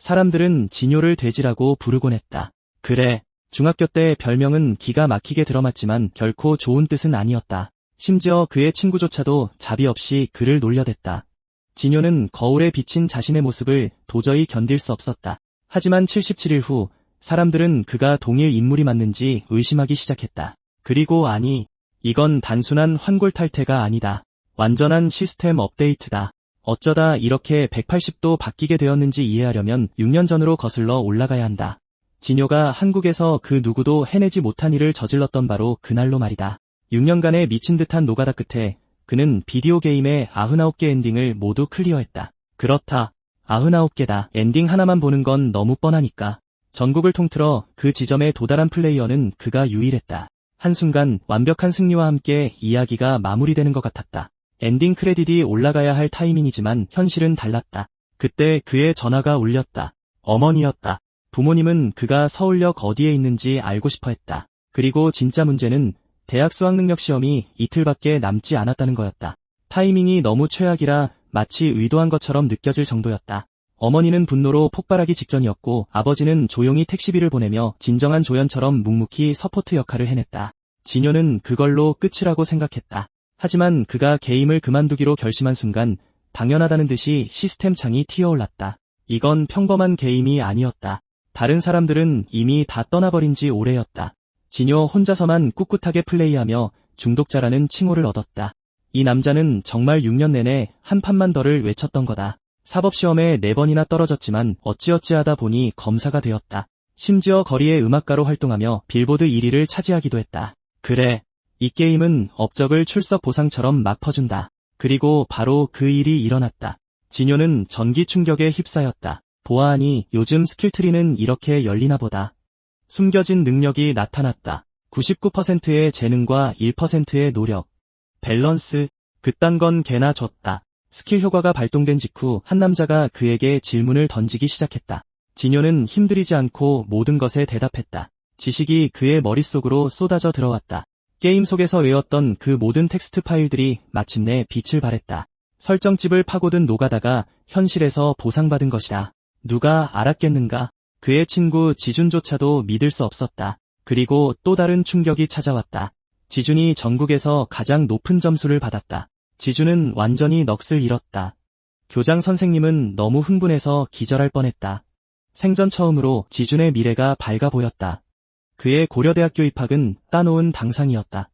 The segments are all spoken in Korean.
사람들은 진효를 돼지라고 부르곤 했다. 그래, 중학교 때 별명은 기가 막히게 들어맞지만 결코 좋은 뜻은 아니었다. 심지어 그의 친구조차도 자비 없이 그를 놀려댔다. 진효는 거울에 비친 자신의 모습을 도저히 견딜 수 없었다. 하지만 77일 후 사람들은 그가 동일 인물이 맞는지 의심하기 시작했다. 그리고 아니, 이건 단순한 환골탈태가 아니다. 완전한 시스템 업데이트다. 어쩌다 이렇게 180도 바뀌게 되었는지 이해하려면 6년 전으로 거슬러 올라가야 한다. 진효가 한국에서 그 누구도 해내지 못한 일을 저질렀던 바로 그날로 말이다. 6년간의 미친 듯한 노가다 끝에 그는 비디오 게임의 99개 엔딩을 모두 클리어했다. 그렇다. 99개다. 엔딩 하나만 보는 건 너무 뻔하니까. 전국을 통틀어 그 지점에 도달한 플레이어는 그가 유일했다. 한순간 완벽한 승리와 함께 이야기가 마무리되는 것 같았다. 엔딩 크레딧이 올라가야 할 타이밍이지만 현실은 달랐다. 그때 그의 전화가 울렸다. 어머니였다. 부모님은 그가 서울역 어디에 있는지 알고 싶어 했다. 그리고 진짜 문제는 대학 수학능력 시험이 이틀밖에 남지 않았다는 거였다. 타이밍이 너무 최악이라 마치 의도한 것처럼 느껴질 정도였다. 어머니는 분노로 폭발하기 직전이었고 아버지는 조용히 택시비를 보내며 진정한 조연처럼 묵묵히 서포트 역할을 해냈다. 진효는 그걸로 끝이라고 생각했다. 하지만 그가 게임을 그만두기로 결심한 순간 당연하다는 듯이 시스템 창이 튀어올랐다. 이건 평범한 게임이 아니었다. 다른 사람들은 이미 다 떠나버린 지 오래였다. 진효 혼자서만 꿋꿋하게 플레이하며 중독자라는 칭호를 얻었다. 이 남자는 정말 6년 내내 한 판만 더를 외쳤던 거다. 사법시험에 4번이나 떨어졌지만 어찌어찌하다 보니 검사가 되었다. 심지어 거리의 음악가로 활동하며 빌보드 1위를 차지하기도 했다. 그래, 이 게임은 업적을 출석 보상처럼 막 퍼준다. 그리고 바로 그 일이 일어났다. 진효는 전기 충격에 휩싸였다. 보아하니 요즘 스킬트리는 이렇게 열리나 보다. 숨겨진 능력이 나타났다. 99%의 재능과 1%의 노력. 밸런스, 그딴 건 개나 줬다. 스킬 효과가 발동된 직후 한 남자가 그에게 질문을 던지기 시작했다. 진효는 힘들이지 않고 모든 것에 대답했다. 지식이 그의 머릿속으로 쏟아져 들어왔다. 게임 속에서 외웠던 그 모든 텍스트 파일들이 마침내 빛을 발했다. 설정집을 파고든 노가다가 현실에서 보상받은 것이다. 누가 알았겠는가? 그의 친구 지준조차도 믿을 수 없었다. 그리고 또 다른 충격이 찾아왔다. 지준이 전국에서 가장 높은 점수를 받았다. 지준은 완전히 넋을 잃었다. 교장 선생님은 너무 흥분해서 기절할 뻔했다. 생전 처음으로 지준의 미래가 밝아 보였다. 그의 고려대학교 입학은 따놓은 당상이었다.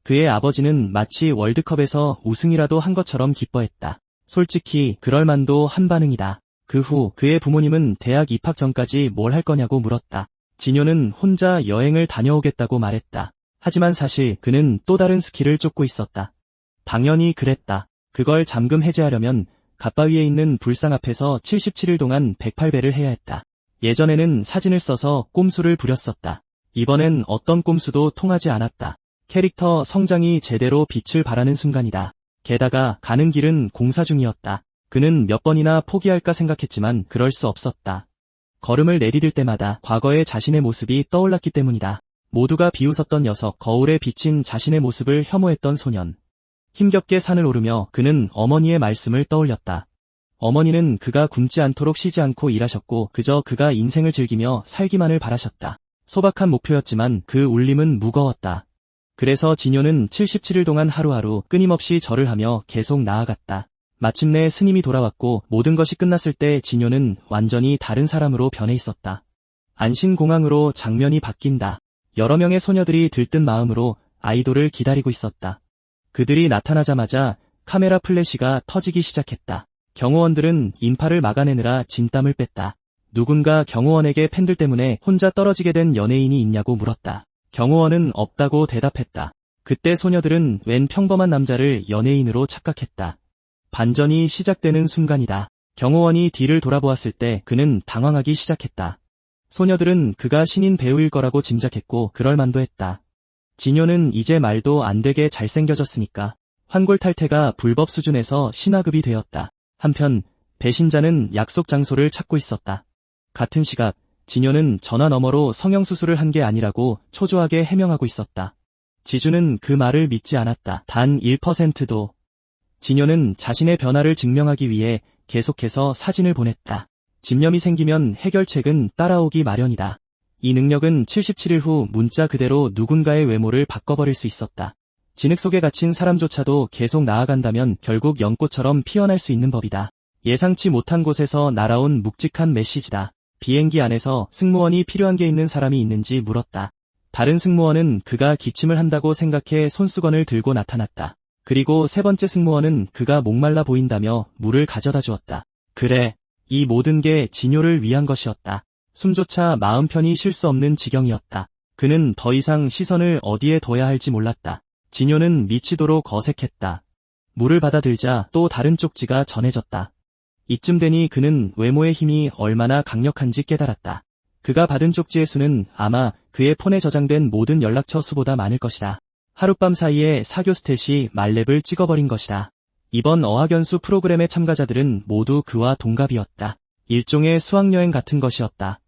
그의 아버지는 마치 월드컵에서 우승이라도 한 것처럼 기뻐했다. 솔직히 그럴 만도 한 반응이다. 그 후 그의 부모님은 대학 입학 전까지 뭘 할 거냐고 물었다. 진효는 혼자 여행을 다녀오겠다고 말했다. 하지만 사실 그는 또 다른 스킬을 쫓고 있었다. 당연히 그랬다. 그걸 잠금 해제하려면 갓바위에 있는 불상 앞에서 77일 동안 108배를 해야 했다. 예전에는 사진을 써서 꼼수를 부렸었다. 이번엔 어떤 꼼수도 통하지 않았다. 캐릭터 성장이 제대로 빛을 발하는 순간이다. 게다가 가는 길은 공사 중이었다. 그는 몇 번이나 포기할까 생각했지만 그럴 수 없었다. 걸음을 내디딜 때마다 과거의 자신의 모습이 떠올랐기 때문이다. 모두가 비웃었던 녀석, 거울에 비친 자신의 모습을 혐오했던 소년. 힘겹게 산을 오르며 그는 어머니의 말씀을 떠올렸다. 어머니는 그가 굶지 않도록 쉬지 않고 일하셨고 그저 그가 인생을 즐기며 살기만을 바라셨다. 소박한 목표였지만 그 울림은 무거웠다. 그래서 진효는 77일 동안 하루하루 끊임없이 절을 하며 계속 나아갔다. 마침내 스님이 돌아왔고 모든 것이 끝났을 때 진효는 완전히 다른 사람으로 변해 있었다. 안신공항으로 장면이 바뀐다. 여러 명의 소녀들이 들뜬 마음으로 아이돌을 기다리고 있었다. 그들이 나타나자마자 카메라 플래시가 터지기 시작했다. 경호원들은 인파를 막아내느라 진땀을 뺐다. 누군가 경호원에게 팬들 때문에 혼자 떨어지게 된 연예인이 있냐고 물었다. 경호원은 없다고 대답했다. 그때 소녀들은 웬 평범한 남자를 연예인으로 착각했다. 반전이 시작되는 순간이다. 경호원이 뒤를 돌아보았을 때 그는 당황하기 시작했다. 소녀들은 그가 신인 배우일 거라고 짐작했고 그럴 만도 했다. 진효는 이제 말도 안 되게 잘생겨졌으니까 환골탈태가 불법 수준에서 신화급이 되었다. 한편 배신자는 약속 장소를 찾고 있었다. 같은 시각 진효는 전화 너머로 성형수술을 한 게 아니라고 초조하게 해명하고 있었다. 지주는 그 말을 믿지 않았다. 단 1%도. 진효는 자신의 변화를 증명하기 위해 계속해서 사진을 보냈다. 집념이 생기면 해결책은 따라오기 마련이다. 이 능력은 77일 후 문자 그대로 누군가의 외모를 바꿔버릴 수 있었다. 진흙 속에 갇힌 사람조차도 계속 나아간다면 결국 연꽃처럼 피어날 수 있는 법이다. 예상치 못한 곳에서 날아온 묵직한 메시지다. 비행기 안에서 승무원이 필요한 게 있는 사람이 있는지 물었다. 다른 승무원은 그가 기침을 한다고 생각해 손수건을 들고 나타났다. 그리고 세 번째 승무원은 그가 목말라 보인다며 물을 가져다 주었다. 그래, 이 모든 게 진효를 위한 것이었다. 숨조차 마음 편히 쉴 수 없는 지경이었다. 그는 더 이상 시선을 어디에 둬야 할지 몰랐다. 진효는 미치도록 어색했다. 물을 받아들자 또 다른 쪽지가 전해졌다. 이쯤 되니 그는 외모의 힘이 얼마나 강력한지 깨달았다. 그가 받은 쪽지의 수는 아마 그의 폰에 저장된 모든 연락처 수보다 많을 것이다. 하룻밤 사이에 사교 스탯이 말렙을 찍어버린 것이다. 이번 어학연수 프로그램의 참가자들은 모두 그와 동갑이었다. 일종의 수학여행 같은 것이었다.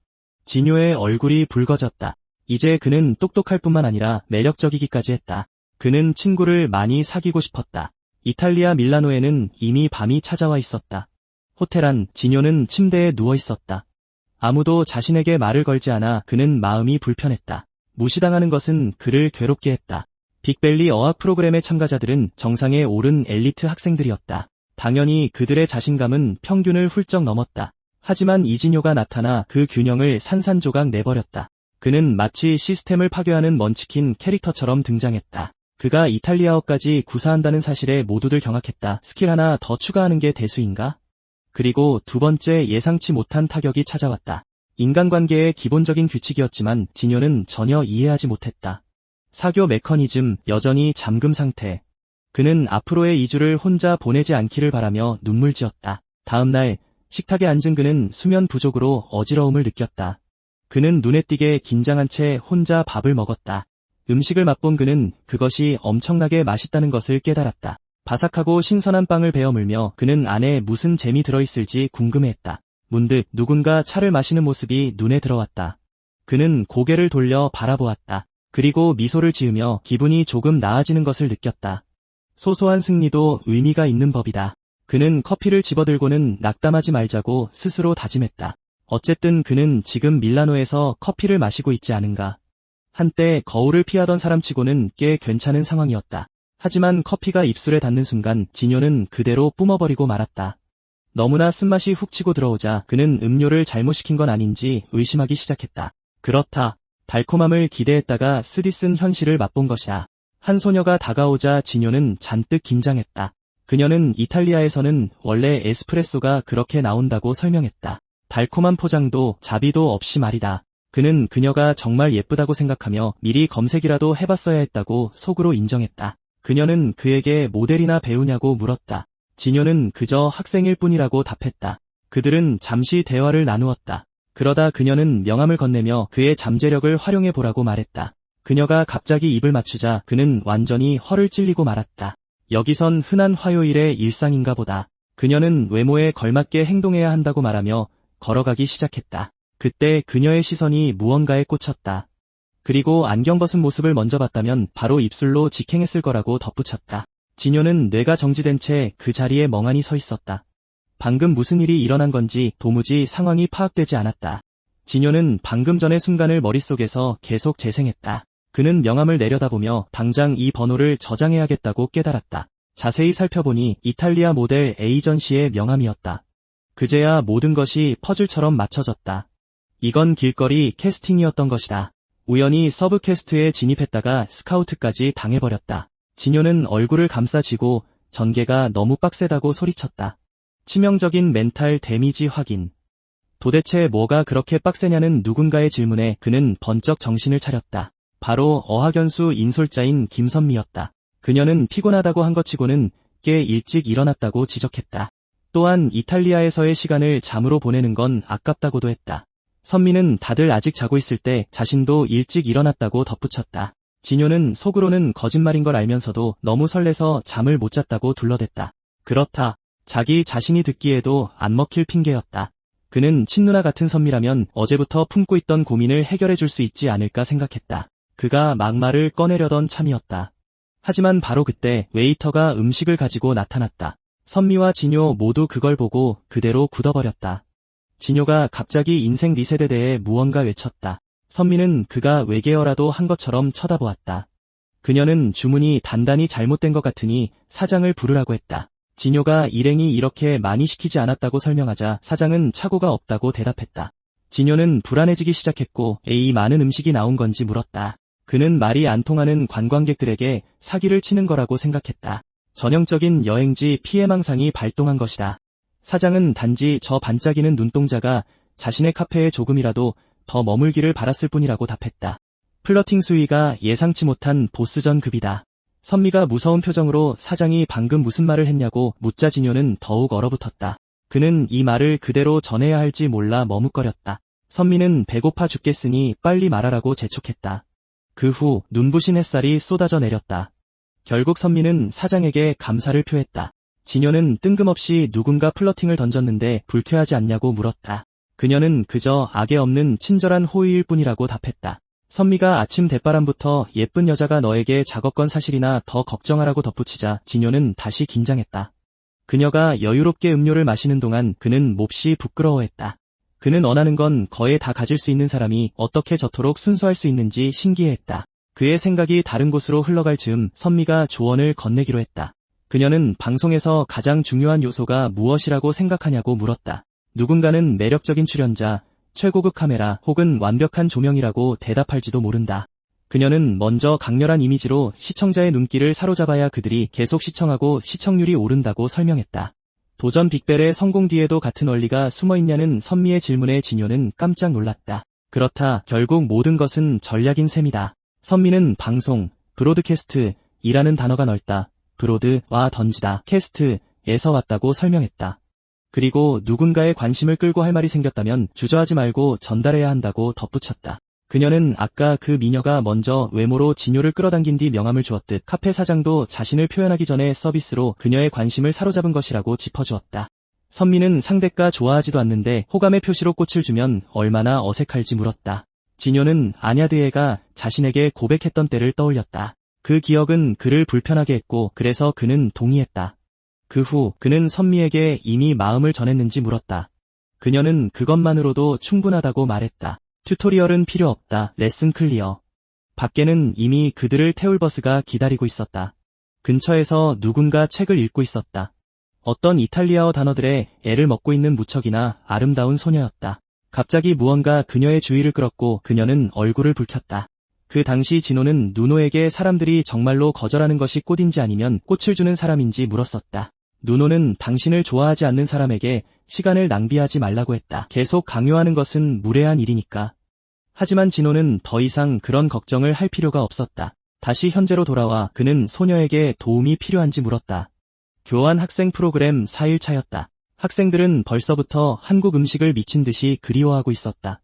진효의 얼굴이 붉어졌다. 이제 그는 똑똑할 뿐만 아니라 매력적이기까지 했다. 그는 친구를 많이 사귀고 싶었다. 이탈리아 밀라노에는 이미 밤이 찾아와 있었다. 호텔 안 진효는 침대에 누워 있었다. 아무도 자신에게 말을 걸지 않아 그는 마음이 불편했다. 무시당하는 것은 그를 괴롭게 했다. 빅밸리 어학 프로그램의 참가자들은 정상에 오른 엘리트 학생들이었다. 당연히 그들의 자신감은 평균을 훌쩍 넘었다. 하지만 이진효가 나타나 그 균형을 산산조각 내버렸다. 그는 마치 시스템을 파괴하는 먼치킨 캐릭터처럼 등장했다. 그가 이탈리아어까지 구사한다는 사실에 모두들 경악했다. 스킬 하나 더 추가하는 게 대수인가? 그리고 두 번째 예상치 못한 타격이 찾아왔다. 인간관계의 기본적인 규칙이었지만 진효는 전혀 이해하지 못했다. 사교 메커니즘 여전히 잠금 상태. 그는 앞으로의 2주를 혼자 보내지 않기를 바라며 눈물 지었다. 다음 날 식탁에 앉은 그는 수면 부족으로 어지러움을 느꼈다. 그는 눈에 띄게 긴장한 채 혼자 밥을 먹었다. 음식을 맛본 그는 그것이 엄청나게 맛있다는 것을 깨달았다. 바삭하고 신선한 빵을 베어 물며 그는 안에 무슨 잼이 들어있을지 궁금해했다. 문득 누군가 차를 마시는 모습이 눈에 들어왔다. 그는 고개를 돌려 바라보았다. 그리고 미소를 지으며 기분이 조금 나아지는 것을 느꼈다. 소소한 승리도 의미가 있는 법이다. 그는 커피를 집어들고는 낙담하지 말자고 스스로 다짐했다. 어쨌든 그는 지금 밀라노에서 커피를 마시고 있지 않은가. 한때 거울을 피하던 사람치고는 꽤 괜찮은 상황이었다. 하지만 커피가 입술에 닿는 순간 진효는 그대로 뿜어버리고 말았다. 너무나 쓴맛이 훅 치고 들어오자 그는 음료를 잘못 시킨 건 아닌지 의심하기 시작했다. 그렇다. 달콤함을 기대했다가 쓰디쓴 현실을 맛본 것이다. 한 소녀가 다가오자 진효는 잔뜩 긴장했다. 그녀는 이탈리아에서는 원래 에스프레소가 그렇게 나온다고 설명했다. 달콤한 포장도 자비도 없이 말이다. 그는 그녀가 정말 예쁘다고 생각하며 미리 검색이라도 해봤어야 했다고 속으로 인정했다. 그녀는 그에게 모델이나 배우냐고 물었다. 진효는 그저 학생일 뿐이라고 답했다. 그들은 잠시 대화를 나누었다. 그러다 그녀는 명함을 건네며 그의 잠재력을 활용해보라고 말했다. 그녀가 갑자기 입을 맞추자 그는 완전히 허를 찔리고 말았다. 여기선 흔한 화요일의 일상인가 보다. 그녀는 외모에 걸맞게 행동해야 한다고 말하며 걸어가기 시작했다. 그때 그녀의 시선이 무언가에 꽂혔다. 그리고 안경 벗은 모습을 먼저 봤다면 바로 입술로 직행했을 거라고 덧붙였다. 진효는 뇌가 정지된 채 그 자리에 멍하니 서 있었다. 방금 무슨 일이 일어난 건지 도무지 상황이 파악되지 않았다. 진효는 방금 전의 순간을 머릿속에서 계속 재생했다. 그는 명함을 내려다보며 당장 이 번호를 저장해야겠다고 깨달았다. 자세히 살펴보니 이탈리아 모델 에이전시의 명함이었다. 그제야 모든 것이 퍼즐처럼 맞춰졌다. 이건 길거리 캐스팅이었던 것이다. 우연히 서브캐스트에 진입했다가 스카우트까지 당해버렸다. 진효는 얼굴을 감싸쥐고 전개가 너무 빡세다고 소리쳤다. 치명적인 멘탈 데미지 확인. 도대체 뭐가 그렇게 빡세냐는 누군가의 질문에 그는 번쩍 정신을 차렸다. 바로 어학연수 인솔자인 김선미였다. 그녀는 피곤하다고 한 것 치고는 꽤 일찍 일어났다고 지적했다. 또한 이탈리아에서의 시간을 잠으로 보내는 건 아깝다고도 했다. 선미는 다들 아직 자고 있을 때 자신도 일찍 일어났다고 덧붙였다. 진효는 속으로는 거짓말인 걸 알면서도 너무 설레서 잠을 못 잤다고 둘러댔다. 그렇다. 자기 자신이 듣기에도 안 먹힐 핑계였다. 그는 친누나 같은 선미라면 어제부터 품고 있던 고민을 해결해 줄 수 있지 않을까 생각했다. 그가 막말을 꺼내려던 참이었다. 하지만 바로 그때 웨이터가 음식을 가지고 나타났다. 선미와 진효 모두 그걸 보고 그대로 굳어버렸다. 진효가 갑자기 인생 리셋에 대해 무언가 외쳤다. 선미는 그가 외계어라도 한 것처럼 쳐다보았다. 그녀는 주문이 단단히 잘못된 것 같으니 사장을 부르라고 했다. 진효가 일행이 이렇게 많이 시키지 않았다고 설명하자 사장은 착오가 없다고 대답했다. 진효는 불안해지기 시작했고 이 많은 음식이 나온 건지 물었다. 그는 말이 안 통하는 관광객들에게 사기를 치는 거라고 생각했다. 전형적인 여행지 피해망상이 발동한 것이다. 사장은 단지 저 반짝이는 눈동자가 자신의 카페에 조금이라도 더 머물기를 바랐을 뿐이라고 답했다. 플러팅 수위가 예상치 못한 보스전 급이다. 선미가 무서운 표정으로 사장이 방금 무슨 말을 했냐고 묻자 진효는 더욱 얼어붙었다. 그는 이 말을 그대로 전해야 할지 몰라 머뭇거렸다. 선미는 배고파 죽겠으니 빨리 말하라고 재촉했다. 그 후 눈부신 햇살이 쏟아져 내렸다. 결국 선미는 사장에게 감사를 표했다. 진효는 뜬금없이 누군가 플러팅을 던졌는데 불쾌하지 않냐고 물었다. 그녀는 그저 악에 없는 친절한 호의일 뿐이라고 답했다. 선미가 아침 대바람부터 예쁜 여자가 너에게 작업 건 사실이나 더 걱정하라고 덧붙이자 진효는 다시 긴장했다. 그녀가 여유롭게 음료를 마시는 동안 그는 몹시 부끄러워했다. 그는 원하는 건 거의 다 가질 수 있는 사람이 어떻게 저토록 순수할 수 있는지 신기해했다. 그의 생각이 다른 곳으로 흘러갈 즈음 선미가 조언을 건네기로 했다. 그녀는 방송에서 가장 중요한 요소가 무엇이라고 생각하냐고 물었다. 누군가는 매력적인 출연자, 최고급 카메라 혹은 완벽한 조명이라고 대답할지도 모른다. 그녀는 먼저 강렬한 이미지로 시청자의 눈길을 사로잡아야 그들이 계속 시청하고 시청률이 오른다고 설명했다. 도전 빅벨의 성공 뒤에도 같은 원리가 숨어있냐는 선미의 질문에 진효는 깜짝 놀랐다. 그렇다, 결국 모든 것은 전략인 셈이다. 선미는 방송, 브로드캐스트이라는 단어가 넓다. 브로드와 던지다, 캐스트에서 왔다고 설명했다. 그리고 누군가의 관심을 끌고 할 말이 생겼다면 주저하지 말고 전달해야 한다고 덧붙였다. 그녀는 아까 그 미녀가 먼저 외모로 진효를 끌어당긴 뒤 명함을 주었듯 카페 사장도 자신을 표현하기 전에 서비스로 그녀의 관심을 사로잡은 것이라고 짚어주었다. 선미는 상대가 좋아하지도 않는데 호감의 표시로 꽃을 주면 얼마나 어색할지 물었다. 진효는 아냐드에가 자신에게 고백했던 때를 떠올렸다. 그 기억은 그를 불편하게 했고 그래서 그는 동의했다. 그 후 그는 선미에게 이미 마음을 전했는지 물었다. 그녀는 그것만으로도 충분하다고 말했다. 튜토리얼은 필요 없다. 레슨 클리어. 밖에는 이미 그들을 태울 버스가 기다리고 있었다. 근처에서 누군가 책을 읽고 있었다. 어떤 이탈리아어 단어들에 애를 먹고 있는 무척이나 아름다운 소녀였다. 갑자기 무언가 그녀의 주의를 끌었고 그녀는 얼굴을 붉혔다. 그 당시 진호는 누노에게 사람들이 정말로 거절하는 것이 꽃인지 아니면 꽃을 주는 사람인지 물었었다. 누노는 당신을 좋아하지 않는 사람에게 시간을 낭비하지 말라고 했다. 계속 강요하는 것은 무례한 일이니까. 하지만 진호는 더 이상 그런 걱정을 할 필요가 없었다. 다시 현재로 돌아와 그는 소녀에게 도움이 필요한지 물었다. 교환 학생 프로그램 4일차였다. 학생들은 벌써부터 한국 음식을 미친 듯이 그리워하고 있었다.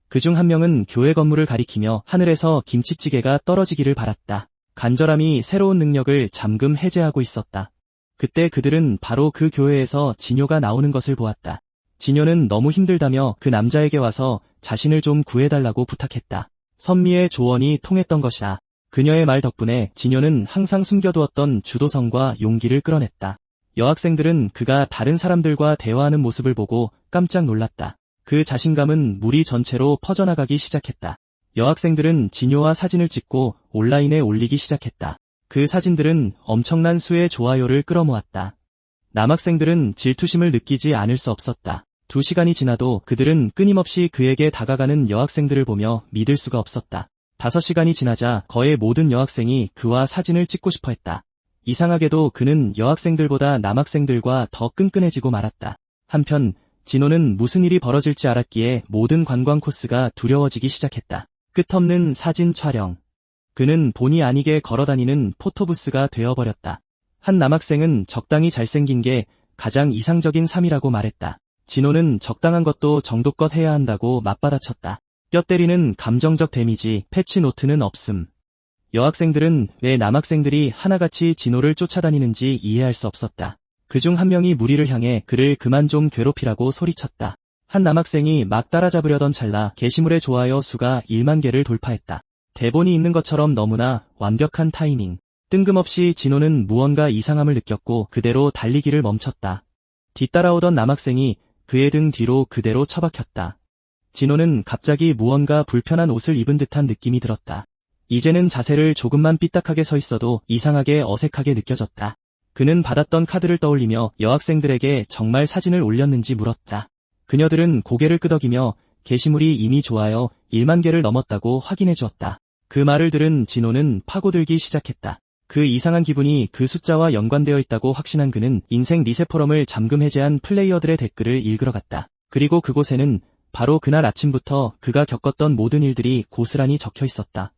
그중 한 명은 교회 건물을 가리키며 하늘에서 김치찌개가 떨어지기를 바랐다. 간절함이 새로운 능력을 잠금 해제하고 있었다. 그때 그들은 바로 그 교회에서 진효가 나오는 것을 보았다. 진효는 너무 힘들다며 그 남자에게 와서 자신을 좀 구해달라고 부탁했다. 선미의 조언이 통했던 것이다. 그녀의 말 덕분에 진효는 항상 숨겨두었던 주도성과 용기를 끌어냈다. 여학생들은 그가 다른 사람들과 대화하는 모습을 보고 깜짝 놀랐다. 그 자신감은 무리 전체로 퍼져나가기 시작했다. 여학생들은 진효와 사진을 찍고 온라인에 올리기 시작했다. 그 사진들은 엄청난 수의 좋아요를 끌어모았다. 남학생들은 질투심을 느끼지 않을 수 없었다. 2시간이 지나도 그들은 끊임없이 그에게 다가가는 여학생들을 보며 믿을 수가 없었다. 5시간이 지나자 거의 모든 여학생이 그와 사진을 찍고 싶어 했다. 이상하게도 그는 여학생들보다 남학생들과 더 끈끈해지고 말았다. 한편 진호는 무슨 일이 벌어질지 알았기에 모든 관광 코스가 두려워지기 시작했다. 끝없는 사진 촬영. 그는 본의 아니게 걸어다니는 포토부스가 되어버렸다. 한 남학생은 적당히 잘생긴 게 가장 이상적인 삶이라고 말했다. 진호는 적당한 것도 정도껏 해야 한다고 맞받아쳤다. 뼈 때리는 감정적 데미지, 패치노트는 없음. 여학생들은 왜 남학생들이 하나같이 진호를 쫓아다니는지 이해할 수 없었다. 그중 한 명이 무리를 향해 그를 그만 좀 괴롭히라고 소리쳤다. 한 남학생이 막 따라잡으려던 찰나 게시물의 좋아요 수가 1만 개를 돌파했다. 대본이 있는 것처럼 너무나 완벽한 타이밍. 뜬금없이 진호는 무언가 이상함을 느꼈고 그대로 달리기를 멈췄다. 뒤따라오던 남학생이 그의 등 뒤로 그대로 처박혔다. 진호는 갑자기 무언가 불편한 옷을 입은 듯한 느낌이 들었다. 이제는 자세를 조금만 삐딱하게 서 있어도 이상하게 어색하게 느껴졌다. 그는 받았던 카드를 떠올리며 여학생들에게 정말 사진을 올렸는지 물었다. 그녀들은 고개를 끄덕이며 게시물이 이미 좋아요 1만 개를 넘었다고 확인해 주었다. 그 말을 들은 진호는 파고들기 시작했다. 그 이상한 기분이 그 숫자와 연관되어 있다고 확신한 그는 인생 리셋 포럼을 잠금 해제한 플레이어들의 댓글을 읽으러 갔다. 그리고 그곳에는 바로 그날 아침부터 그가 겪었던 모든 일들이 고스란히 적혀 있었다.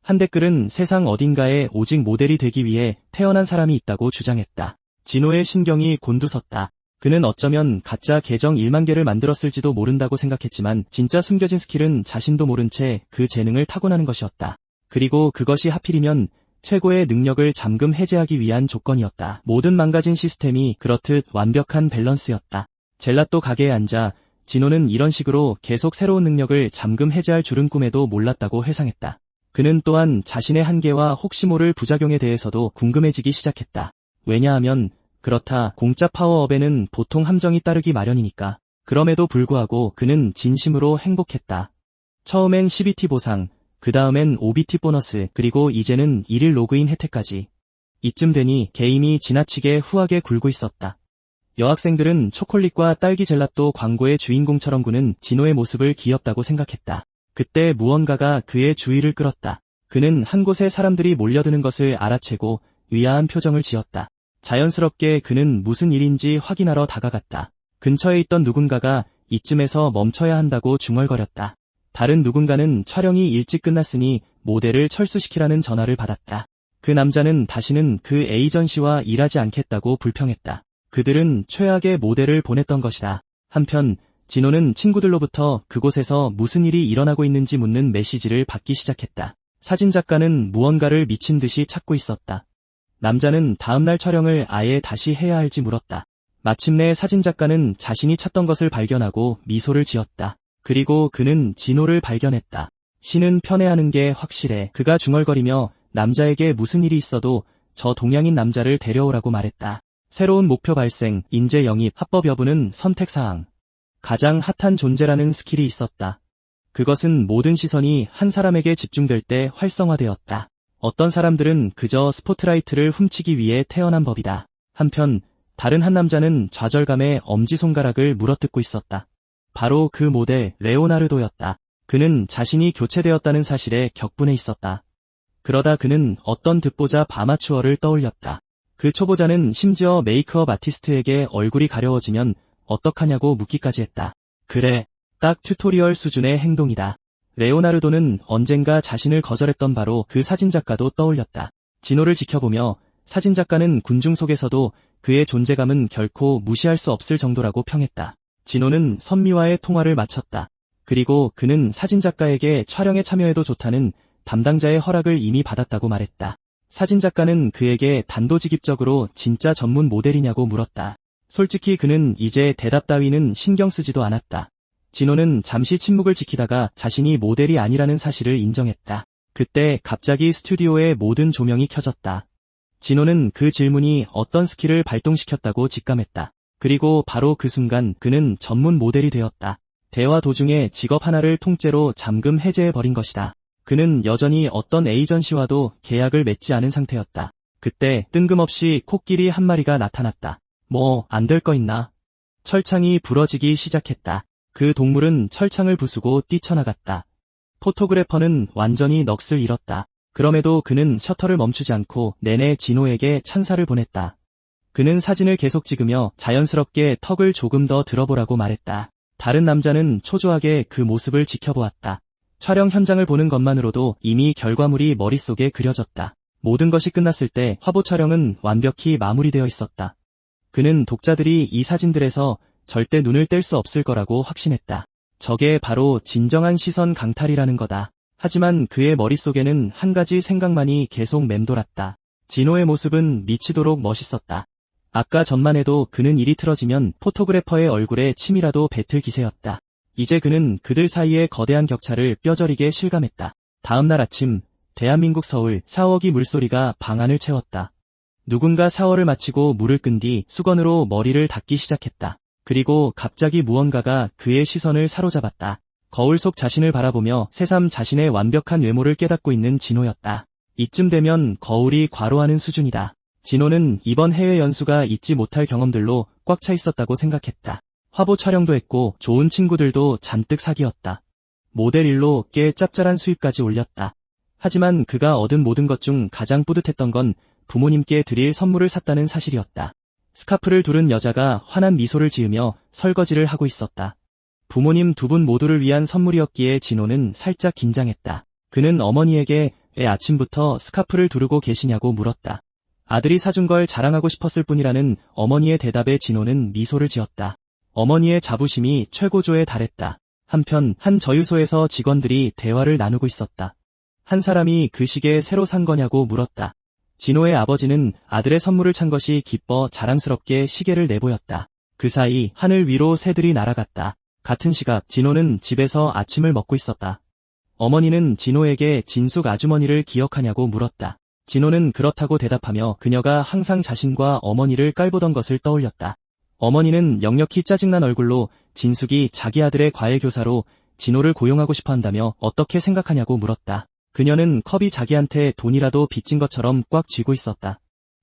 한 댓글은 세상 어딘가에 오직 모델이 되기 위해 태어난 사람이 있다고 주장했다. 진호의 신경이 곤두섰다. 그는 어쩌면 가짜 계정 1만 개를 만들었을지도 모른다고 생각했지만 진짜 숨겨진 스킬은 자신도 모른 채 그 재능을 타고나는 것이었다. 그리고 그것이 하필이면 최고의 능력을 잠금 해제하기 위한 조건이었다. 모든 망가진 시스템이 그렇듯 완벽한 밸런스였다. 젤라또 가게에 앉아 진호는 이런 식으로 계속 새로운 능력을 잠금 해제할 줄은 꿈에도 몰랐다고 회상했다. 그는 또한 자신의 한계와 혹시 모를 부작용에 대해서도 궁금해지기 시작했다. 왜냐하면 그렇다 공짜 파워업에는 보통 함정이 따르기 마련이니까. 그럼에도 불구하고 그는 진심으로 행복했다. 처음엔 CBT 보상, 그 다음엔 OBT 보너스, 그리고 이제는 1일 로그인 혜택까지. 이쯤 되니 게임이 지나치게 후하게 굴고 있었다. 여학생들은 초콜릿과 딸기 젤라또 광고의 주인공처럼 구는 진호의 모습을 귀엽다고 생각했다. 그때 무언가가 그의 주의를 끌었다. 그는 한 곳에 사람들이 몰려드는 것을 알아채고 의아한 표정을 지었다. 자연스럽게 그는 무슨 일인지 확인하러 다가갔다. 근처에 있던 누군가가 이쯤에서 멈춰야 한다고 중얼거렸다. 다른 누군가는 촬영이 일찍 끝났으니 모델을 철수시키라는 전화를 받았다. 그 남자는 다시는 그 에이전시와 일하지 않겠다고 불평했다. 그들은 최악의 모델을 보냈던 것이다. 한편 진호는 친구들로부터 그곳에서 무슨 일이 일어나고 있는지 묻는 메시지를 받기 시작했다. 사진작가는 무언가를 미친 듯이 찾고 있었다. 남자는 다음날 촬영을 아예 다시 해야 할지 물었다. 마침내 사진작가는 자신이 찾던 것을 발견하고 미소를 지었다. 그리고 그는 진호를 발견했다. 신은 편애하는 게 확실해. 그가 중얼거리며 남자에게 무슨 일이 있어도 저 동양인 남자를 데려오라고 말했다. 새로운 목표 발생, 인재 영입, 합법 여부는 선택사항. 가장 핫한 존재라는 스킬이 있었다. 그것은 모든 시선이 한 사람에게 집중될 때 활성화되었다. 어떤 사람들은 그저 스포트라이트를 훔치기 위해 태어난 법이다. 한편 다른 한 남자는 좌절감에 엄지손가락을 물어뜯고 있었다. 바로 그 모델 레오나르도였다. 그는 자신이 교체되었다는 사실에 격분해 있었다. 그러다 그는 어떤 듣보잡 아마추어를 떠올렸다. 그 초보자는 심지어 메이크업 아티스트에게 얼굴이 가려워지면 어떡하냐고 묻기까지 했다. 그래, 딱 튜토리얼 수준의 행동이다. 레오나르도는 언젠가 자신을 거절했던 바로 그 사진작가도 떠올렸다. 진호를 지켜보며 사진작가는 군중 속에서도 그의 존재감은 결코 무시할 수 없을 정도라고 평했다. 진호는 선미와의 통화를 마쳤다. 그리고 그는 사진작가에게 촬영에 참여해도 좋다는 담당자의 허락을 이미 받았다고 말했다. 사진작가는 그에게 단도직입적으로 진짜 전문 모델이냐고 물었다. 솔직히 그는 이제 대답 따위는 신경 쓰지도 않았다. 진호는 잠시 침묵을 지키다가 자신이 모델이 아니라는 사실을 인정했다. 그때 갑자기 스튜디오의 모든 조명이 켜졌다. 진호는 그 질문이 어떤 스킬을 발동시켰다고 직감했다. 그리고 바로 그 순간 그는 전문 모델이 되었다. 대화 도중에 직업 하나를 통째로 잠금 해제해버린 것이다. 그는 여전히 어떤 에이전시와도 계약을 맺지 않은 상태였다. 그때 뜬금없이 코끼리 한 마리가 나타났다. 뭐 안 될 거 있나? 철창이 부러지기 시작했다. 그 동물은 철창을 부수고 뛰쳐나갔다. 포토그래퍼는 완전히 넋을 잃었다. 그럼에도 그는 셔터를 멈추지 않고 내내 진호에게 찬사를 보냈다. 그는 사진을 계속 찍으며 자연스럽게 턱을 조금 더 들어보라고 말했다. 다른 남자는 초조하게 그 모습을 지켜보았다. 촬영 현장을 보는 것만으로도 이미 결과물이 머릿속에 그려졌다. 모든 것이 끝났을 때 화보 촬영은 완벽히 마무리되어 있었다. 그는 독자들이 이 사진들에서 절대 눈을 뗄 수 없을 거라고 확신했다. 저게 바로 진정한 시선 강탈이라는 거다. 하지만 그의 머릿속에는 한 가지 생각만이 계속 맴돌았다. 진호의 모습은 미치도록 멋있었다. 아까 전만 해도 그는 일이 틀어지면 포토그래퍼의 얼굴에 침이라도 뱉을 기세였다. 이제 그는 그들 사이의 거대한 격차를 뼈저리게 실감했다. 다음날 아침, 대한민국 서울 샤워기 물소리가 방 안을 채웠다. 누군가 샤워를 마치고 물을 끈 뒤 수건으로 머리를 닦기 시작했다. 그리고 갑자기 무언가가 그의 시선을 사로잡았다. 거울 속 자신을 바라보며 새삼 자신의 완벽한 외모를 깨닫고 있는 진호였다. 이쯤 되면 거울이 과로하는 수준이다. 진호는 이번 해외 연수가 잊지 못할 경험들로 꽉 차 있었다고 생각했다. 화보 촬영도 했고 좋은 친구들도 잔뜩 사귀었다. 모델 일로 꽤 짭짤한 수입까지 올렸다. 하지만 그가 얻은 모든 것 중 가장 뿌듯했던 건 부모님께 드릴 선물을 샀다는 사실이었다. 스카프를 두른 여자가 환한 미소를 지으며 설거지를 하고 있었다. 부모님 두 분 모두를 위한 선물이었기에 진호는 살짝 긴장했다. 그는 어머니에게 왜 아침부터 스카프를 두르고 계시냐고 물었다. 아들이 사준 걸 자랑하고 싶었을 뿐이라는 어머니의 대답에 진호는 미소를 지었다. 어머니의 자부심이 최고조에 달했다. 한편 한 저유소에서 직원들이 대화를 나누고 있었다. 한 사람이 그 시계 새로 산 거냐고 물었다. 진호의 아버지는 아들의 선물을 찬 것이 기뻐 자랑스럽게 시계를 내보였다. 그 사이 하늘 위로 새들이 날아갔다. 같은 시각 진호는 집에서 아침을 먹고 있었다. 어머니는 진호에게 진숙 아주머니를 기억하냐고 물었다. 진호는 그렇다고 대답하며 그녀가 항상 자신과 어머니를 깔보던 것을 떠올렸다. 어머니는 역력히 짜증난 얼굴로 진숙이 자기 아들의 과외교사로 진호를 고용하고 싶어 한다며 어떻게 생각하냐고 물었다. 그녀는 컵이 자기한테 돈이라도 빚진 것처럼 꽉 쥐고 있었다.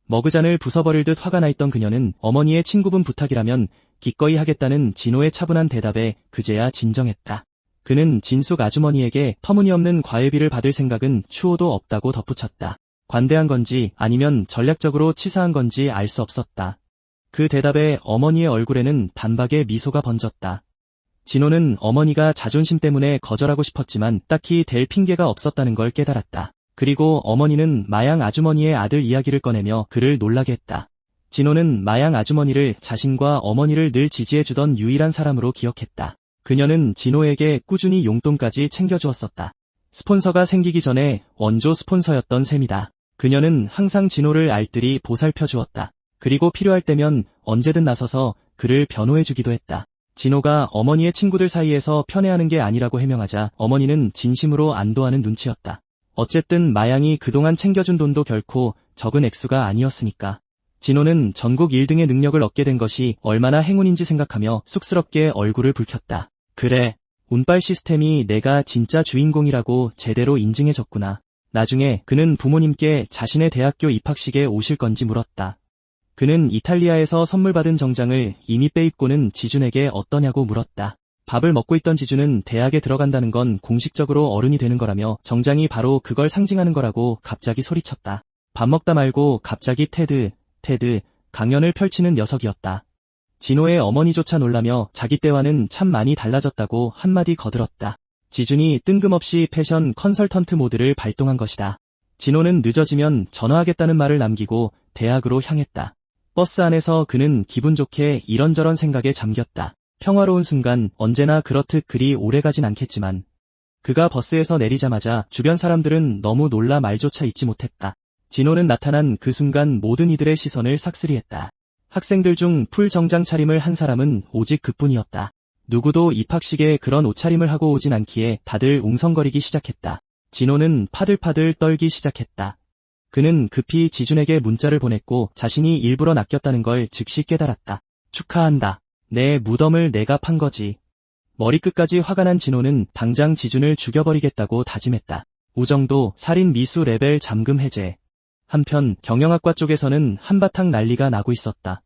머그잔을 부숴버릴 듯 화가 나 있던 그녀는 어머니의 친구분 부탁이라면 기꺼이 하겠다는 진호의 차분한 대답에 그제야 진정했다. 그는 진숙 아주머니에게 터무니없는 과외비를 받을 생각은 추호도 없다고 덧붙였다. 관대한 건지 아니면 전략적으로 치사한 건지 알 수 없었다. 그 대답에 어머니의 얼굴에는 단박에 미소가 번졌다. 진호는 어머니가 자존심 때문에 거절하고 싶었지만 딱히 댈 핑계가 없었다는 걸 깨달았다. 그리고 어머니는 마양 아주머니의 아들 이야기를 꺼내며 그를 놀라게 했다. 진호는 마양 아주머니를 자신과 어머니를 늘 지지해주던 유일한 사람으로 기억했다. 그녀는 진호에게 꾸준히 용돈까지 챙겨주었었다. 스폰서가 생기기 전에 원조 스폰서였던 셈이다. 그녀는 항상 진호를 알뜰히 보살펴주었다. 그리고 필요할 때면 언제든 나서서 그를 변호해주기도 했다. 진호가 어머니의 친구들 사이에서 편애하는 게 아니라고 해명하자 어머니는 진심으로 안도하는 눈치였다. 어쨌든 마양이 그동안 챙겨준 돈도 결코 적은 액수가 아니었으니까. 진호는 전국 1등의 능력을 얻게 된 것이 얼마나 행운인지 생각하며 쑥스럽게 얼굴을 붉혔다. 그래, 운빨 시스템이 내가 진짜 주인공이라고 제대로 인증해줬구나. 나중에 그는 부모님께 자신의 대학교 입학식에 오실 건지 물었다. 그는 이탈리아에서 선물 받은 정장을 이미 빼입고는 지준에게 어떠냐고 물었다. 밥을 먹고 있던 지준은 대학에 들어간다는 건 공식적으로 어른이 되는 거라며 정장이 바로 그걸 상징하는 거라고 갑자기 소리쳤다. 밥 먹다 말고 갑자기 테드, 강연을 펼치는 녀석이었다. 진호의 어머니조차 놀라며 자기 때와는 참 많이 달라졌다고 한마디 거들었다. 지준이 뜬금없이 패션 컨설턴트 모드를 발동한 것이다. 진호는 늦어지면 전화하겠다는 말을 남기고 대학으로 향했다. 버스 안에서 그는 기분 좋게 이런저런 생각에 잠겼다. 평화로운 순간 언제나 그렇듯 그리 오래가진 않겠지만 그가 버스에서 내리자마자 주변 사람들은 너무 놀라 말조차 잇지 못했다. 진호는 나타난 그 순간 모든 이들의 시선을 싹쓸이했다. 학생들 중 풀 정장 차림을 한 사람은 오직 그뿐이었다. 누구도 입학식에 그런 옷차림을 하고 오진 않기에 다들 웅성거리기 시작했다. 진호는 파들파들 떨기 시작했다. 그는 급히 지준에게 문자를 보냈고 자신이 일부러 낚였다는 걸 즉시 깨달았다. 축하한다. 내 무덤을 내가 판 거지. 머리끝까지 화가 난 진호는 당장 지준을 죽여버리겠다고 다짐했다. 우정도 살인 미수 레벨 잠금 해제. 한편 경영학과 쪽에서는 한바탕 난리가 나고 있었다.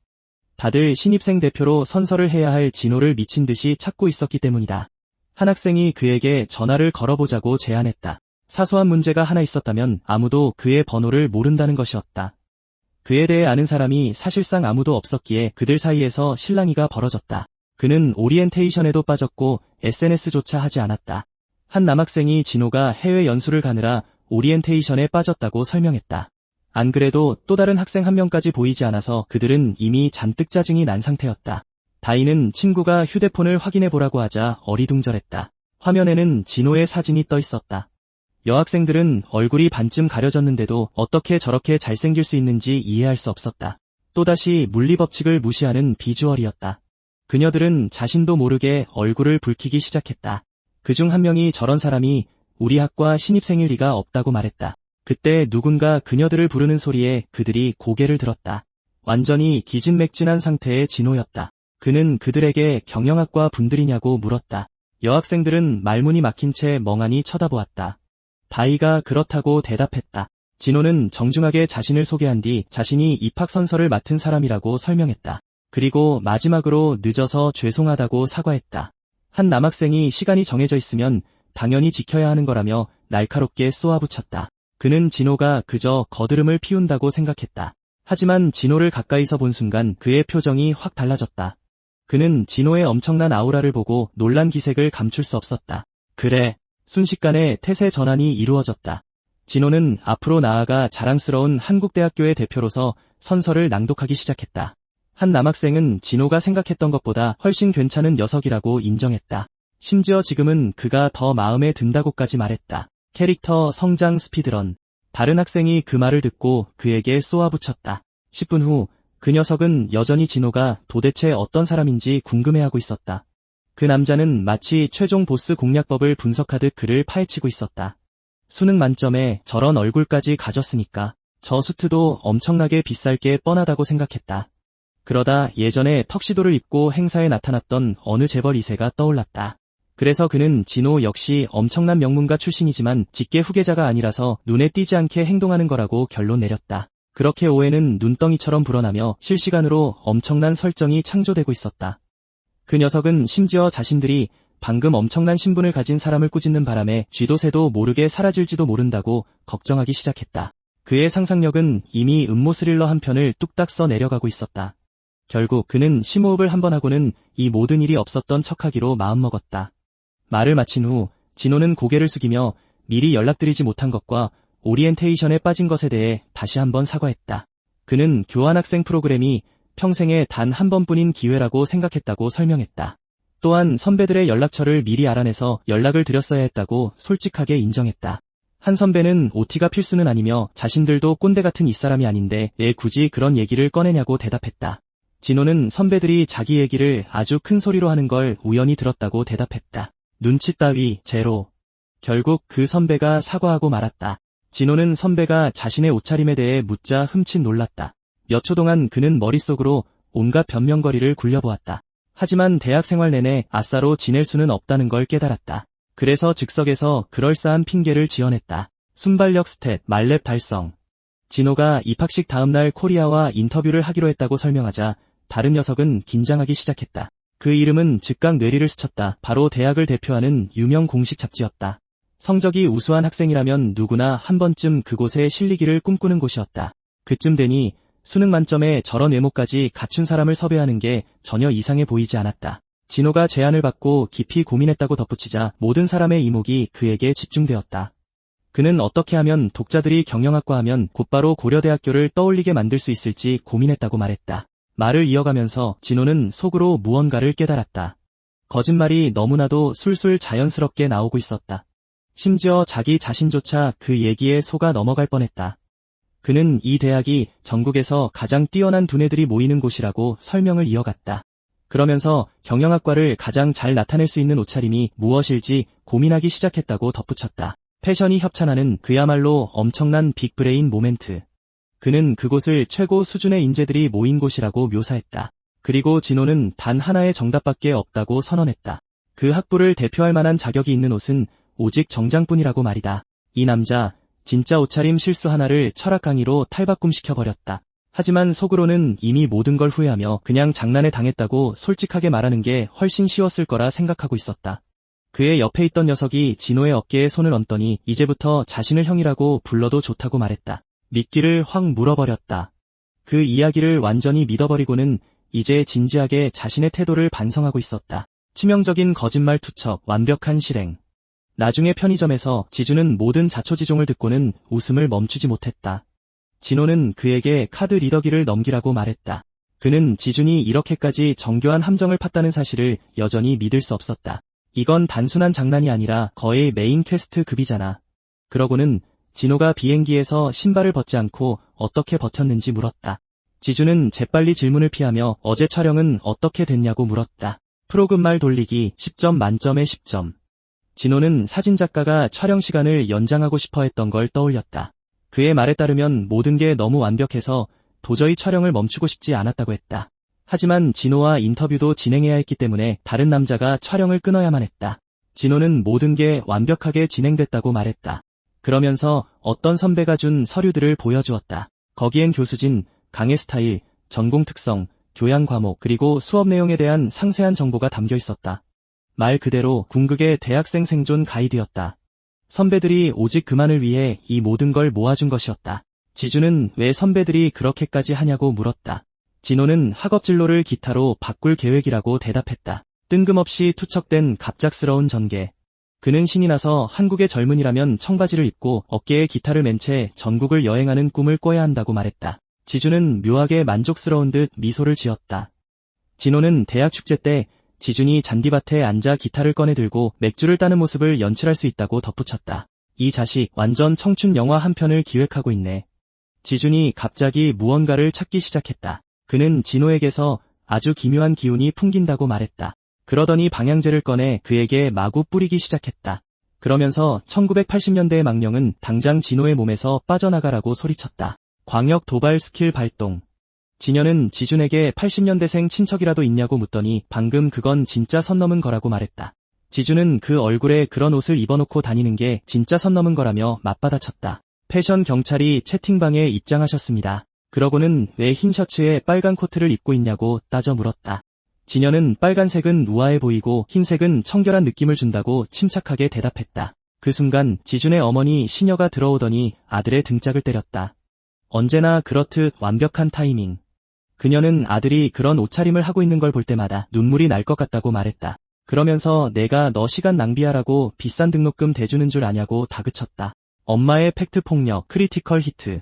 다들 신입생 대표로 선서를 해야 할 진호를 미친 듯이 찾고 있었기 때문이다. 한 학생이 그에게 전화를 걸어보자고 제안했다. 사소한 문제가 하나 있었다면 아무도 그의 번호를 모른다는 것이었다. 그에 대해 아는 사람이 사실상 아무도 없었기에 그들 사이에서 실랑이가 벌어졌다. 그는 오리엔테이션에도 빠졌고 SNS조차 하지 않았다. 한 남학생이 진호가 해외 연수를 가느라 오리엔테이션에 빠졌다고 설명했다. 안 그래도 또 다른 학생 한 명까지 보이지 않아서 그들은 이미 잔뜩 짜증이 난 상태였다. 다희는 친구가 휴대폰을 확인해보라고 하자 어리둥절했다. 화면에는 진호의 사진이 떠 있었다. 여학생들은 얼굴이 반쯤 가려졌는데도 어떻게 저렇게 잘생길 수 있는지 이해할 수 없었다. 또다시 물리법칙을 무시하는 비주얼이었다. 그녀들은 자신도 모르게 얼굴을 붉히기 시작했다. 그중 한 명이 저런 사람이 우리 학과 신입생일 리가 없다고 말했다. 그때 누군가 그녀들을 부르는 소리에 그들이 고개를 들었다. 완전히 기진맥진한 상태의 진호였다. 그는 그들에게 경영학과 분들이냐고 물었다. 여학생들은 말문이 막힌 채 멍하니 쳐다보았다. 다이가 그렇다고 대답했다. 진호는 정중하게 자신을 소개한 뒤 자신이 입학선서를 맡은 사람이라고 설명했다. 그리고 마지막으로 늦어서 죄송하다고 사과했다. 한 남학생이 시간이 정해져 있으면 당연히 지켜야 하는 거라며 날카롭게 쏘아붙였다. 그는 진호가 그저 거드름을 피운다고 생각했다. 하지만 진호를 가까이서 본 순간 그의 표정이 확 달라졌다. 그는 진호의 엄청난 아우라를 보고 놀란 기색을 감출 수 없었다. 그래, 순식간에 태세 전환이 이루어졌다. 진호는 앞으로 나아가 자랑스러운 한국대학교의 대표로서 선서를 낭독하기 시작했다. 한 남학생은 진호가 생각했던 것보다 훨씬 괜찮은 녀석이라고 인정했다. 심지어 지금은 그가 더 마음에 든다고까지 말했다. 캐릭터 성장 스피드런. 다른 학생이 그 말을 듣고 그에게 쏘아붙였다. 10분 후 그 녀석은 여전히 진호가 도대체 어떤 사람인지 궁금해하고 있었다. 그 남자는 마치 최종 보스 공략법을 분석하듯 그를 파헤치고 있었다. 수능 만점에 저런 얼굴까지 가졌으니까 저 수트도 엄청나게 비쌀 게 뻔하다고 생각했다. 그러다 예전에 턱시도를 입고 행사에 나타났던 어느 재벌 2세가 떠올랐다. 그래서 그는 진호 역시 엄청난 명문가 출신이지만 직계 후계자가 아니라서 눈에 띄지 않게 행동하는 거라고 결론 내렸다. 그렇게 오해는 눈덩이처럼 불어나며 실시간으로 엄청난 설정이 창조되고 있었다. 그 녀석은 심지어 자신들이 방금 엄청난 신분을 가진 사람을 꾸짖는 바람에 쥐도 새도 모르게 사라질지도 모른다고 걱정하기 시작했다. 그의 상상력은 이미 음모 스릴러 한 편을 뚝딱 써 내려가고 있었다. 결국 그는 심호흡을 한번 하고는 이 모든 일이 없었던 척하기로 마음먹었다. 말을 마친 후 진호는 고개를 숙이며 미리 연락드리지 못한 것과 오리엔테이션에 빠진 것에 대해 다시 한번 사과했다. 그는 교환학생 프로그램이 평생에 단 한 번뿐인 기회라고 생각했다고 설명했다. 또한 선배들의 연락처를 미리 알아내서 연락을 드렸어야 했다고 솔직하게 인정했다. 한 선배는 OT가 필수는 아니며 자신들도 꼰대 같은 윗사람이 아닌데 왜 굳이 그런 얘기를 꺼내냐고 대답했다. 진호는 선배들이 자기 얘기를 아주 큰 소리로 하는 걸 우연히 들었다고 대답했다. 눈치 따위 제로. 결국 그 선배가 사과하고 말았다. 진호는 선배가 자신의 옷차림에 대해 묻자 흠칫 놀랐다. 몇 초 동안 그는 머릿속으로 온갖 변명거리를 굴려보았다. 하지만 대학 생활 내내 아싸로 지낼 수는 없다는 걸 깨달았다. 그래서 즉석에서 그럴싸한 핑계를 지어냈다. 순발력 스탯, 말렙 달성. 진호가 입학식 다음날 코리아와 인터뷰를 하기로 했다고 설명하자 다른 녀석은 긴장하기 시작했다. 그 이름은 즉각 뇌리를 스쳤다. 바로 대학을 대표하는 유명 공식 잡지였다. 성적이 우수한 학생이라면 누구나 한 번쯤 그곳에 실리기를 꿈꾸는 곳이었다. 그쯤 되니 수능 만점에 저런 외모까지 갖춘 사람을 섭외하는 게 전혀 이상해 보이지 않았다. 진호가 제안을 받고 깊이 고민했다고 덧붙이자 모든 사람의 이목이 그에게 집중되었다. 그는 어떻게 하면 독자들이 경영학과 하면 곧바로 고려대학교를 떠올리게 만들 수 있을지 고민했다고 말했다. 말을 이어가면서 진호는 속으로 무언가를 깨달았다. 거짓말이 너무나도 술술 자연스럽게 나오고 있었다. 심지어 자기 자신조차 그 얘기에 속아 넘어갈 뻔했다. 그는 이 대학이 전국에서 가장 뛰어난 두뇌들이 모이는 곳이라고 설명을 이어갔다. 그러면서 경영학과를 가장 잘 나타낼 수 있는 옷차림이 무엇일지 고민하기 시작했다고 덧붙였다. 패션이 협찬하는 그야말로 엄청난 빅브레인 모멘트. 그는 그곳을 최고 수준의 인재들이 모인 곳이라고 묘사했다. 그리고 진호는 단 하나의 정답밖에 없다고 선언했다. 그 학부를 대표할 만한 자격이 있는 옷은 오직 정장뿐이라고 말이다. 이 남자, 진짜 옷차림 실수 하나를 철학 강의로 탈바꿈시켜버렸다. 하지만 속으로는 이미 모든 걸 후회하며 그냥 장난에 당했다고 솔직하게 말하는 게 훨씬 쉬웠을 거라 생각하고 있었다. 그의 옆에 있던 녀석이 진호의 어깨에 손을 얹더니 이제부터 자신을 형이라고 불러도 좋다고 말했다. 믿기를 확 물어버렸다. 그 이야기를 완전히 믿어버리고는 이제 진지하게 자신의 태도를 반성하고 있었다. 치명적인 거짓말 투척, 완벽한 실행. 나중에 편의점에서 지주는 모든 자초지종을 듣고는 웃음을 멈추지 못했다. 진호는 그에게 카드 리더기를 넘기라고 말했다. 그는 지준이 이렇게까지 정교한 함정을 팠다는 사실을 여전히 믿을 수 없었다. 이건 단순한 장난이 아니라 거의 메인 퀘스트 급이잖아. 그러고는 진호가 비행기에서 신발을 벗지 않고 어떻게 버텼는지 물었다. 지주는 재빨리 질문을 피하며 어제 촬영은 어떻게 됐냐고 물었다. 프로그램 돌리기 10점 만점에 10점. 진호는 사진작가가 촬영 시간을 연장하고 싶어 했던 걸 떠올렸다. 그의 말에 따르면 모든 게 너무 완벽해서 도저히 촬영을 멈추고 싶지 않았다고 했다. 하지만 진호와 인터뷰도 진행해야 했기 때문에 다른 남자가 촬영을 끊어야만 했다. 진호는 모든 게 완벽하게 진행됐다고 말했다. 그러면서 어떤 선배가 준 서류들을 보여주었다. 거기엔 교수진, 강의 스타일, 전공 특성, 교양 과목 그리고 수업 내용에 대한 상세한 정보가 담겨 있었다. 말 그대로 궁극의 대학생 생존 가이드였다. 선배들이 오직 그만을 위해 이 모든 걸 모아준 것이었다. 지주는 왜 선배들이 그렇게까지 하냐고 물었다. 진호는 학업 진로를 기타로 바꿀 계획이라고 대답했다. 뜬금없이 투척된 갑작스러운 전개. 그는 신이 나서 한국의 젊은이라면 청바지를 입고 어깨에 기타를 맨 채 전국을 여행하는 꿈을 꿔야 한다고 말했다. 지주는 묘하게 만족스러운 듯 미소를 지었다. 진호는 대학 축제 때 지준이 잔디밭에 앉아 기타를 꺼내 들고 맥주를 따는 모습을 연출할 수 있다고 덧붙였다. 이 자식 완전 청춘 영화 한 편을 기획하고 있네. 지준이 갑자기 무언가를 찾기 시작했다. 그는 진호에게서 아주 기묘한 기운이 풍긴다고 말했다. 그러더니 방향제를 꺼내 그에게 마구 뿌리기 시작했다. 그러면서 1980년대의 망령은 당장 진호의 몸에서 빠져나가라고 소리쳤다. 광역 도발 스킬 발동. 진현은 지준에게 80년대생 친척이라도 있냐고 묻더니 방금 그건 진짜 선 넘은 거라고 말했다. 지준은 그 얼굴에 그런 옷을 입어놓고 다니는 게 진짜 선 넘은 거라며 맞받아쳤다. 패션 경찰이 채팅방에 입장하셨습니다. 그러고는 왜 흰 셔츠에 빨간 코트를 입고 있냐고 따져 물었다. 진현은 빨간색은 우아해 보이고 흰색은 청결한 느낌을 준다고 침착하게 대답했다. 그 순간 지준의 어머니 시녀가 들어오더니 아들의 등짝을 때렸다. 언제나 그렇듯 완벽한 타이밍. 그녀는 아들이 그런 옷차림을 하고 있는 걸 볼 때마다 눈물이 날 것 같다고 말했다. 그러면서 내가 너 시간 낭비하라고 비싼 등록금 대주는 줄 아냐고 다그쳤다. 엄마의 팩트 폭력 크리티컬 히트.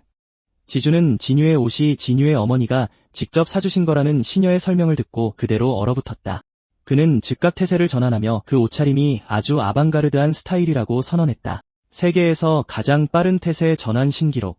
지주는 진유의 옷이 진유의 어머니가 직접 사주신 거라는 시녀의 설명을 듣고 그대로 얼어붙었다. 그는 즉각 태세를 전환하며 그 옷차림이 아주 아방가르드한 스타일이라고 선언했다. 세계에서 가장 빠른 태세 전환 신기록.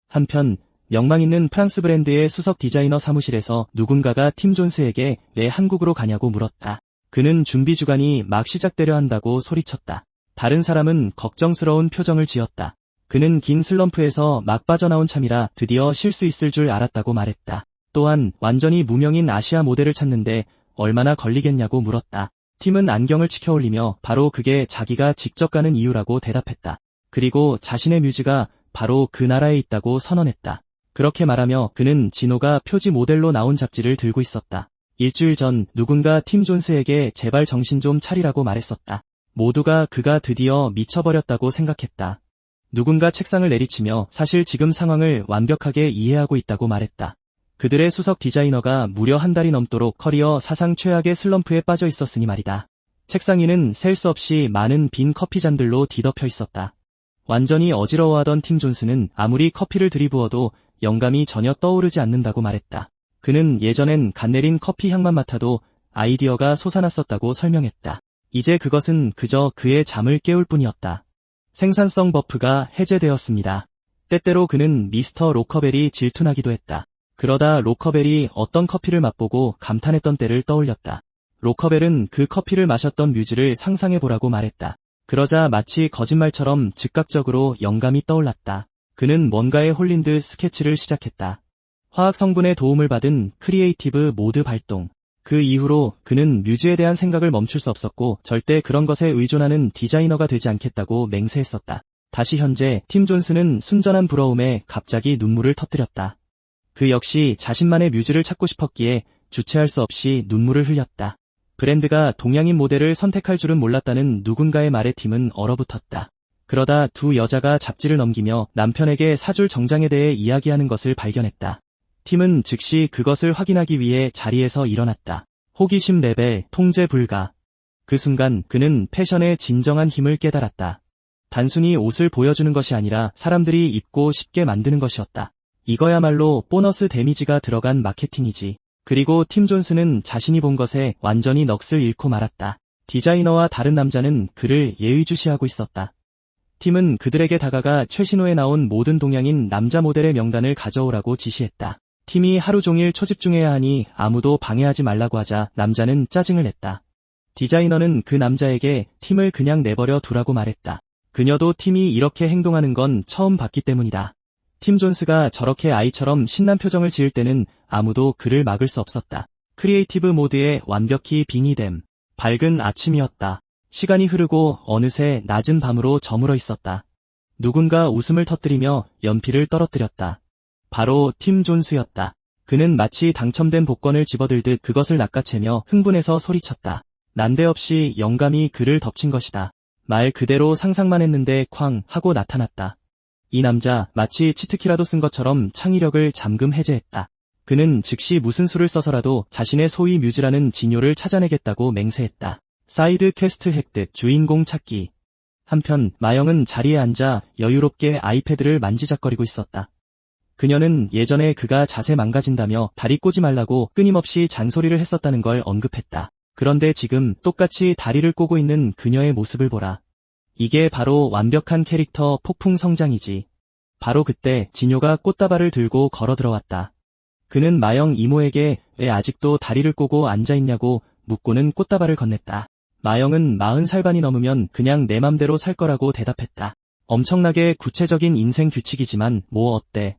한편 명망 있는 프랑스 브랜드의 수석 디자이너 사무실에서 누군가가 팀 존스에게 왜 한국으로 가냐고 물었다. 그는 준비 주간이 막 시작되려 한다고 소리쳤다. 다른 사람은 걱정스러운 표정을 지었다. 그는 긴 슬럼프에서 막 빠져나온 참이라 드디어 쉴 수 있을 줄 알았다고 말했다. 또한 완전히 무명인 아시아 모델을 찾는데 얼마나 걸리겠냐고 물었다. 팀은 안경을 치켜올리며 바로 그게 자기가 직접 가는 이유라고 대답했다. 그리고 자신의 뮤즈가 바로 그 나라에 있다고 선언했다. 그렇게 말하며 그는 진호가 표지 모델로 나온 잡지를 들고 있었다. 일주일 전 누군가 팀 존스에게 제발 정신 좀 차리라고 말했었다. 모두가 그가 드디어 미쳐버렸다고 생각했다. 누군가 책상을 내리치며 사실 지금 상황을 완벽하게 이해하고 있다고 말했다. 그들의 수석 디자이너가 무려 한 달이 넘도록 커리어 사상 최악의 슬럼프에 빠져 있었으니 말이다. 책상 위는 셀 수 없이 많은 빈 커피잔들로 뒤덮여 있었다. 완전히 어지러워하던 팀 존스는 아무리 커피를 들이부어도 영감이 전혀 떠오르지 않는다고 말했다. 그는 예전엔 갓내린 커피 향만 맡아도 아이디어가 솟아났었다고 설명했다. 이제 그것은 그저 그의 잠을 깨울 뿐이었다. 생산성 버프가 해제되었습니다. 때때로 그는 미스터 로커벨이 질투나기도 했다. 그러다 로커벨이 어떤 커피를 맛보고 감탄했던 때를 떠올렸다. 로커벨은 그 커피를 마셨던 뮤즈를 상상해보라고 말했다. 그러자 마치 거짓말처럼 즉각적으로 영감이 떠올랐다. 그는 뭔가에 홀린 듯 스케치를 시작했다. 화학 성분의 도움을 받은 크리에이티브 모드 발동. 그 이후로 그는 뮤즈에 대한 생각을 멈출 수 없었고 절대 그런 것에 의존하는 디자이너가 되지 않겠다고 맹세했었다. 다시 현재 팀 존스는 순전한 부러움에 갑자기 눈물을 터뜨렸다. 그 역시 자신만의 뮤즈를 찾고 싶었기에 주체할 수 없이 눈물을 흘렸다. 브랜드가 동양인 모델을 선택할 줄은 몰랐다는 누군가의 말에 팀은 얼어붙었다. 그러다 두 여자가 잡지를 넘기며 남편에게 사줄 정장에 대해 이야기하는 것을 발견했다. 팀은 즉시 그것을 확인하기 위해 자리에서 일어났다. 호기심 레벨 통제 불가. 그 순간 그는 패션의 진정한 힘을 깨달았다. 단순히 옷을 보여주는 것이 아니라 사람들이 입고 싶게 만드는 것이었다. 이거야말로 보너스 데미지가 들어간 마케팅이지. 그리고 팀 존스는 자신이 본 것에 완전히 넋을 잃고 말았다. 디자이너와 다른 남자는 그를 예의주시하고 있었다. 팀은 그들에게 다가가 최신호에 나온 모든 동양인 남자 모델의 명단을 가져오라고 지시했다. 팀이 하루 종일 초집중해야 하니 아무도 방해하지 말라고 하자 남자는 짜증을 냈다. 디자이너는 그 남자에게 팀을 그냥 내버려 두라고 말했다. 그녀도 팀이 이렇게 행동하는 건 처음 봤기 때문이다. 팀 존스가 저렇게 아이처럼 신난 표정을 지을 때는 아무도 그를 막을 수 없었다. 크리에이티브 모드에 완벽히 빙의됨. 밝은 아침이었다. 시간이 흐르고 어느새 낮은 밤으로 저물어 있었다. 누군가 웃음을 터뜨리며 연필을 떨어뜨렸다. 바로 팀 존스였다. 그는 마치 당첨된 복권을 집어들듯 그것을 낚아채며 흥분해서 소리쳤다. 난데없이 영감이 그를 덮친 것이다. 말 그대로 상상만 했는데 쾅 하고 나타났다. 이 남자 마치 치트키라도 쓴 것처럼 창의력을 잠금 해제했다. 그는 즉시 무슨 수를 써서라도 자신의 소위 뮤즈라는 진요를 찾아내겠다고 맹세했다. 사이드 퀘스트 획득, 주인공 찾기. 한편 마영은 자리에 앉아 여유롭게 아이패드를 만지작거리고 있었다. 그녀는 예전에 그가 자세 망가진다며 다리 꼬지 말라고 끊임없이 잔소리를 했었다는 걸 언급했다. 그런데 지금 똑같이 다리를 꼬고 있는 그녀의 모습을 보라. 이게 바로 완벽한 캐릭터 폭풍 성장이지. 바로 그때 진요가 꽃다발을 들고 걸어 들어왔다. 그는 마영 이모에게 왜 아직도 다리를 꼬고 앉아있냐고 묻고는 꽃다발을 건넸다. 마영은 40살반이 넘으면 그냥 내 맘대로 살 거라고 대답했다. 엄청나게 구체적인 인생 규칙이지만 뭐 어때?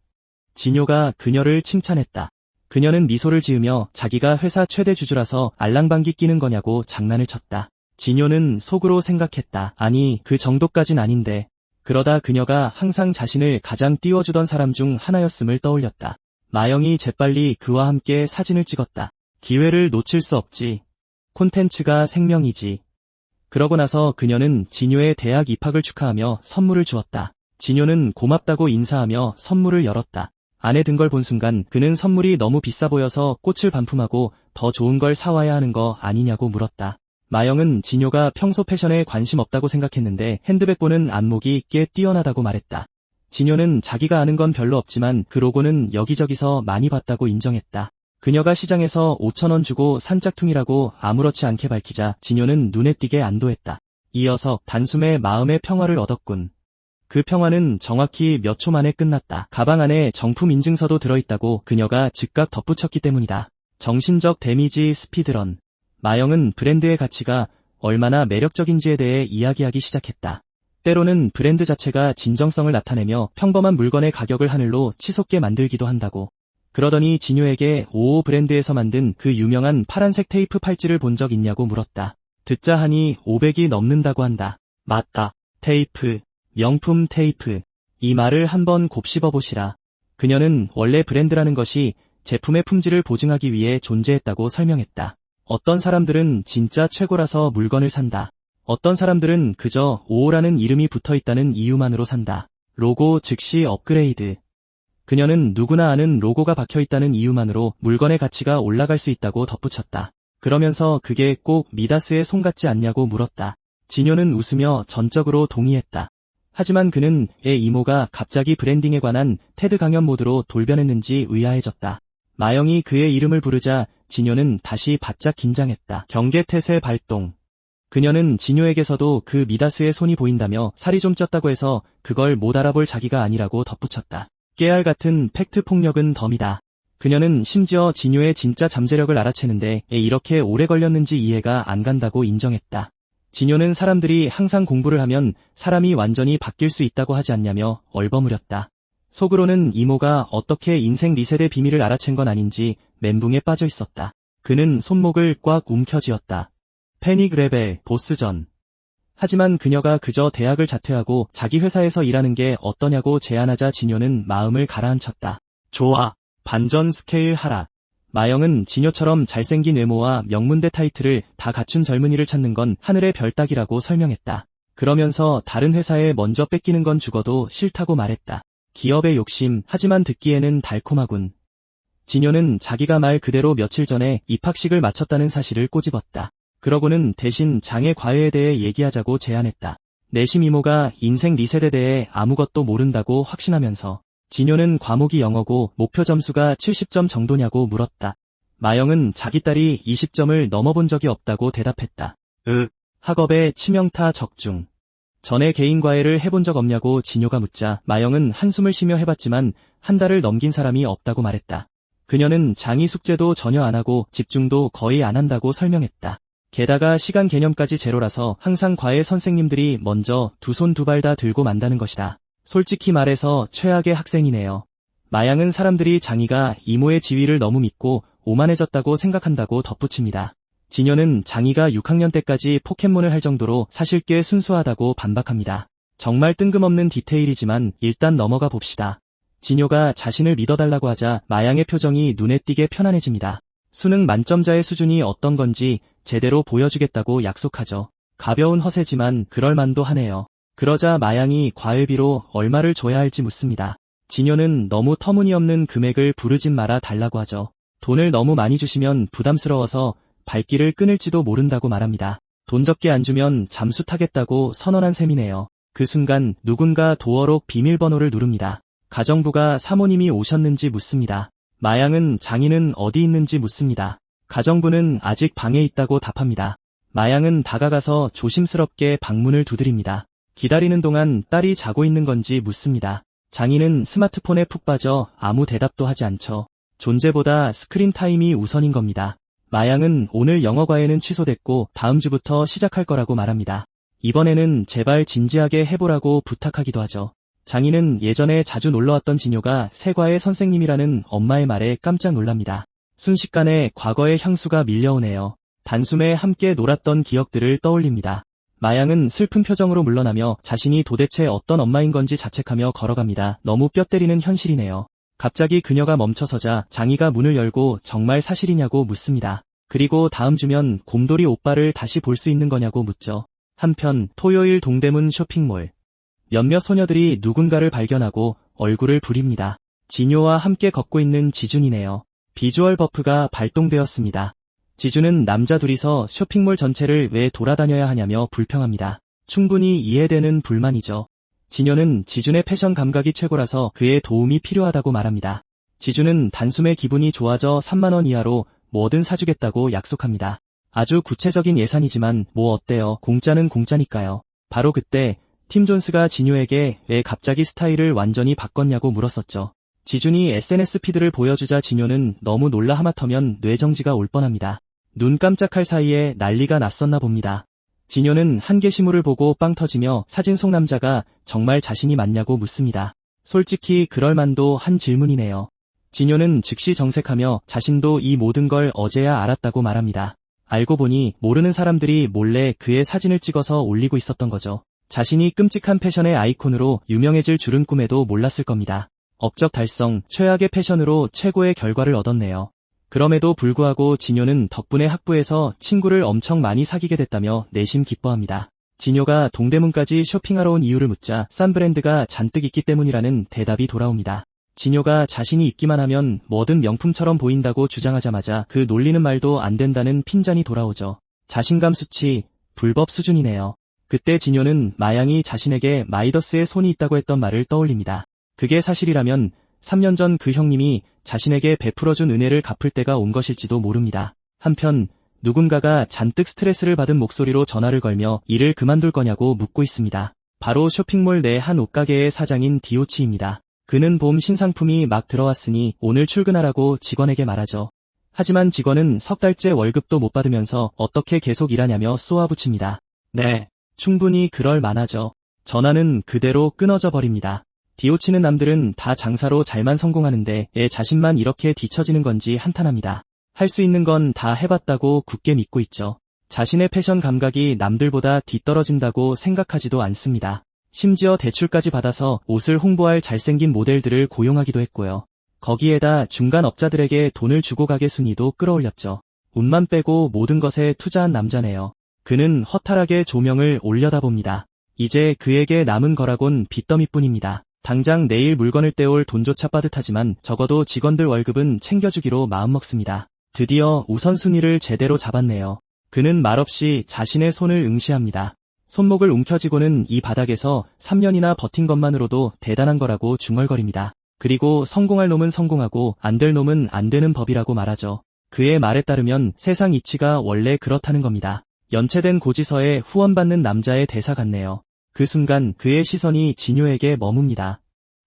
진요가 그녀를 칭찬했다. 그녀는 미소를 지으며 자기가 회사 최대 주주라서 알랑방귀 끼는 거냐고 장난을 쳤다. 진요는 속으로 생각했다. 아니, 그 정도까진 아닌데. 그러다 그녀가 항상 자신을 가장 띄워주던 사람 중 하나였음을 떠올렸다. 마영이 재빨리 그와 함께 사진을 찍었다. 기회를 놓칠 수 없지. 콘텐츠가 생명이지. 그러고 나서 그녀는 진요의 대학 입학을 축하하며 선물을 주었다. 진요는 고맙다고 인사하며 선물을 열었다. 안에 든 걸 본 순간 그는 선물이 너무 비싸 보여서 꽃을 반품하고 더 좋은 걸 사와야 하는 거 아니냐고 물었다. 마영은 진요가 평소 패션에 관심 없다고 생각했는데 핸드백 보는 안목이 꽤 뛰어나다고 말했다. 진요는 자기가 아는 건 별로 없지만 그 로고는 여기저기서 많이 봤다고 인정했다. 그녀가 시장에서 5,000원 주고 산 짝퉁이라고 아무렇지 않게 밝히자 진요는 눈에 띄게 안도했다. 이어서 단숨에 마음의 평화를 얻었군. 그 평화는 정확히 몇 초 만에 끝났다. 가방 안에 정품 인증서도 들어있다고 그녀가 즉각 덧붙였기 때문이다. 정신적 데미지 스피드런. 마영은 브랜드의 가치가 얼마나 매력적인지에 대해 이야기하기 시작했다. 때로는 브랜드 자체가 진정성을 나타내며 평범한 물건의 가격을 하늘로 치솟게 만들기도 한다고. 그러더니 진요에게 55 브랜드에서 만든 그 유명한 파란색 테이프 팔찌를 본 적 있냐고 물었다. 듣자 하니 500이 넘는다고 한다. 맞다. 테이프. 명품 테이프. 이 말을 한번 곱씹어 보시라. 그녀는 원래 브랜드라는 것이 제품의 품질을 보증하기 위해 존재했다고 설명했다. 어떤 사람들은 진짜 최고라서 물건을 산다. 어떤 사람들은 그저 55라는 이름이 붙어있다는 이유만으로 산다. 로고 즉시 업그레이드. 그녀는 누구나 아는 로고가 박혀있다는 이유만으로 물건의 가치가 올라갈 수 있다고 덧붙였다. 그러면서 그게 꼭 미다스의 손 같지 않냐고 물었다. 진요는 웃으며 전적으로 동의했다. 하지만 그는 애 이모가 갑자기 브랜딩에 관한 테드 강연 모드로 돌변했는지 의아해졌다. 마영이 그의 이름을 부르자 진요는 다시 바짝 긴장했다. 경계태세 발동. 그녀는 진요에게서도 그 미다스의 손이 보인다며 살이 좀 쪘다고 해서 그걸 못 알아볼 자기가 아니라고 덧붙였다. 깨알 같은 팩트 폭력은 덤이다. 그녀는 심지어 진요의 진짜 잠재력을 알아채는데 왜 이렇게 오래 걸렸는지 이해가 안 간다고 인정했다. 진요는 사람들이 항상 공부를 하면 사람이 완전히 바뀔 수 있다고 하지 않냐며 얼버무렸다. 속으로는 이모가 어떻게 인생 리셋의 비밀을 알아챈 건 아닌지 멘붕에 빠져 있었다. 그는 손목을 꽉 움켜쥐었다. 패닉 레벨, 보스전. 하지만 그녀가 그저 대학을 자퇴하고 자기 회사에서 일하는 게 어떠냐고 제안하자 진요는 마음을 가라앉혔다. 좋아. 반전 스케일 하라. 마영은 진요처럼 잘생긴 외모와 명문대 타이틀을 다 갖춘 젊은이를 찾는 건 하늘의 별 따기라고 설명했다. 그러면서 다른 회사에 먼저 뺏기는 건 죽어도 싫다고 말했다. 기업의 욕심, 하지만 듣기에는 달콤하군. 진요는 자기가 말 그대로 며칠 전에 입학식을 마쳤다는 사실을 꼬집었다. 그러고는 대신 장애 과외에 대해 얘기하자고 제안했다. 내심 이모가 인생 리셋에 대해 아무것도 모른다고 확신하면서. 진요는 과목이 영어고 목표 점수가 70점 정도냐고 물었다. 마영은 자기 딸이 20점을 넘어본 적이 없다고 대답했다. 학업에 치명타 적중. 전에 개인 과외를 해본 적 없냐고 진요가 묻자 마영은 한숨을 쉬며 해봤지만 한 달을 넘긴 사람이 없다고 말했다. 그녀는 장의 숙제도 전혀 안 하고 집중도 거의 안 한다고 설명했다. 게다가 시간 개념까지 제로라서 항상 과외 선생님들이 먼저 두 손 두 발 다 들고 만다는 것이다. 솔직히 말해서 최악의 학생이네요. 마양은 사람들이 장이가 이모의 지위를 너무 믿고 오만해졌다고 생각한다고 덧붙입니다. 진효는 장이가 6학년 때까지 포켓몬을 할 정도로 사실 꽤 순수하다고 반박합니다. 정말 뜬금없는 디테일이지만 일단 넘어가 봅시다. 진효가 자신을 믿어달라고 하자 마양의 표정이 눈에 띄게 편안해집니다. 수능 만점자의 수준이 어떤 건지 제대로 보여주겠다고 약속하죠. 가벼운 허세지만 그럴만도 하네요. 그러자 마양이 과외비로 얼마를 줘야 할지 묻습니다. 진효는 너무 터무니없는 금액을 부르진 말아 달라고 하죠. 돈을 너무 많이 주시면 부담스러워서 발길을 끊을지도 모른다고 말합니다. 돈 적게 안 주면 잠수 타겠다고 선언한 셈이네요. 그 순간 누군가 도어록 비밀번호를 누릅니다. 가정부가 사모님이 오셨는지 묻습니다. 마양은 장인은 어디 있는지 묻습니다. 가정부는 아직 방에 있다고 답합니다. 마양은 다가가서 조심스럽게 방문을 두드립니다. 기다리는 동안 딸이 자고 있는 건지 묻습니다. 장인은 스마트폰에 푹 빠져 아무 대답도 하지 않죠. 존재보다 스크린 타임이 우선인 겁니다. 마양은 오늘 영어 과외는 취소됐고 다음 주부터 시작할 거라고 말합니다. 이번에는 제발 진지하게 해보라고 부탁하기도 하죠. 장인은 예전에 자주 놀러왔던 진효가 세과의 선생님이라는 엄마의 말에 깜짝 놀랍니다. 순식간에 과거의 향수가 밀려오네요. 단숨에 함께 놀았던 기억들을 떠올립니다. 마양은 슬픈 표정으로 물러나며 자신이 도대체 어떤 엄마인 건지 자책하며 걸어갑니다. 너무 뼈 때리는 현실이네요. 갑자기 그녀가 멈춰서자 장이가 문을 열고 정말 사실이냐고 묻습니다. 그리고 다음 주면 곰돌이 오빠를 다시 볼 수 있는 거냐고 묻죠. 한편 토요일 동대문 쇼핑몰. 몇몇 소녀들이 누군가를 발견하고 얼굴을 부립니다. 진효와 함께 걷고 있는 지준이네요. 비주얼 버프가 발동되었습니다. 지준은 남자 둘이서 쇼핑몰 전체를 왜 돌아다녀야 하냐며 불평합니다. 충분히 이해되는 불만이죠. 진효는 지준의 패션 감각이 최고라서 그의 도움이 필요하다고 말합니다. 지준은 단숨에 기분이 좋아져 3만원 이하로 뭐든 사주겠다고 약속합니다. 아주 구체적인 예산이지만 뭐 어때요? 공짜는 공짜니까요. 바로 그때 팀 존스가 진효에게 왜 갑자기 스타일을 완전히 바꿨냐고 물었었죠. 지준이 SNS 피드를 보여주자 진효는 너무 놀라 하마터면 뇌정지가 올 뻔합니다. 눈 깜짝할 사이에 난리가 났었나 봅니다. 진효는 한 게시물을 보고 빵 터지며 사진 속 남자가 정말 자신이 맞냐고 묻습니다. 솔직히 그럴만도 한 질문이네요. 진효는 즉시 정색하며 자신도 이 모든 걸 어제야 알았다고 말합니다. 알고 보니 모르는 사람들이 몰래 그의 사진을 찍어서 올리고 있었던 거죠. 자신이 끔찍한 패션의 아이콘으로 유명해질 줄은 꿈에도 몰랐을 겁니다. 업적 달성, 최악의 패션으로 최고의 결과를 얻었네요. 그럼에도 불구하고 진효는 덕분에 학부에서 친구를 엄청 많이 사귀게 됐다며 내심 기뻐합니다. 진효가 동대문까지 쇼핑하러 온 이유를 묻자 싼 브랜드가 잔뜩 있기 때문이라는 대답이 돌아옵니다. 진효가 자신이 입기만 하면 뭐든 명품처럼 보인다고 주장하자마자 그 놀리는 말도 안 된다는 핀잔이 돌아오죠. 자신감 수치, 불법 수준이네요. 그때 진효는 마양이 자신에게 마이더스의 손이 있다고 했던 말을 떠올립니다. 그게 사실이라면 3년 전 그 형님이 자신에게 베풀어준 은혜를 갚을 때가 온 것일지도 모릅니다. 한편 누군가가 잔뜩 스트레스를 받은 목소리로 전화를 걸며 일을 그만둘 거냐고 묻고 있습니다. 바로 쇼핑몰 내 한 옷가게의 사장인 디오치입니다. 그는 봄 신상품이 막 들어왔으니 오늘 출근하라고 직원에게 말하죠. 하지만 직원은 석 달째 월급도 못 받으면서 어떻게 계속 일하냐며 쏘아붙입니다. 네, 충분히 그럴 만하죠. 전화는 그대로 끊어져 버립니다. 디오치는 남들은 다 장사로 잘만 성공하는데 애 자신만 이렇게 뒤처지는 건지 한탄합니다. 할 수 있는 건 다 해봤다고 굳게 믿고 있죠. 자신의 패션 감각이 남들보다 뒤떨어진다고 생각하지도 않습니다. 심지어 대출까지 받아서 옷을 홍보할 잘생긴 모델들을 고용하기도 했고요. 거기에다 중간 업자들에게 돈을 주고 가게 순위도 끌어올렸죠. 운만 빼고 모든 것에 투자한 남자네요. 그는 허탈하게 조명을 올려다봅니다. 이제 그에게 남은 거라곤 빚더미뿐입니다. 당장 내일 물건을 떼올 돈조차 빠듯하지만 적어도 직원들 월급은 챙겨주기로 마음먹습니다. 드디어 우선순위를 제대로 잡았네요. 그는 말없이 자신의 손을 응시합니다. 손목을 움켜쥐고는 이 바닥에서 3년이나 버틴 것만으로도 대단한 거라고 중얼거립니다. 그리고 성공할 놈은 성공하고 안 될 놈은 안 되는 법이라고 말하죠. 그의 말에 따르면 세상 이치가 원래 그렇다는 겁니다. 연체된 고지서에 후원받는 남자의 대사 같네요. 그 순간 그의 시선이 진효에게 머뭅니다.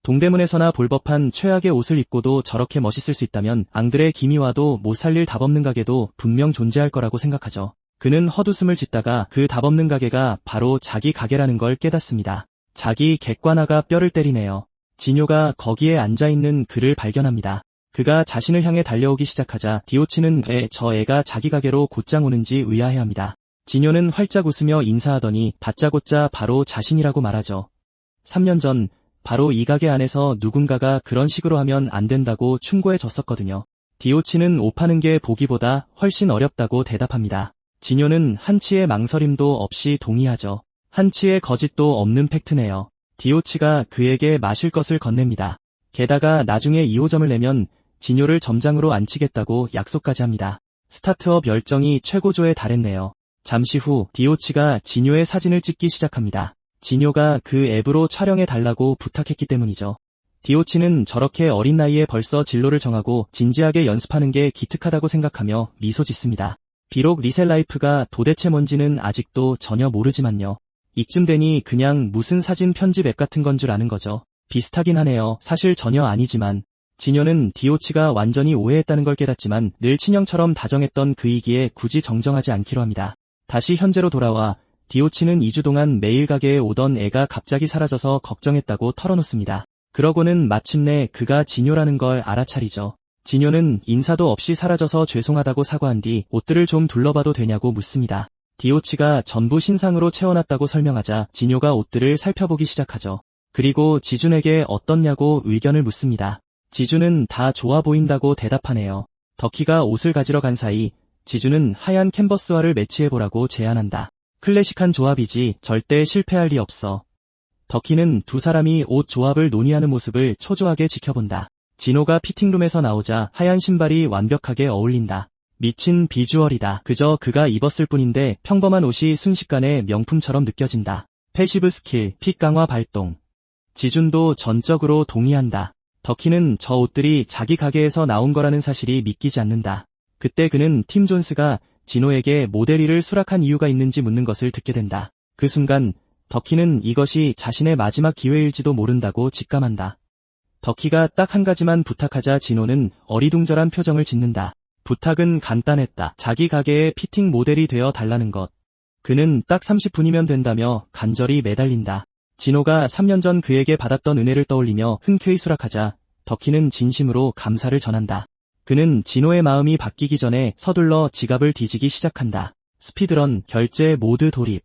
동대문에서나 볼 법한 최악의 옷을 입고도 저렇게 멋있을 수 있다면 앙드레 기미와도 못 살릴 답없는 가게도 분명 존재할 거라고 생각하죠. 그는 헛웃음을 짓다가 그 답없는 가게가 바로 자기 가게라는 걸 깨닫습니다. 자기 객관화가 뼈를 때리네요. 진효가 거기에 앉아있는 그를 발견합니다. 그가 자신을 향해 달려오기 시작하자 디오치는 왜 저 애가 자기 가게로 곧장 오는지 의아해합니다. 진요는 활짝 웃으며 인사하더니 다짜고짜 바로 자신이라고 말하죠. 3년 전 바로 이 가게 안에서 누군가가 그런 식으로 하면 안 된다고 충고해 줬었거든요. 디오치는 옷 파는 게 보기보다 훨씬 어렵다고 대답합니다. 진요는 한치의 망설임도 없이 동의하죠. 한치의 거짓도 없는 팩트네요. 디오치가 그에게 마실 것을 건넵니다. 게다가 나중에 2호점을 내면 진요를 점장으로 앉히겠다고 약속까지 합니다. 스타트업 열정이 최고조에 달했네요. 잠시 후 디오치가 진요의 사진을 찍기 시작합니다. 진요가 그 앱으로 촬영해달라고 부탁했기 때문이죠. 디오치는 저렇게 어린 나이에 벌써 진로를 정하고 진지하게 연습하는 게 기특하다고 생각하며 미소 짓습니다. 비록 리셀라이프가 도대체 뭔지는 아직도 전혀 모르지만요. 이쯤 되니 그냥 무슨 사진 편집 앱 같은 건 줄 아는 거죠. 비슷하긴 하네요. 사실 전혀 아니지만. 진요는 디오치가 완전히 오해했다는 걸 깨닫지만 늘 친형처럼 다정했던 그이기에 굳이 정정하지 않기로 합니다. 다시 현재로 돌아와 디오치는 2주 동안 매일 가게에 오던 애가 갑자기 사라져서 걱정했다고 털어놓습니다. 그러고는 마침내 그가 진요라는 걸 알아차리죠. 진요는 인사도 없이 사라져서 죄송하다고 사과한 뒤 옷들을 좀 둘러봐도 되냐고 묻습니다. 디오치가 전부 신상으로 채워놨다고 설명하자 진요가 옷들을 살펴보기 시작하죠. 그리고 지준에게 어떻냐고 의견을 묻습니다. 지준은 다 좋아 보인다고 대답하네요. 덕희가 옷을 가지러 간 사이 지준은 하얀 캔버스화를 매치해보라고 제안한다. 클래식한 조합이지 절대 실패할 리 없어. 덕희는 두 사람이 옷 조합을 논의하는 모습을 초조하게 지켜본다. 진호가 피팅룸에서 나오자 하얀 신발이 완벽하게 어울린다. 미친 비주얼이다. 그저 그가 입었을 뿐인데 평범한 옷이 순식간에 명품처럼 느껴진다. 패시브 스킬, 핏 강화 발동. 지준도 전적으로 동의한다. 덕희는 저 옷들이 자기 가게에서 나온 거라는 사실이 믿기지 않는다. 그때 그는 팀 존스가 진호에게 모델 일을 수락한 이유가 있는지 묻는 것을 듣게 된다. 그 순간 덕희는 이것이 자신의 마지막 기회일지도 모른다고 직감한다. 덕희가 딱 한 가지만 부탁하자 진호는 어리둥절한 표정을 짓는다. 부탁은 간단했다. 자기 가게에 피팅 모델이 되어 달라는 것. 그는 딱 30분이면 된다며 간절히 매달린다. 진호가 3년 전 그에게 받았던 은혜를 떠올리며 흔쾌히 수락하자 덕희는 진심으로 감사를 전한다. 그는 진호의 마음이 바뀌기 전에 서둘러 지갑을 뒤지기 시작한다. 스피드런, 결제 모드 돌입.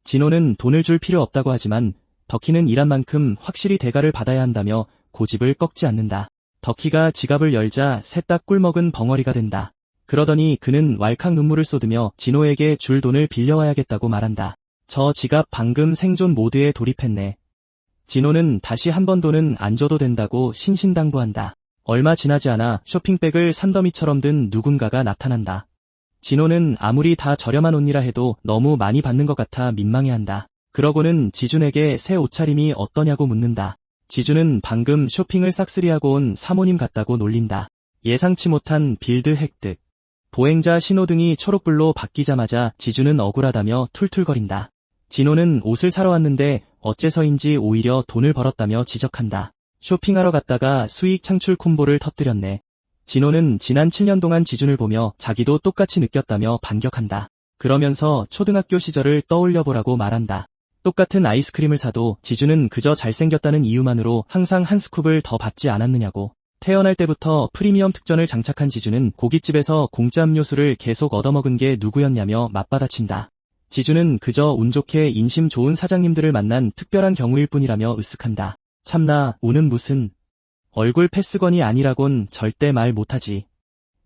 진호는 돈을 줄 필요 없다고 하지만 덕희는 일한 만큼 확실히 대가를 받아야 한다며 고집을 꺾지 않는다. 덕희가 지갑을 열자 셋 다 꿀먹은 벙어리가 된다. 그러더니 그는 왈칵 눈물을 쏟으며 진호에게 줄 돈을 빌려와야겠다고 말한다. 저 지갑 방금 생존 모드에 돌입했네. 진호는 다시 한 번 돈은 안 줘도 된다고 신신당부한다. 얼마 지나지 않아 쇼핑백을 산더미처럼 든 누군가가 나타난다. 진호는 아무리 다 저렴한 옷이라 해도 너무 많이 받는 것 같아 민망해한다. 그러고는 지준에게 새 옷차림이 어떠냐고 묻는다. 지준은 방금 쇼핑을 싹쓸이하고 온 사모님 같다고 놀린다. 예상치 못한 빌드 획득. 보행자 신호등이 초록불로 바뀌자마자 지준은 억울하다며 툴툴거린다. 진호는 옷을 사러 왔는데 어째서인지 오히려 돈을 벌었다며 지적한다. 쇼핑하러 갔다가 수익 창출 콤보를 터뜨렸네. 진호는 지난 7년 동안 지준을 보며 자기도 똑같이 느꼈다며 반격한다. 그러면서 초등학교 시절을 떠올려보라고 말한다. 똑같은 아이스크림을 사도 지준은 그저 잘생겼다는 이유만으로 항상 한 스쿱을 더 받지 않았느냐고. 태어날 때부터 프리미엄 특전을 장착한 지준은 고깃집에서 공짜 음료수를 계속 얻어먹은 게 누구였냐며 맞받아친다. 지준은 그저 운 좋게 인심 좋은 사장님들을 만난 특별한 경우일 뿐이라며 으쓱한다. 참나, 운은 무슨. 얼굴 패스건이 아니라곤 절대 말 못하지.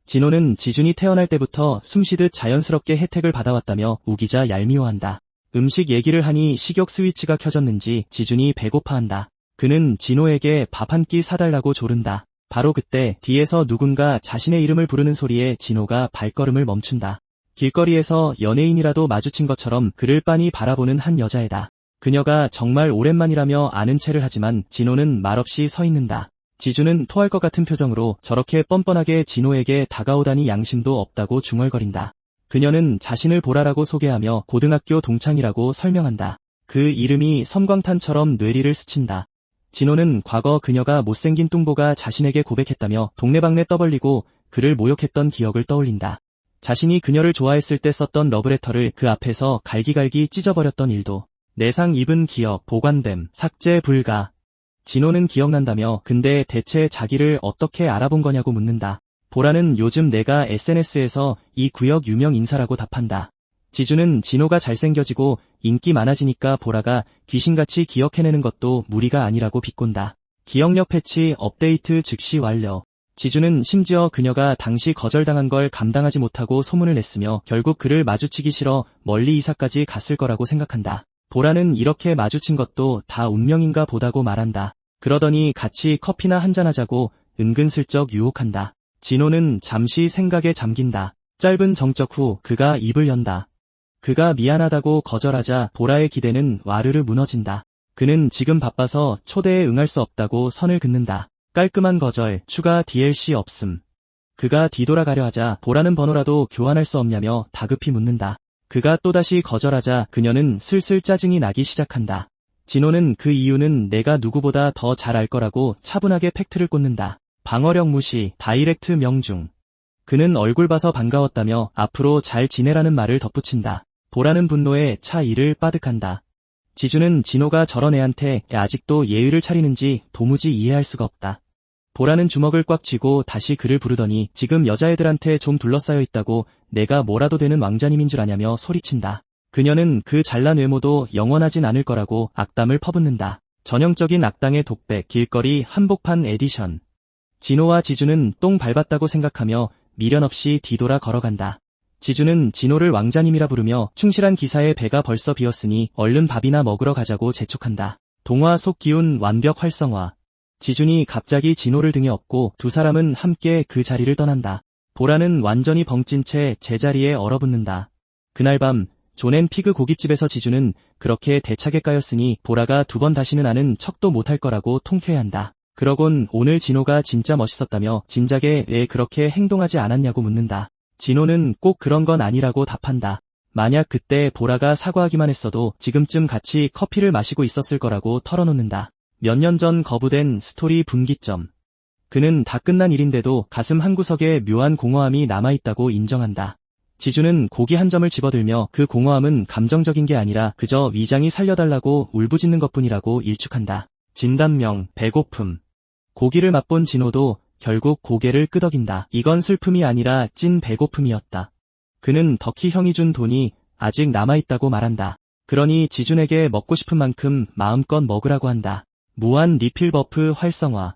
진호는 지준이 태어날 때부터 숨쉬듯 자연스럽게 혜택을 받아왔다며 우기자 얄미워한다. 음식 얘기를 하니 식욕 스위치가 켜졌는지 지준이 배고파한다. 그는 진호에게 밥 한 끼 사달라고 조른다. 바로 그때 뒤에서 누군가 자신의 이름을 부르는 소리에 진호가 발걸음을 멈춘다. 길거리에서 연예인이라도 마주친 것처럼 그를 빤히 바라보는 한 여자애다. 그녀가 정말 오랜만이라며 아는 체를 하지만 진호는 말없이 서 있는다. 지준은 토할 것 같은 표정으로 저렇게 뻔뻔하게 진호에게 다가오다니 양심도 없다고 중얼거린다. 그녀는 자신을 보라라고 소개하며 고등학교 동창이라고 설명한다. 그 이름이 섬광탄처럼 뇌리를 스친다. 진호는 과거 그녀가 못생긴 뚱보가 자신에게 고백했다며 동네방네 떠벌리고 그를 모욕했던 기억을 떠올린다. 자신이 그녀를 좋아했을 때 썼던 러브레터를 그 앞에서 갈기갈기 찢어버렸던 일도. 내상 입은 기억, 보관됨, 삭제 불가. 진호는 기억난다며 근데 대체 자기를 어떻게 알아본 거냐고 묻는다. 보라는 요즘 내가 SNS에서 이 구역 유명 인사라고 답한다. 지주는 진호가 잘생겨지고 인기 많아지니까 보라가 귀신같이 기억해내는 것도 무리가 아니라고 비꼰다. 기억력 패치 업데이트 즉시 완료. 지주는 심지어 그녀가 당시 거절당한 걸 감당하지 못하고 소문을 냈으며 결국 그를 마주치기 싫어 멀리 이사까지 갔을 거라고 생각한다. 보라는 이렇게 마주친 것도 다 운명인가 보다고 말한다. 그러더니 같이 커피나 한잔하자고 은근슬쩍 유혹한다. 진호는 잠시 생각에 잠긴다. 짧은 정적 후 그가 입을 연다. 그가 미안하다고 거절하자 보라의 기대는 와르르 무너진다. 그는 지금 바빠서 초대에 응할 수 없다고 선을 긋는다. 깔끔한 거절, 추가 DLC 없음. 그가 뒤돌아가려 하자 보라는 번호라도 교환할 수 없냐며 다급히 묻는다. 그가 또다시 거절하자 그녀는 슬슬 짜증이 나기 시작한다. 진호는 그 이유는 내가 누구보다 더 잘 알 거라고 차분하게 팩트를 꽂는다. 방어력 무시, 다이렉트 명중. 그는 얼굴 봐서 반가웠다며 앞으로 잘 지내라는 말을 덧붙인다. 보라는 분노에 차 이를 빠득한다. 지주는 진호가 저런 애한테 아직도 예의를 차리는지 도무지 이해할 수가 없다. 보라는 주먹을 꽉 쥐고 다시 그를 부르더니 지금 여자애들한테 좀 둘러싸여 있다고 내가 뭐라도 되는 왕자님인 줄 아냐며 소리친다. 그녀는 그 잘난 외모도 영원하진 않을 거라고 악담을 퍼붓는다. 전형적인 악당의 독백, 길거리 한복판 에디션. 진호와 지주는 똥 밟았다고 생각하며 미련 없이 뒤돌아 걸어간다. 지주는 진호를 왕자님이라 부르며 충실한 기사의 배가 벌써 비었으니 얼른 밥이나 먹으러 가자고 재촉한다. 동화 속 기운 완벽 활성화. 지준이 갑자기 진호를 등에 업고 두 사람은 함께 그 자리를 떠난다. 보라는 완전히 벙찐 채 제자리에 얼어붙는다. 그날 밤 존앤피그 고깃집에서 지주는 그렇게 대차게 까였으니 보라가 두 번 다시는 아는 척도 못할 거라고 통쾌해한다. 그러곤 오늘 진호가 진짜 멋있었다며 진작에 왜 그렇게 행동하지 않았냐고 묻는다. 진호는 꼭 그런 건 아니라고 답한다. 만약 그때 보라가 사과하기만 했어도 지금쯤 같이 커피를 마시고 있었을 거라고 털어놓는다. 몇 년 전 거부된 스토리 분기점. 그는 다 끝난 일인데도 가슴 한구석에 묘한 공허함이 남아있다고 인정한다. 지주는 고기 한 점을 집어들며 그 공허함은 감정적인 게 아니라 그저 위장이 살려달라고 울부짖는 것뿐이라고 일축한다. 진단명, 배고픔. 고기를 맛본 진호도 결국 고개를 끄덕인다. 이건 슬픔이 아니라 찐 배고픔이었다. 그는 덕희 형이 준 돈이 아직 남아있다고 말한다. 그러니 지준에게 먹고 싶은 만큼 마음껏 먹으라고 한다. 무한 리필 버프 활성화.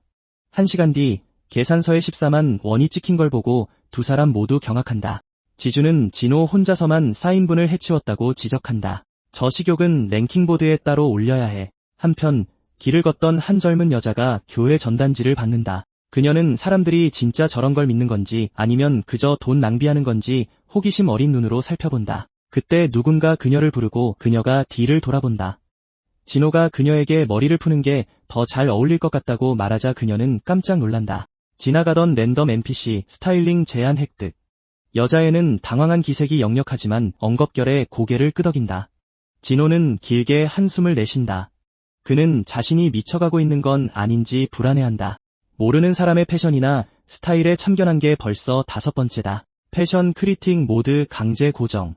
1시간 뒤 계산서에 14만 원이 찍힌 걸 보고 두 사람 모두 경악한다. 지준은 진호 혼자서만 4인분을 해치웠다고 지적한다. 저 식욕은 랭킹보드에 따로 올려야 해. 한편 길을 걷던 한 젊은 여자가 교회 전단지를 받는다. 그녀는 사람들이 진짜 저런 걸 믿는 건지 아니면 그저 돈 낭비하는 건지 호기심 어린 눈으로 살펴본다. 그때 누군가 그녀를 부르고 그녀가 뒤를 돌아본다. 진호가 그녀에게 머리를 푸는 게 더 잘 어울릴 것 같다고 말하자 그녀는 깜짝 놀란다. 지나가던 랜덤 NPC 스타일링 제한 획득. 여자애는 당황한 기색이 역력하지만 엉겁결에 고개를 끄덕인다. 진호는 길게 한숨을 내쉰다. 그는 자신이 미쳐가고 있는 건 아닌지 불안해한다. 모르는 사람의 패션이나 스타일에 참견한 게 벌써 5번째다. 패션 크리틱 모드 강제 고정.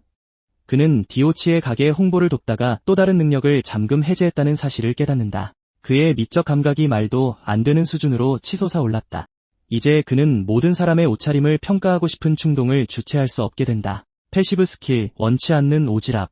그는 디오치의 가게 홍보를 돕다가 또 다른 능력을 잠금 해제했다는 사실을 깨닫는다. 그의 미적 감각이 말도 안 되는 수준으로 치솟아 올랐다. 이제 그는 모든 사람의 옷차림을 평가하고 싶은 충동을 주체할 수 없게 된다. 패시브 스킬, 원치 않는 오지랖.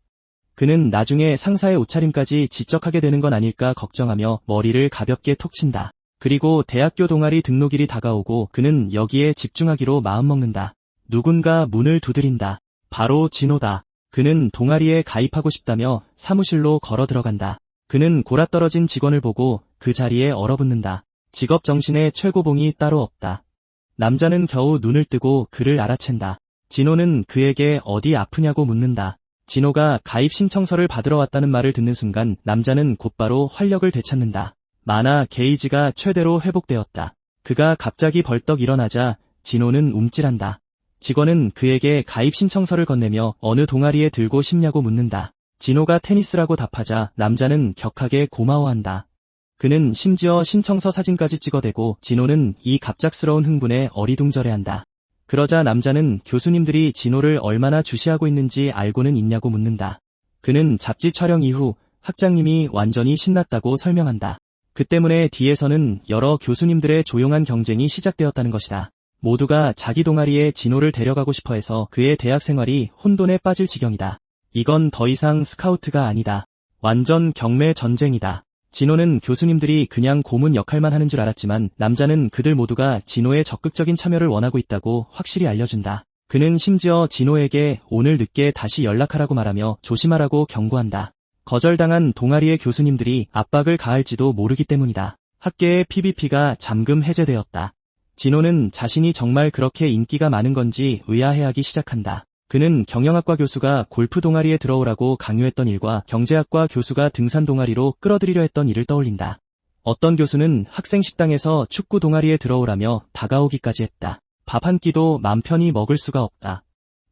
그는 나중에 상사의 옷차림까지 지적하게 되는 건 아닐까 걱정하며 머리를 가볍게 톡 친다. 그리고 대학교 동아리 등록일이 다가오고 그는 여기에 집중하기로 마음먹는다. 누군가 문을 두드린다. 바로 진호다. 그는 동아리에 가입하고 싶다며 사무실로 걸어 들어간다. 그는 골아떨어진 직원을 보고 그 자리에 얼어붙는다. 직업 정신의 최고봉이 따로 없다. 남자는 겨우 눈을 뜨고 그를 알아챈다. 진호는 그에게 어디 아프냐고 묻는다. 진호가 가입 신청서를 받으러 왔다는 말을 듣는 순간 남자는 곧바로 활력을 되찾는다. 마나 게이지가 최대로 회복되었다. 그가 갑자기 벌떡 일어나자 진호는 움찔한다. 직원은 그에게 가입 신청서를 건네며 어느 동아리에 들고 싶냐고 묻는다. 진호가 테니스라고 답하자 남자는 격하게 고마워한다. 그는 심지어 신청서 사진까지 찍어대고 진호는 이 갑작스러운 흥분에 어리둥절해한다. 그러자 남자는 교수님들이 진호를 얼마나 주시하고 있는지 알고는 있냐고 묻는다. 그는 잡지 촬영 이후 학장님이 완전히 신났다고 설명한다. 그 때문에 뒤에서는 여러 교수님들의 조용한 경쟁이 시작되었다는 것이다. 모두가 자기 동아리에 진호를 데려가고 싶어 해서 그의 대학 생활이 혼돈에 빠질 지경이다. 이건 더 이상 스카우트가 아니다. 완전 경매 전쟁이다. 진호는 교수님들이 그냥 고문 역할만 하는 줄 알았지만 남자는 그들 모두가 진호의 적극적인 참여를 원하고 있다고 확실히 알려준다. 그는 심지어 진호에게 오늘 늦게 다시 연락하라고 말하며 조심하라고 경고한다. 거절당한 동아리의 교수님들이 압박을 가할지도 모르기 때문이다. 학계의 PVP가 잠금 해제되었다. 진호는 자신이 정말 그렇게 인기가 많은 건지 의아해하기 시작한다. 그는 경영학과 교수가 골프 동아리에 들어오라고 강요했던 일과 경제학과 교수가 등산 동아리로 끌어들이려 했던 일을 떠올린다. 어떤 교수는 학생 식당에서 축구 동아리에 들어오라며 다가오기까지 했다. 밥 한 끼도 맘 편히 먹을 수가 없다.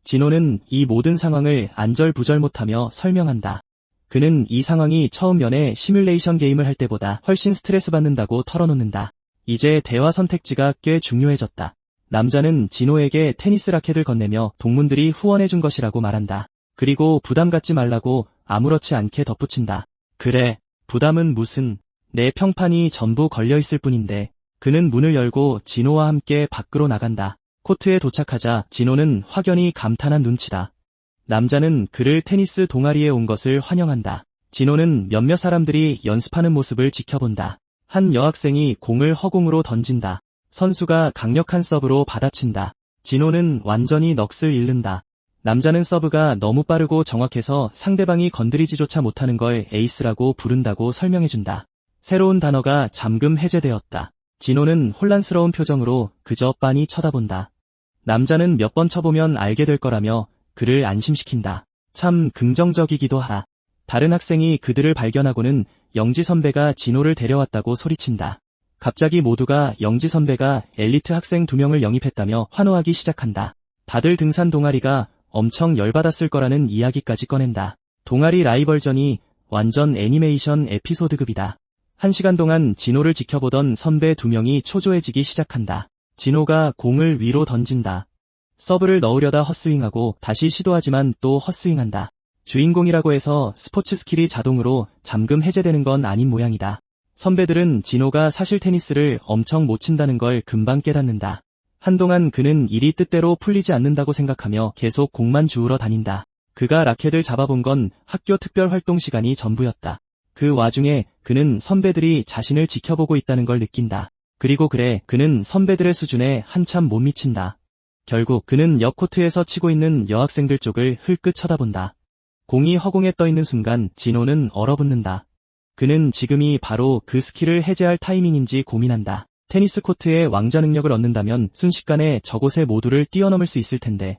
진호는 이 모든 상황을 안절부절 못하며 설명한다. 그는 이 상황이 처음 연애 시뮬레이션 게임을 할 때보다 훨씬 스트레스 받는다고 털어놓는다. 이제 대화 선택지가 꽤 중요해졌다. 남자는 진호에게 테니스 라켓을 건네며 동문들이 후원해준 것이라고 말한다. 그리고 부담 갖지 말라고 아무렇지 않게 덧붙인다. 그래, 부담은 무슨, 내 평판이 전부 걸려있을 뿐인데. 그는 문을 열고 진호와 함께 밖으로 나간다. 코트에 도착하자 진호는 확연히 감탄한 눈치다. 남자는 그를 테니스 동아리에 온 것을 환영한다. 진호는 몇몇 사람들이 연습하는 모습을 지켜본다. 한 여학생이 공을 허공으로 던진다. 선수가 강력한 서브로 받아친다. 진호는 완전히 넋을 잃는다. 남자는 서브가 너무 빠르고 정확해서 상대방이 건드리지조차 못하는 걸 에이스라고 부른다고 설명해준다. 새로운 단어가 잠금 해제되었다. 진호는 혼란스러운 표정으로 그저 빤히 쳐다본다. 남자는 몇 번 쳐보면 알게 될 거라며 그를 안심시킨다. 참 긍정적이기도 하다. 다른 학생이 그들을 발견하고는 영지 선배가 진호를 데려왔다고 소리친다. 갑자기 모두가 영지 선배가 엘리트 학생 2명을 영입했다며 환호하기 시작한다. 다들 등산 동아리가 엄청 열받았을 거라는 이야기까지 꺼낸다. 동아리 라이벌전이 완전 애니메이션 에피소드급이다. 1시간 동안 진호를 지켜보던 선배 2명이 초조해지기 시작한다. 진호가 공을 위로 던진다. 서브를 넣으려다 헛스윙하고 다시 시도하지만 또 헛스윙한다. 주인공이라고 해서 스포츠 스킬이 자동으로 잠금 해제되는 건 아닌 모양이다. 선배들은 진호가 사실 테니스를 엄청 못 친다는 걸 금방 깨닫는다. 한동안 그는 일이 뜻대로 풀리지 않는다고 생각하며 계속 공만 주우러 다닌다. 그가 라켓을 잡아본 건 학교 특별 활동 시간이 전부였다. 그 와중에 그는 선배들이 자신을 지켜보고 있다는 걸 느낀다. 그리고 그는 선배들의 수준에 한참 못 미친다. 결국 그는 옆 코트에서 치고 있는 여학생들 쪽을 흘끗 쳐다본다. 공이 허공에 떠있는 순간 진호는 얼어붙는다. 그는 지금이 바로 그 스킬을 해제할 타이밍인지 고민한다. 테니스 코트에 왕자 능력을 얻는다면 순식간에 저곳의 모두를 뛰어넘을 수 있을 텐데.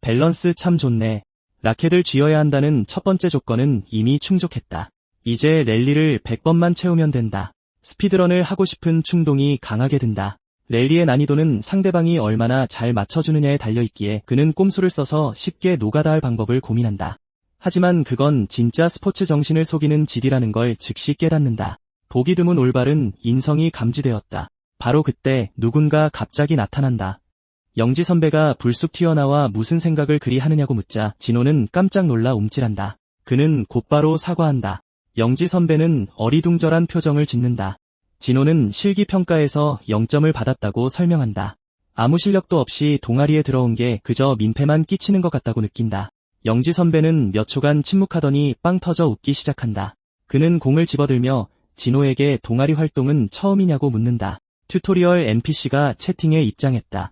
밸런스 참 좋네. 라켓을 쥐어야 한다는 첫 번째 조건은 이미 충족했다. 이제 랠리를 100번만 채우면 된다. 스피드런을 하고 싶은 충동이 강하게 든다. 랠리의 난이도는 상대방이 얼마나 잘 맞춰주느냐에 달려있기에 그는 꼼수를 써서 쉽게 노가다 할 방법을 고민한다. 하지만 그건 진짜 스포츠 정신을 속이는 짓이라는 걸 즉시 깨닫는다. 보기 드문 올바른 인성이 감지되었다. 바로 그때 누군가 갑자기 나타난다. 영지 선배가 불쑥 튀어나와 무슨 생각을 그리 하느냐고 묻자 진호는 깜짝 놀라 움찔한다. 그는 곧바로 사과한다. 영지 선배는 어리둥절한 표정을 짓는다. 진호는 실기평가에서 0점을 받았다고 설명한다. 아무 실력도 없이 동아리에 들어온 게 그저 민폐만 끼치는 것 같다고 느낀다. 영지 선배는 몇 초간 침묵하더니 빵 터져 웃기 시작한다. 그는 공을 집어들며 진호에게 동아리 활동은 처음이냐고 묻는다. 튜토리얼 NPC가 채팅에 입장했다.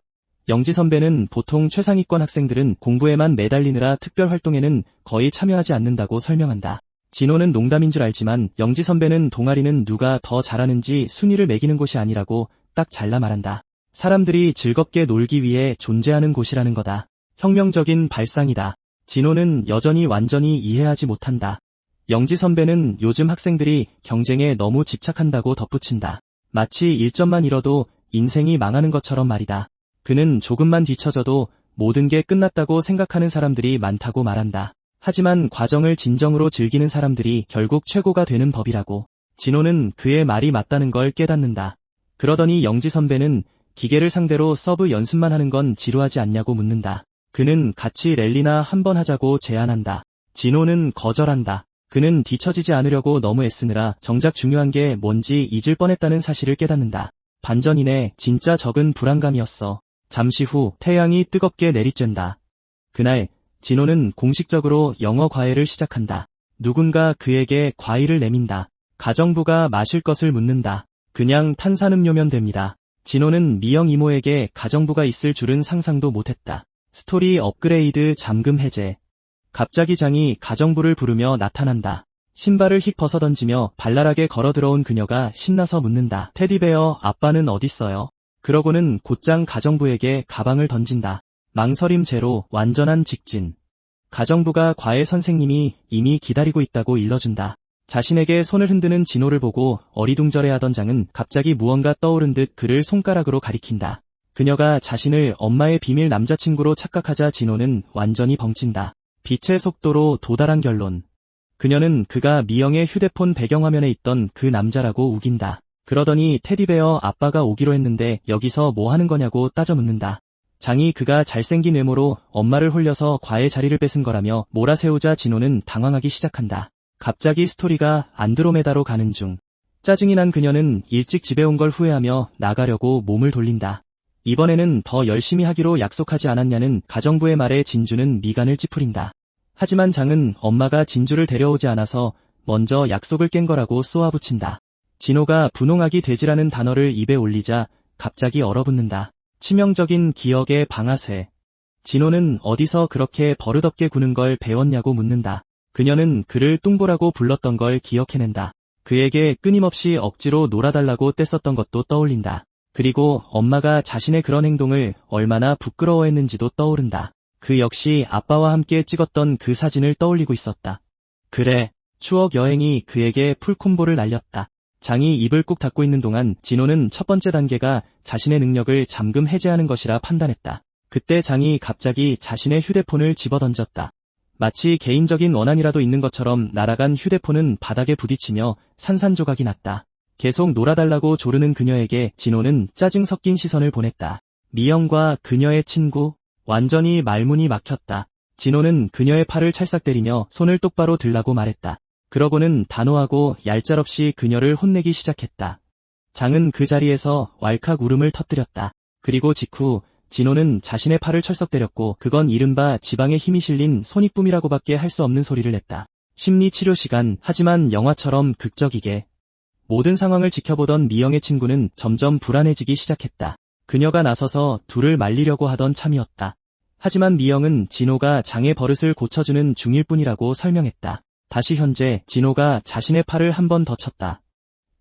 영지 선배는 보통 최상위권 학생들은 공부에만 매달리느라 특별 활동에는 거의 참여하지 않는다고 설명한다. 진호는 농담인 줄 알지만 영지 선배는 동아리는 누가 더 잘하는지 순위를 매기는 곳이 아니라고 딱 잘라 말한다. 사람들이 즐겁게 놀기 위해 존재하는 곳이라는 거다. 혁명적인 발상이다. 진호는 여전히 완전히 이해하지 못한다. 영지 선배는 요즘 학생들이 경쟁에 너무 집착한다고 덧붙인다. 마치 1점만 잃어도 인생이 망하는 것처럼 말이다. 그는 조금만 뒤처져도 모든 게 끝났다고 생각하는 사람들이 많다고 말한다. 하지만 과정을 진정으로 즐기는 사람들이 결국 최고가 되는 법이라고. 진호는 그의 말이 맞다는 걸 깨닫는다. 그러더니 영지 선배는 기계를 상대로 서브 연습만 하는 건 지루하지 않냐고 묻는다. 그는 같이 랠리나 한번 하자고 제안한다. 진호는 거절한다. 그는 뒤처지지 않으려고 너무 애쓰느라 정작 중요한 게 뭔지 잊을 뻔했다는 사실을 깨닫는다. 반전이네. 진짜 적은 불안감이었어. 잠시 후 태양이 뜨겁게 내리쬐다. 그날 진호는 공식적으로 영어 과외를 시작한다. 누군가 그에게 과일을 내민다. 가정부가 마실 것을 묻는다. 그냥 탄산음료면 됩니다. 진호는 미영 이모에게 가정부가 있을 줄은 상상도 못했다. 스토리 업그레이드. 잠금 해제. 갑자기 장이 가정부를 부르며 나타난다. 신발을 휙 벗어던지며 발랄하게 걸어 들어온 그녀가 신나서 묻는다. 테디베어, 아빠는 어딨어요? 그러고는 곧장 가정부에게 가방을 던진다. 망설임 제로. 완전한 직진. 가정부가 과외 선생님이 이미 기다리고 있다고 일러준다. 자신에게 손을 흔드는 진호를 보고 어리둥절해하던 장은 갑자기 무언가 떠오른 듯 그를 손가락으로 가리킨다. 그녀가 자신을 엄마의 비밀 남자친구로 착각하자 진호는 완전히 벙찐다. 빛의 속도로 도달한 결론. 그녀는 그가 미영의 휴대폰 배경화면에 있던 그 남자라고 우긴다. 그러더니 테디베어, 아빠가 오기로 했는데 여기서 뭐 하는 거냐고 따져 묻는다. 장이 그가 잘생긴 외모로 엄마를 홀려서 과외 자리를 뺏은 거라며 몰아세우자 진호는 당황하기 시작한다. 갑자기 스토리가 안드로메다로 가는 중. 짜증이 난 그녀는 일찍 집에 온 걸 후회하며 나가려고 몸을 돌린다. 이번에는 더 열심히 하기로 약속하지 않았냐는 가정부의 말에 진주는 미간을 찌푸린다. 하지만 장은 엄마가 진주를 데려오지 않아서 먼저 약속을 깬 거라고 쏘아붙인다. 진호가 분홍아기 돼지라는 단어를 입에 올리자 갑자기 얼어붙는다. 치명적인 기억의 방아쇠. 진호는 어디서 그렇게 버릇없게 구는 걸 배웠냐고 묻는다. 그녀는 그를 뚱보라고 불렀던 걸 기억해낸다. 그에게 끊임없이 억지로 놀아달라고 떼썼던 것도 떠올린다. 그리고 엄마가 자신의 그런 행동을 얼마나 부끄러워했는지도 떠오른다. 그 역시 아빠와 함께 찍었던 그 사진을 떠올리고 있었다. 그래, 추억 여행이 그에게 풀콤보를 날렸다. 장이 입을 꾹 닫고 있는 동안 진호는 첫 번째 단계가 자신의 능력을 잠금 해제하는 것이라 판단했다. 그때 장이 갑자기 자신의 휴대폰을 집어던졌다. 마치 개인적인 원한이라도 있는 것처럼 날아간 휴대폰은 바닥에 부딪히며 산산조각이 났다. 계속 놀아달라고 조르는 그녀에게 진호는 짜증 섞인 시선을 보냈다. 미영과 그녀의 친구? 완전히 말문이 막혔다. 진호는 그녀의 팔을 찰싹 때리며 손을 똑바로 들라고 말했다. 그러고는 단호하고 얄짤없이 그녀를 혼내기 시작했다. 장은 그 자리에서 왈칵 울음을 터뜨렸다. 그리고 직후 진호는 자신의 팔을 철썩 때렸고 그건 이른바 지방에 힘이 실린 손익붐이라고밖에 할 수 없는 소리를 냈다. 심리치료 시간. 하지만 영화처럼 극적이게. 모든 상황을 지켜보던 미영의 친구는 점점 불안해지기 시작했다. 그녀가 나서서 둘을 말리려고 하던 참이었다. 하지만 미영은 진호가 장의 버릇을 고쳐주는 중일 뿐이라고 설명했다. 다시 현재 진호가 자신의 팔을 한 번 더 쳤다.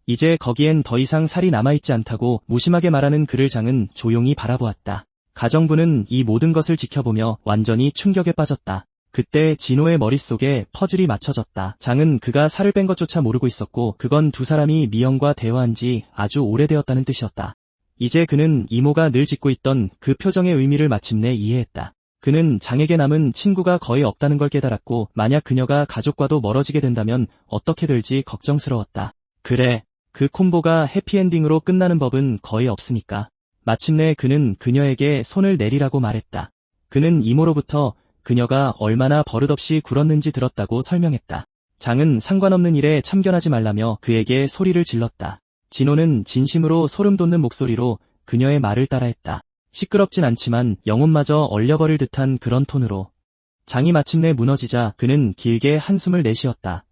이제 거기엔 더 이상 살이 남아있지 않다고 무심하게 말하는 그를 장은 조용히 바라보았다. 가정부는 이 모든 것을 지켜보며 완전히 충격에 빠졌다. 그때 진호의 머릿속에 퍼즐이 맞춰졌다. 장은 그가 살을 뺀 것조차 모르고 있었고 그건 두 사람이 미영과 대화한 지 아주 오래되었다는 뜻이었다. 이제 그는 이모가 늘 짓고 있던 그 표정의 의미를 마침내 이해했다. 그는 장에게 남은 친구가 거의 없다는 걸 깨달았고 만약 그녀가 가족과도 멀어지게 된다면 어떻게 될지 걱정스러웠다. 그래, 그 콤보가 해피엔딩으로 끝나는 법은 거의 없으니까. 마침내 그는 그녀에게 손을 내리라고 말했다. 그는 이모로부터 그녀가 얼마나 버릇없이 굴었는지 들었다고 설명했다. 장은 상관없는 일에 참견하지 말라며 그에게 소리를 질렀다. 진호는 진심으로 소름 돋는 목소리로 그녀의 말을 따라했다. 시끄럽진 않지만 영혼마저 얼려버릴 듯한 그런 톤으로. 장이 마침내 무너지자 그는 길게 한숨을 내쉬었다.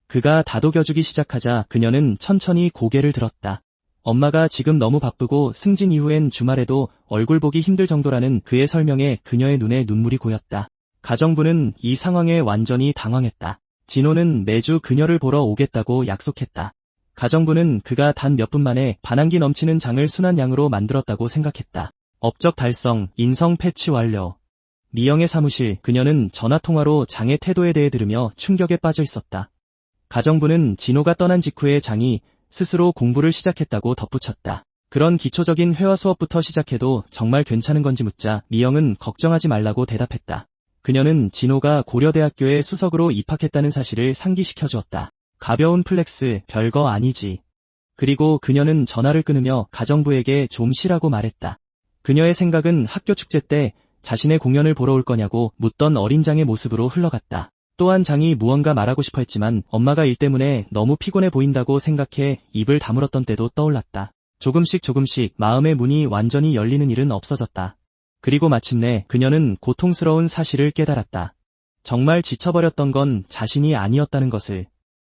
그가 다독여주기 시작하자 그녀는 천천히 고개를 들었다. 엄마가 지금 너무 바쁘고 승진 이후엔 주말에도 얼굴 보기 힘들 정도라는 그의 설명에 그녀의 눈에 눈물이 고였다. 가정부는 이 상황에 완전히 당황했다. 진호는 매주 그녀를 보러 오겠다고 약속했다. 가정부는 그가 단 몇 분 만에 반항기 넘치는 장을 순한 양으로 만들었다고 생각했다. 업적 달성, 인성 패치 완료. 미영의 사무실. 그녀는 전화통화로 장의 태도에 대해 들으며 충격에 빠져 있었다. 가정부는 진호가 떠난 직후에 장이 스스로 공부를 시작했다고 덧붙였다. 그런 기초적인 회화 수업부터 시작해도 정말 괜찮은 건지 묻자 미영은 걱정하지 말라고 대답했다. 그녀는 진호가 고려대학교에 수석으로 입학했다는 사실을 상기시켜 주었다. 가벼운 플렉스, 별거 아니지. 그리고 그녀는 전화를 끊으며 가정부에게 좀 쉬라고 말했다. 그녀의 생각은 학교 축제 때 자신의 공연을 보러 올 거냐고 묻던 어린 장의 모습으로 흘러갔다. 또한 장이 무언가 말하고 싶어 했지만 엄마가 일 때문에 너무 피곤해 보인다고 생각해 입을 다물었던 때도 떠올랐다. 조금씩 마음의 문이 완전히 열리는 일은 없어졌다. 그리고 마침내 그녀는 고통스러운 사실을 깨달았다. 정말 지쳐버렸던 건 자신이 아니었다는 것을.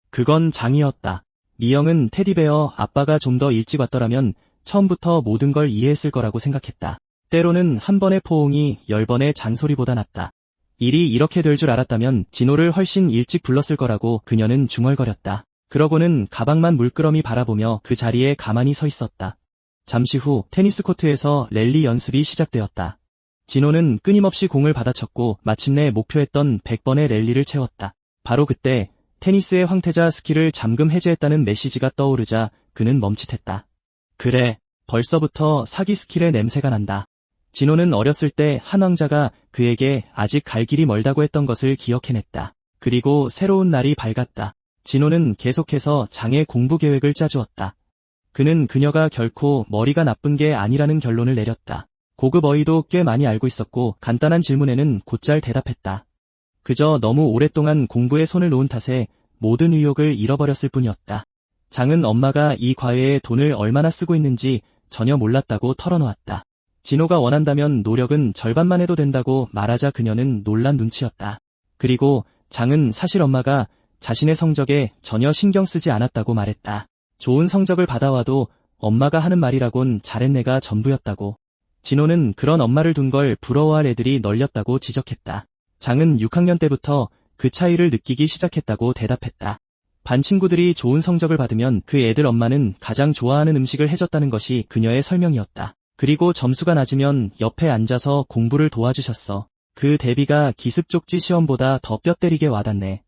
그건 장이었다. 미영은 테디베어 아빠가 좀 더 일찍 왔더라면 처음부터 모든 걸 이해했을 거라고 생각했다. 때로는 한 번의 포옹이 10번의 잔소리보다 낫다. 일이 이렇게 될 줄 알았다면 진호를 훨씬 일찍 불렀을 거라고 그녀는 중얼거렸다. 그러고는 가방만 물끄러미 바라보며 그 자리에 가만히 서 있었다. 잠시 후 테니스 코트에서 랠리 연습이 시작되었다. 진호는 끊임없이 공을 받아쳤고 마침내 목표했던 100번의 랠리를 채웠다. 바로 그때 테니스의 황태자 스킬을 잠금 해제했다는 메시지가 떠오르자 그는 멈칫했다. 그래, 벌써부터 사기 스킬의 냄새가 난다. 진호는 어렸을 때 한 왕자가 그에게 아직 갈 길이 멀다고 했던 것을 기억해냈다. 그리고 새로운 날이 밝았다. 진호는 계속해서 장의 공부 계획을 짜주었다. 그는 그녀가 결코 머리가 나쁜 게 아니라는 결론을 내렸다. 고급 어휘도 꽤 많이 알고 있었고 간단한 질문에는 곧잘 대답했다. 그저 너무 오랫동안 공부에 손을 놓은 탓에 모든 의욕을 잃어버렸을 뿐이었다. 장은 엄마가 이 과외에 돈을 얼마나 쓰고 있는지 전혀 몰랐다고 털어놓았다. 진호가 원한다면 노력은 절반만 해도 된다고 말하자 그녀는 놀란 눈치였다. 그리고 장은 사실 엄마가 자신의 성적에 전혀 신경 쓰지 않았다고 말했다. 좋은 성적을 받아와도 엄마가 하는 말이라곤 잘했네가 전부였다고. 진호는 그런 엄마를 둔 걸 부러워할 애들이 널렸다고 지적했다. 장은 6학년 때부터 그 차이를 느끼기 시작했다고 대답했다. 반 친구들이 좋은 성적을 받으면 그 애들 엄마는 가장 좋아하는 음식을 해줬다는 것이 그녀의 설명이었다. 그리고 점수가 낮으면 옆에 앉아서 공부를 도와주셨어. 그 대비가 기습 쪽지 시험보다 더 뼈 때리게 와닿네.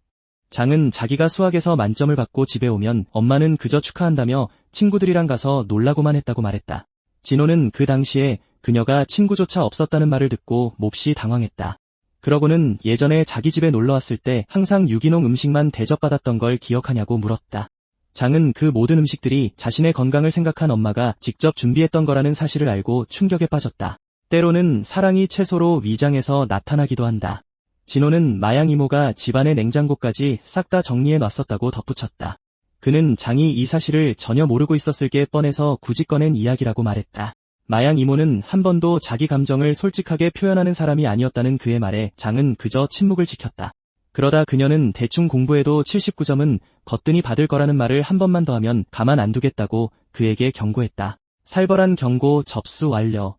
장은 자기가 수학에서 만점을 받고 집에 오면 엄마는 그저 축하한다며 친구들이랑 가서 놀라고만 했다고 말했다. 진호는 그 당시에 그녀가 친구조차 없었다는 말을 듣고 몹시 당황했다. 그러고는 예전에 자기 집에 놀러왔을 때 항상 유기농 음식만 대접받았던 걸 기억하냐고 물었다. 장은 그 모든 음식들이 자신의 건강을 생각한 엄마가 직접 준비했던 거라는 사실을 알고 충격에 빠졌다. 때로는 사랑이 채소로 위장해서 나타나기도 한다. 진호는 마양 이모가 집안의 냉장고까지 싹 다 정리해 놨었다고 덧붙였다. 그는 장이 이 사실을 전혀 모르고 있었을 게 뻔해서 굳이 꺼낸 이야기라고 말했다. 마양 이모는 한 번도 자기 감정을 솔직하게 표현하는 사람이 아니었다는 그의 말에 장은 그저 침묵을 지켰다. 그러다 그녀는 대충 공부해도 79점은 거뜬히 받을 거라는 말을 한 번만 더 하면 가만 안 두겠다고 그에게 경고했다. 살벌한 경고 접수 완료.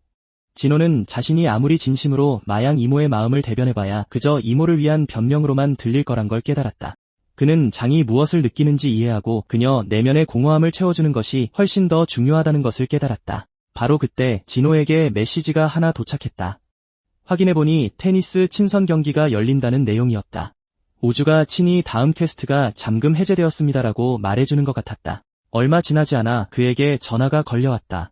진호는 자신이 아무리 진심으로 마양 이모의 마음을 대변해봐야 그저 이모를 위한 변명으로만 들릴 거란 걸 깨달았다. 그는 장이 무엇을 느끼는지 이해하고 그녀 내면의 공허함을 채워주는 것이 훨씬 더 중요하다는 것을 깨달았다. 바로 그때 진호에게 메시지가 하나 도착했다. 확인해보니 테니스 친선 경기가 열린다는 내용이었다. 우주가 친히 다음 퀘스트가 잠금 해제되었습니다라고 말해주는 것 같았다. 얼마 지나지 않아 그에게 전화가 걸려왔다.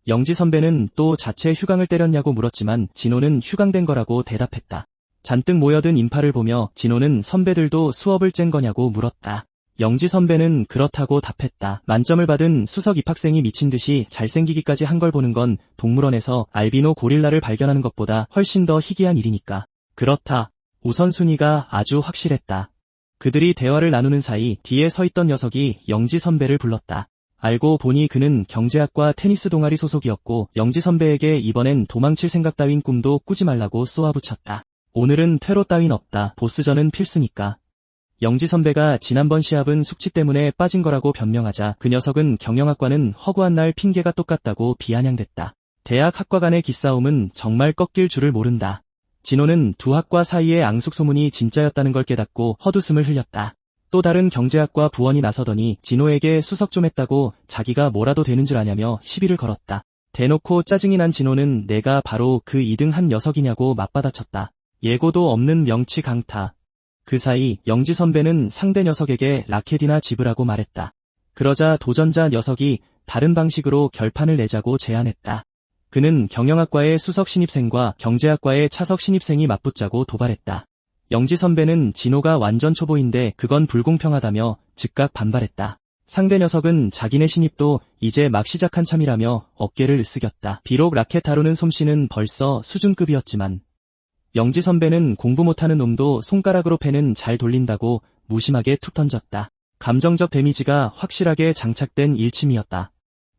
영지 선배는 또 자체 휴강을 때렸냐고 물었지만 진호는 휴강된 거라고 대답했다. 잔뜩 모여든 인파를 보며 진호는 선배들도 수업을 짠 거냐고 물었다. 영지 선배는 그렇다고 답했다. 만점을 받은 수석 입학생이 미친 듯이 잘생기기까지 한 걸 보는 건 동물원에서 알비노 고릴라를 발견하는 것보다 훨씬 더 희귀한 일이니까. 그렇다. 우선순위가 아주 확실했다. 그들이 대화를 나누는 사이 뒤에 서 있던 녀석이 영지 선배를 불렀다. 알고 보니 그는 경제학과 테니스 동아리 소속이었고 영지 선배에게 이번엔 도망칠 생각 따윈 꿈도 꾸지 말라고 쏘아붙였다. 오늘은 퇴로 따윈 없다. 보스전은 필수니까. 영지 선배가 지난번 시합은 숙취 때문에 빠진 거라고 변명하자 그 녀석은 경영학과는 허구한 날 핑계가 똑같다고 비아냥댔다. 대학 학과 간의 기싸움은 정말 꺾일 줄을 모른다. 진호는 두 학과 사이의 앙숙소문이 진짜였다는 걸 깨닫고 헛웃음을 흘렸다. 또 다른 경제학과 부원이 나서더니 진호에게 수석 좀 했다고 자기가 뭐라도 되는 줄 아냐며 시비를 걸었다. 대놓고 짜증이 난 진호는 내가 바로 그 2등 한 녀석이냐고 맞받아쳤다. 예고도 없는 명치 강타. 그 사이 영지 선배는 상대 녀석에게 라켓이나 집으라고 말했다. 그러자 도전자 녀석이 다른 방식으로 결판을 내자고 제안했다. 그는 경영학과의 수석 신입생과 경제학과의 차석 신입생이 맞붙자고 도발했다. 영지 선배는 진호가 완전 초보인데 그건 불공평하다며 즉각 반발했다. 상대 녀석은 자기네 신입도 이제 막 시작한 참이라며 어깨를 으쓱였다. 비록 라켓 다루는 솜씨는 벌써 수준급이었지만 영지 선배는 공부 못하는 놈도 손가락으로 펜은 잘 돌린다고 무심하게 툭 던졌다. 감정적 데미지가 확실하게 장착된 일침이었다.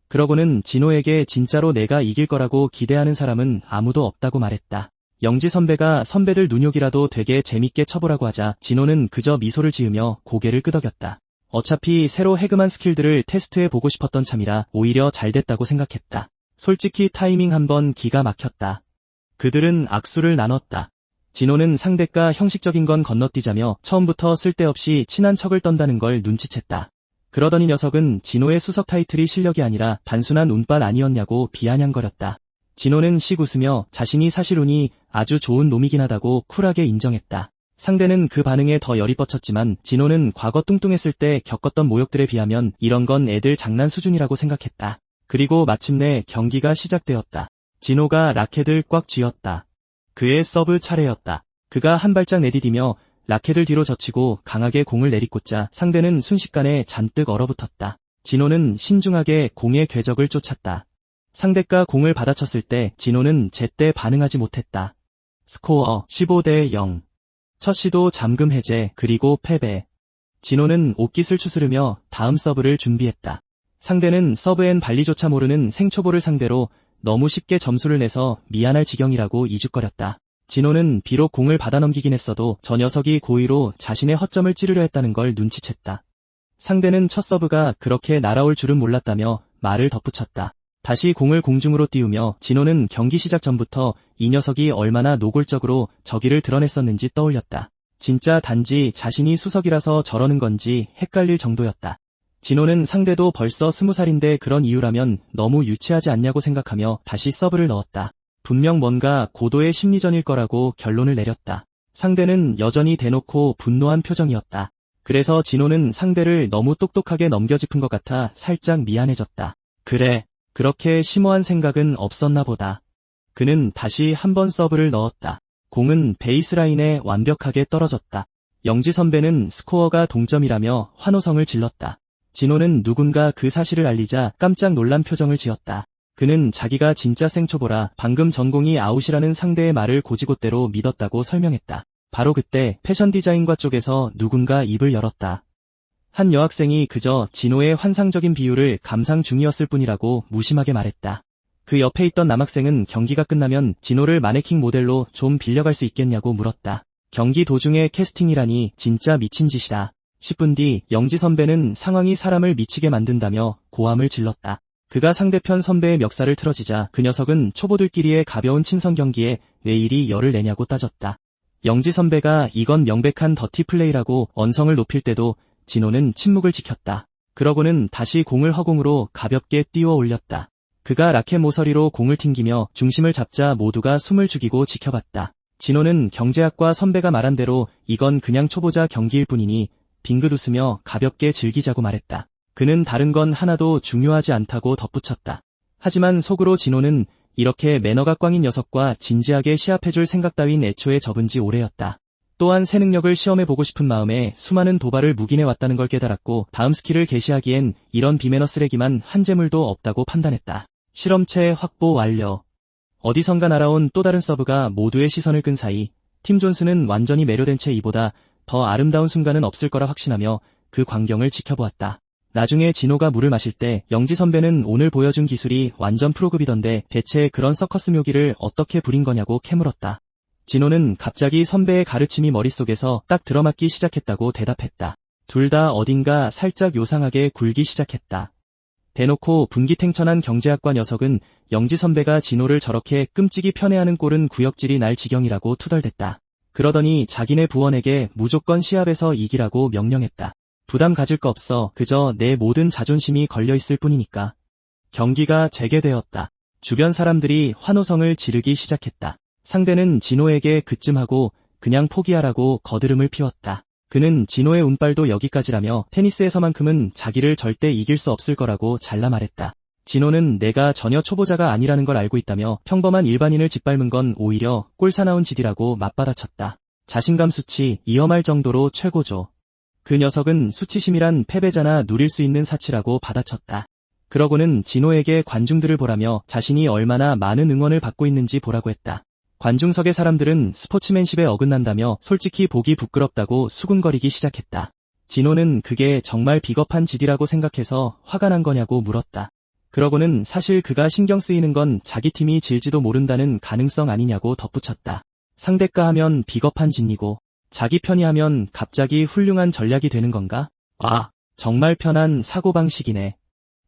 그러고는 진호에게 진짜로 내가 이길 거라고 기대하는 사람은 아무도 없다고 말했다. 영지 선배가 선배들 눈욕이라도 되게 재밌게 쳐보라고 하자 진호는 그저 미소를 지으며 고개를 끄덕였다. 어차피 새로 해금한 스킬들을 테스트해보고 싶었던 참이라 오히려 잘됐다고 생각했다. 솔직히 타이밍 한번 기가 막혔다. 그들은 악수를 나눴다. 진호는 상대가 형식적인 건 건너뛰자며 처음부터 쓸데없이 친한 척을 떤다는 걸 눈치챘다. 그러더니 녀석은 진호의 수석 타이틀이 실력이 아니라 단순한 운빨 아니었냐고 비아냥거렸다. 진호는 씩 웃으며 자신이 사실 운이 아주 좋은 놈이긴 하다고 쿨하게 인정했다. 상대는 그 반응에 더 열이 뻗쳤지만 진호는 과거 뚱뚱했을 때 겪었던 모욕들에 비하면 이런 건 애들 장난 수준이라고 생각했다. 그리고 마침내 경기가 시작되었다. 진호가 라켓을 꽉 쥐었다. 그의 서브 차례였다. 그가 한 발짝 내디디며 라켓을 뒤로 젖히고 강하게 공을 내리꽂자 상대는 순식간에 잔뜩 얼어붙었다. 진호는 신중하게 공의 궤적을 쫓았다. 상대가 공을 받아쳤을 때 진호는 제때 반응하지 못했다. 스코어 15대 0. 첫 시도 잠금 해제 그리고 패배. 진호는 옷깃을 추스르며 다음 서브를 준비했다. 상대는 서브엔 발리조차 모르는 생초보를 상대로 너무 쉽게 점수를 내서 미안할 지경이라고 이죽거렸다. 진호는 비록 공을 받아넘기긴 했어도 저 녀석이 고의로 자신의 허점을 찌르려 했다는 걸 눈치챘다. 상대는 첫 서브가 그렇게 날아올 줄은 몰랐다며 말을 덧붙였다. 다시 공을 공중으로 띄우며 진호는 경기 시작 전부터 이 녀석이 얼마나 노골적으로 저기를 드러냈었는지 떠올렸다. 진짜 단지 자신이 수석이라서 저러는 건지 헷갈릴 정도였다. 진호는 상대도 벌써 20살인데 그런 이유라면 너무 유치하지 않냐고 생각하며 다시 서브를 넣었다. 분명 뭔가 고도의 심리전일 거라고 결론을 내렸다. 상대는 여전히 대놓고 분노한 표정이었다. 그래서 진호는 상대를 너무 똑똑하게 넘겨짚은 것 같아 살짝 미안해졌다. 그래, 그렇게 심오한 생각은 없었나 보다. 그는 다시 한 번 서브를 넣었다. 공은 베이스라인에 완벽하게 떨어졌다. 영지 선배는 스코어가 동점이라며 환호성을 질렀다. 진호는 누군가 그 사실을 알리자 깜짝 놀란 표정을 지었다. 그는 자기가 진짜 생초보라 방금 전공이 아웃이라는 상대의 말을 고지곳대로 믿었다고 설명했다. 바로 그때 패션 디자인과 쪽에서 누군가 입을 열었다. 한 여학생이 그저 진호의 환상적인 비유를 감상 중이었을 뿐이라고 무심하게 말했다. 그 옆에 있던 남학생은 경기가 끝나면 진호를 마네킹 모델로 좀 빌려갈 수 있겠냐고 물었다. 경기 도중에 캐스팅이라니 진짜 미친 짓이다. 10분 뒤 영지 선배는 상황이 사람을 미치게 만든다며 고함을 질렀다. 그가 상대편 선배의 멱살을 틀어지자 그 녀석은 초보들끼리의 가벼운 친선 경기에 왜 이리 열을 내냐고 따졌다. 영지 선배가 이건 명백한 더티 플레이라고 언성을 높일 때도 진호는 침묵을 지켰다. 그러고는 다시 공을 허공으로 가볍게 띄워 올렸다. 그가 라켓 모서리로 공을 튕기며 중심을 잡자 모두가 숨을 죽이고 지켜봤다. 진호는 경제학과 선배가 말한 대로 이건 그냥 초보자 경기일 뿐이니 빙긋 웃으며 가볍게 즐기자고 말했다. 그는 다른 건 하나도 중요하지 않다고 덧붙였다. 하지만 속으로 진호는 이렇게 매너가 꽝인 녀석과 진지하게 시합해줄 생각 따윈 애초에 접은 지 오래였다. 또한 새 능력을 시험해보고 싶은 마음에 수많은 도발을 묵인해왔다는 걸 깨달았고 다음 스킬을 개시하기엔 이런 비매너 쓰레기만 한 재물도 없다고 판단했다. 실험체 확보 완료. 어디선가 날아온 또 다른 서브가 모두의 시선을 끈 사이 팀 존스는 완전히 매료된 채 이보다 더 아름다운 순간은 없을 거라 확신하며 그 광경을 지켜보았다. 나중에 진호가 물을 마실 때 영지 선배는 오늘 보여준 기술이 완전 프로급이던데 대체 그런 서커스 묘기를 어떻게 부린 거냐고 캐물었다. 진호는 갑자기 선배의 가르침이 머릿속에서 딱 들어맞기 시작했다고 대답했다. 둘 다 어딘가 살짝 요상하게 굴기 시작했다. 대놓고 분기탱천한 경제학과 녀석은 영지 선배가 진호를 저렇게 끔찍이 편애하는 꼴은 구역질이 날 지경이라고 투덜댔다. 그러더니 자기네 부원에게 무조건 시합에서 이기라고 명령했다. 부담 가질 거 없어. 그저 내 모든 자존심이 걸려있을 뿐이니까. 경기가 재개되었다. 주변 사람들이 환호성을 지르기 시작했다. 상대는 진호에게 그쯤하고 그냥 포기하라고 거드름을 피웠다. 그는 진호의 운빨도 여기까지라며 테니스에서만큼은 자기를 절대 이길 수 없을 거라고 잘라 말했다. 진호는 내가 전혀 초보자가 아니라는 걸 알고 있다며 평범한 일반인을 짓밟은 건 오히려 꼴사나운 짓이라고 맞받아쳤다. 자신감 수치 위험할 정도로 최고조. 그 녀석은 수치심이란 패배자나 누릴 수 있는 사치라고 받아쳤다. 그러고는 진호에게 관중들을 보라며 자신이 얼마나 많은 응원을 받고 있는지 보라고 했다. 관중석의 사람들은 스포츠맨십에 어긋난다며 솔직히 보기 부끄럽다고 수군거리기 시작했다. 진호는 그게 정말 비겁한 짓이라고 생각해서 화가 난 거냐고 물었다. 그러고는 사실 그가 신경 쓰이는 건 자기 팀이 질지도 모른다는 가능성 아니냐고 덧붙였다. 상대가 하면 비겁한 짓이고 자기 편이 하면 갑자기 훌륭한 전략이 되는 건가? 아, 정말 편한 사고방식이네.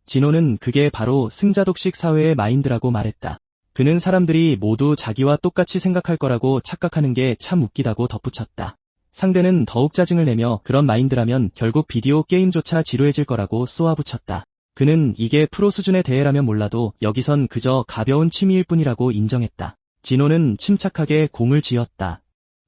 진호는 그게 바로 승자독식 사회의 마인드라고 말했다. 그는 사람들이 모두 자기와 똑같이 생각할 거라고 착각하는 게 참 웃기다고 덧붙였다. 상대는 더욱 짜증을 내며 그런 마인드라면 결국 비디오 게임조차 지루해질 거라고 쏘아붙였다. 그는 이게 프로 수준의 대회라면 몰라도 여기선 그저 가벼운 취미일 뿐이라고 인정했다. 진호는 침착하게 공을 쥐었다.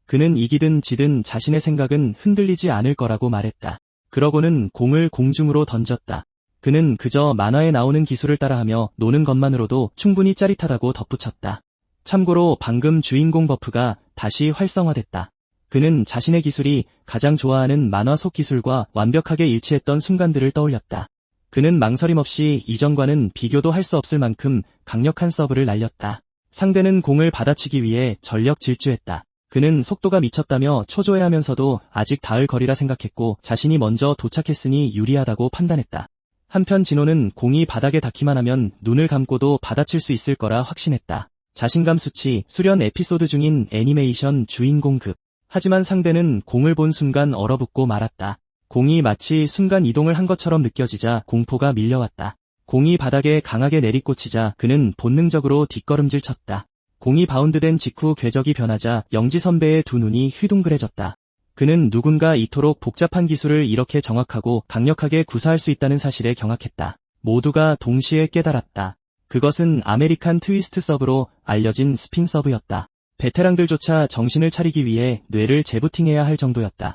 그는 이기든 지든 자신의 생각은 흔들리지 않을 거라고 말했다. 그러고는 공을 공중으로 던졌다. 그는 그저 만화에 나오는 기술을 따라하며 노는 것만으로도 충분히 짜릿하다고 덧붙였다. 참고로 방금 주인공 버프가 다시 활성화됐다. 그는 자신의 기술이 가장 좋아하는 만화 속 기술과 완벽하게 일치했던 순간들을 떠올렸다. 그는 망설임 없이 이전과는 비교도 할 수 없을 만큼 강력한 서브를 날렸다. 상대는 공을 받아치기 위해 전력 질주했다. 그는 속도가 미쳤다며 초조해하면서도 아직 닿을 거리라 생각했고 자신이 먼저 도착했으니 유리하다고 판단했다. 한편 진호는 공이 바닥에 닿기만 하면 눈을 감고도 받아칠 수 있을 거라 확신했다. 자신감 수치, 수련 에피소드 중인 애니메이션 주인공급. 하지만 상대는 공을 본 순간 얼어붙고 말았다. 공이 마치 순간 이동을 한 것처럼 느껴지자 공포가 밀려왔다. 공이 바닥에 강하게 내리꽂히자 그는 본능적으로 뒷걸음질 쳤다. 공이 바운드된 직후 궤적이 변하자 영지 선배의 두 눈이 휘둥그레졌다. 그는 누군가 이토록 복잡한 기술을 이렇게 정확하고 강력하게 구사할 수 있다는 사실에 경악했다. 모두가 동시에 깨달았다. 그것은 아메리칸 트위스트 서브로 알려진 스핀 서브였다. 베테랑들조차 정신을 차리기 위해 뇌를 재부팅해야 할 정도였다.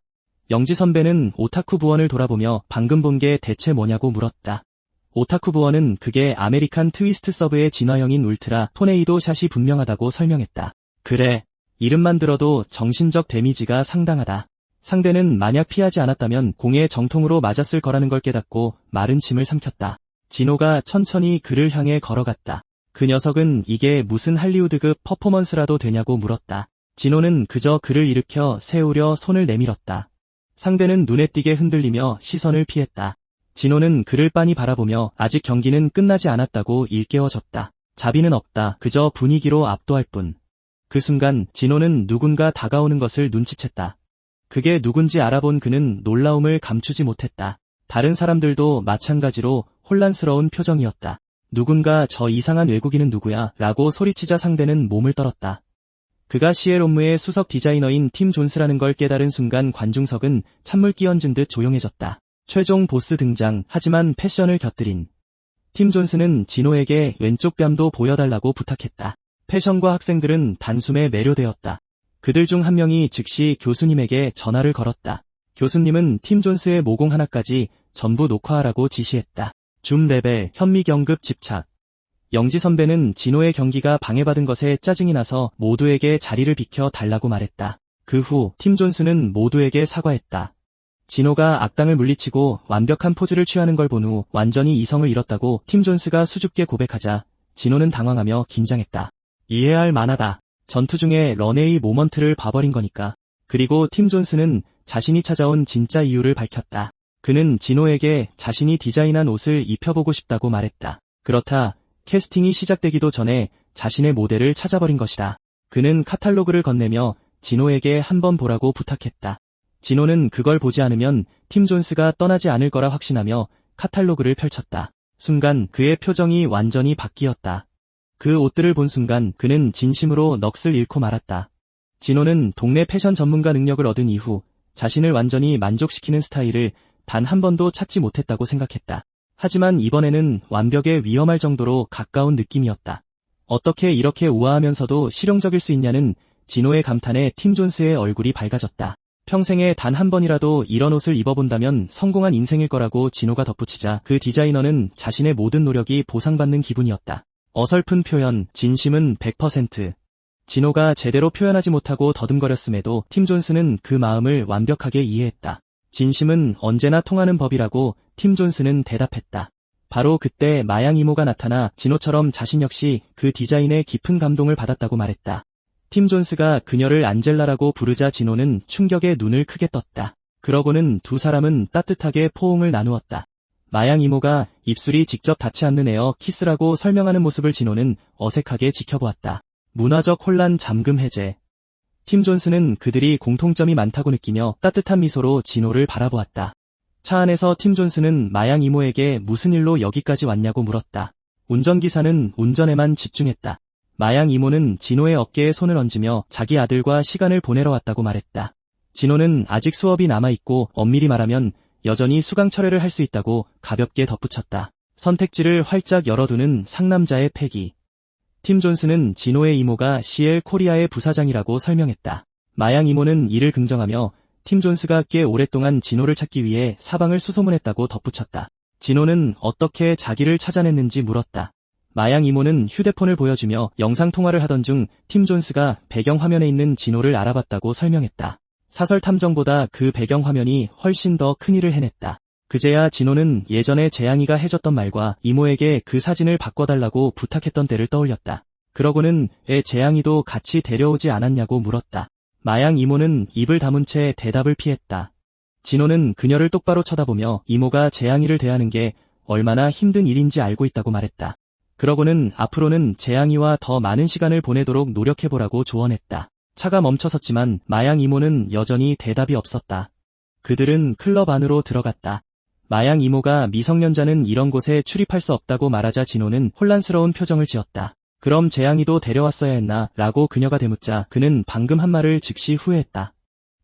영지 선배는 오타쿠 부원을 돌아보며 방금 본 게 대체 뭐냐고 물었다. 오타쿠 부원은 그게 아메리칸 트위스트 서브의 진화형인 울트라 토네이도 샷이 분명하다고 설명했다. 그래, 이름만 들어도 정신적 데미지가 상당하다. 상대는 만약 피하지 않았다면 공에 정통으로 맞았을 거라는 걸 깨닫고 마른 침을 삼켰다. 진호가 천천히 그를 향해 걸어갔다. 그 녀석은 이게 무슨 할리우드급 퍼포먼스라도 되냐고 물었다. 진호는 그저 그를 일으켜 세우려 손을 내밀었다. 상대는 눈에 띄게 흔들리며 시선을 피했다. 진호는 그를 빤히 바라보며 아직 경기는 끝나지 않았다고 일깨워줬다. 자비는 없다. 그저 분위기로 압도할 뿐. 그 순간 진호는 누군가 다가오는 것을 눈치챘다. 그게 누군지 알아본 그는 놀라움을 감추지 못했다. 다른 사람들도 마찬가지로 혼란스러운 표정이었다. 누군가 저 이상한 외국인은 누구야? 라고 소리치자 상대는 몸을 떨었다. 그가 시엘옴무의 수석 디자이너인 팀 존스라는 걸 깨달은 순간 관중석은 찬물 끼얹은 듯 조용해졌다. 최종 보스 등장. 하지만 패션을 곁들인 팀 존스는 진호에게 왼쪽 뺨도 보여달라고 부탁했다. 패션과 학생들은 단숨에 매료되었다. 그들 중 한 명이 즉시 교수님에게 전화를 걸었다. 교수님은 팀 존스의 모공 하나까지 전부 녹화하라고 지시했다. 줌 레벨, 현미경급 집착. 영지 선배는 진호의 경기가 방해받은 것에 짜증이 나서 모두에게 자리를 비켜 달라고 말했다. 그 후 팀 존스는 모두에게 사과했다. 진호가 악당을 물리치고 완벽한 포즈를 취하는 걸 본 후 완전히 이성을 잃었다고 팀 존스가 수줍게 고백하자 진호는 당황하며 긴장했다. 이해할 만하다. 전투 중에 런웨이 모먼트를 봐버린 거니까. 그리고 팀 존스는 자신이 찾아온 진짜 이유를 밝혔다. 그는 진호에게 자신이 디자인한 옷을 입혀보고 싶다고 말했다. 그렇다 캐스팅이 시작되기도 전에 자신의 모델을 찾아버린 것이다. 그는 카탈로그를 건네며 진호에게 한번 보라고 부탁했다. 진호는 그걸 보지 않으면 팀 존스가 떠나지 않을 거라 확신하며 카탈로그를 펼쳤다. 순간 그의 표정이 완전히 바뀌었다. 그 옷들을 본 순간 그는 진심으로 넋을 잃고 말았다. 진호는 동네 패션 전문가 능력을 얻은 이후 자신을 완전히 만족시키는 스타일을 단 한 번도 찾지 못했다고 생각했다. 하지만 이번에는 완벽에 위험할 정도로 가까운 느낌이었다. 어떻게 이렇게 우아하면서도 실용적일 수 있냐는 진호의 감탄에 팀 존스의 얼굴이 밝아졌다. 평생에 단 한 번이라도 이런 옷을 입어본다면 성공한 인생일 거라고 진호가 덧붙이자 그 디자이너는 자신의 모든 노력이 보상받는 기분이었다. 어설픈 표현, 진심은 100%. 진호가 제대로 표현하지 못하고 더듬거렸음에도 팀 존스는 그 마음을 완벽하게 이해했다. 진심은 언제나 통하는 법이라고 팀 존스는 대답했다. 바로 그때 마양 이모가 나타나 진호처럼 자신 역시 그 디자인에 깊은 감동을 받았다고 말했다. 팀 존스가 그녀를 안젤라라고 부르자 진호는 충격에 눈을 크게 떴다. 그러고는 두 사람은 따뜻하게 포옹을 나누었다. 마양 이모가 입술이 직접 닿지 않는 에어 키스라고 설명하는 모습을 진호는 어색하게 지켜보았다. 문화적 혼란 잠금 해제. 팀 존스는 그들이 공통점이 많다고 느끼며 따뜻한 미소로 진호를 바라보았다. 차 안에서 팀 존스는 마양 이모에게 무슨 일로 여기까지 왔냐고 물었다. 운전기사는 운전에만 집중했다. 마양 이모는 진호의 어깨에 손을 얹으며 자기 아들과 시간을 보내러 왔다고 말했다. 진호는 아직 수업이 남아있고 엄밀히 말하면 여전히 수강 철회를 할 수 있다고 가볍게 덧붙였다. 선택지를 활짝 열어두는 상남자의 패기. 팀 존스는 진호의 이모가 CL 코리아의 부사장이라고 설명했다. 마양 이모는 이를 긍정하며 팀 존스가 꽤 오랫동안 진호를 찾기 위해 사방을 수소문했다고 덧붙였다. 진호는 어떻게 자기를 찾아냈는지 물었다. 마양 이모는 휴대폰을 보여주며 영상통화를 하던 중 팀 존스가 배경화면에 있는 진호를 알아봤다고 설명했다. 사설 탐정보다 그 배경화면이 훨씬 더 큰일을 해냈다. 그제야 진호는 예전에 재앙이가 해줬던 말과 이모에게 그 사진을 바꿔달라고 부탁했던 때를 떠올렸다. 그러고는 재앙이도 같이 데려오지 않았냐고 물었다. 마양 이모는 입을 다문 채 대답을 피했다. 진호는 그녀를 똑바로 쳐다보며 이모가 재앙이를 대하는 게 얼마나 힘든 일인지 알고 있다고 말했다. 그러고는 앞으로는 재앙이와 더 많은 시간을 보내도록 노력해보라고 조언했다. 차가 멈춰섰지만 마양 이모는 여전히 대답이 없었다. 그들은 클럽 안으로 들어갔다. 마양 이모가 미성년자는 이런 곳에 출입할 수 없다고 말하자 진호는 혼란스러운 표정을 지었다. 그럼 재앙이도 데려왔어야 했나? 라고 그녀가 되묻자 그는 방금 한 말을 즉시 후회했다.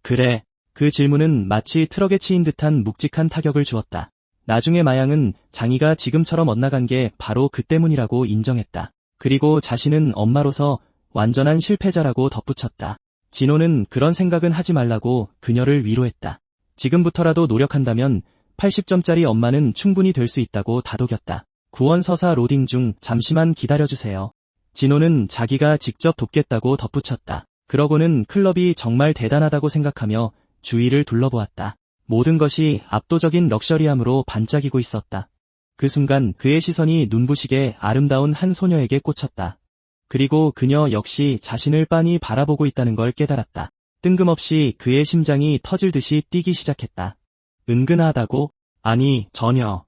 그래. 그 질문은 마치 트럭에 치인 듯한 묵직한 타격을 주었다. 나중에 마양은 장이가 지금처럼 엇나간 게 바로 그 때문이라고 인정했다. 그리고 자신은 엄마로서 완전한 실패자라고 덧붙였다. 진호는 그런 생각은 하지 말라고 그녀를 위로했다. 지금부터라도 노력한다면 80점짜리 엄마는 충분히 될 수 있다고 다독였다. 구원서사 로딩 중 잠시만 기다려주세요. 진호는 자기가 직접 돕겠다고 덧붙였다. 그러고는 클럽이 정말 대단하다고 생각하며 주위를 둘러보았다. 모든 것이 압도적인 럭셔리함으로 반짝이고 있었다. 그 순간 그의 시선이 눈부시게 아름다운 한 소녀에게 꽂혔다. 그리고 그녀 역시 자신을 빤히 바라보고 있다는 걸 깨달았다. 뜬금없이 그의 심장이 터질 듯이 뛰기 시작했다. 은근하다고? 아니, 전혀.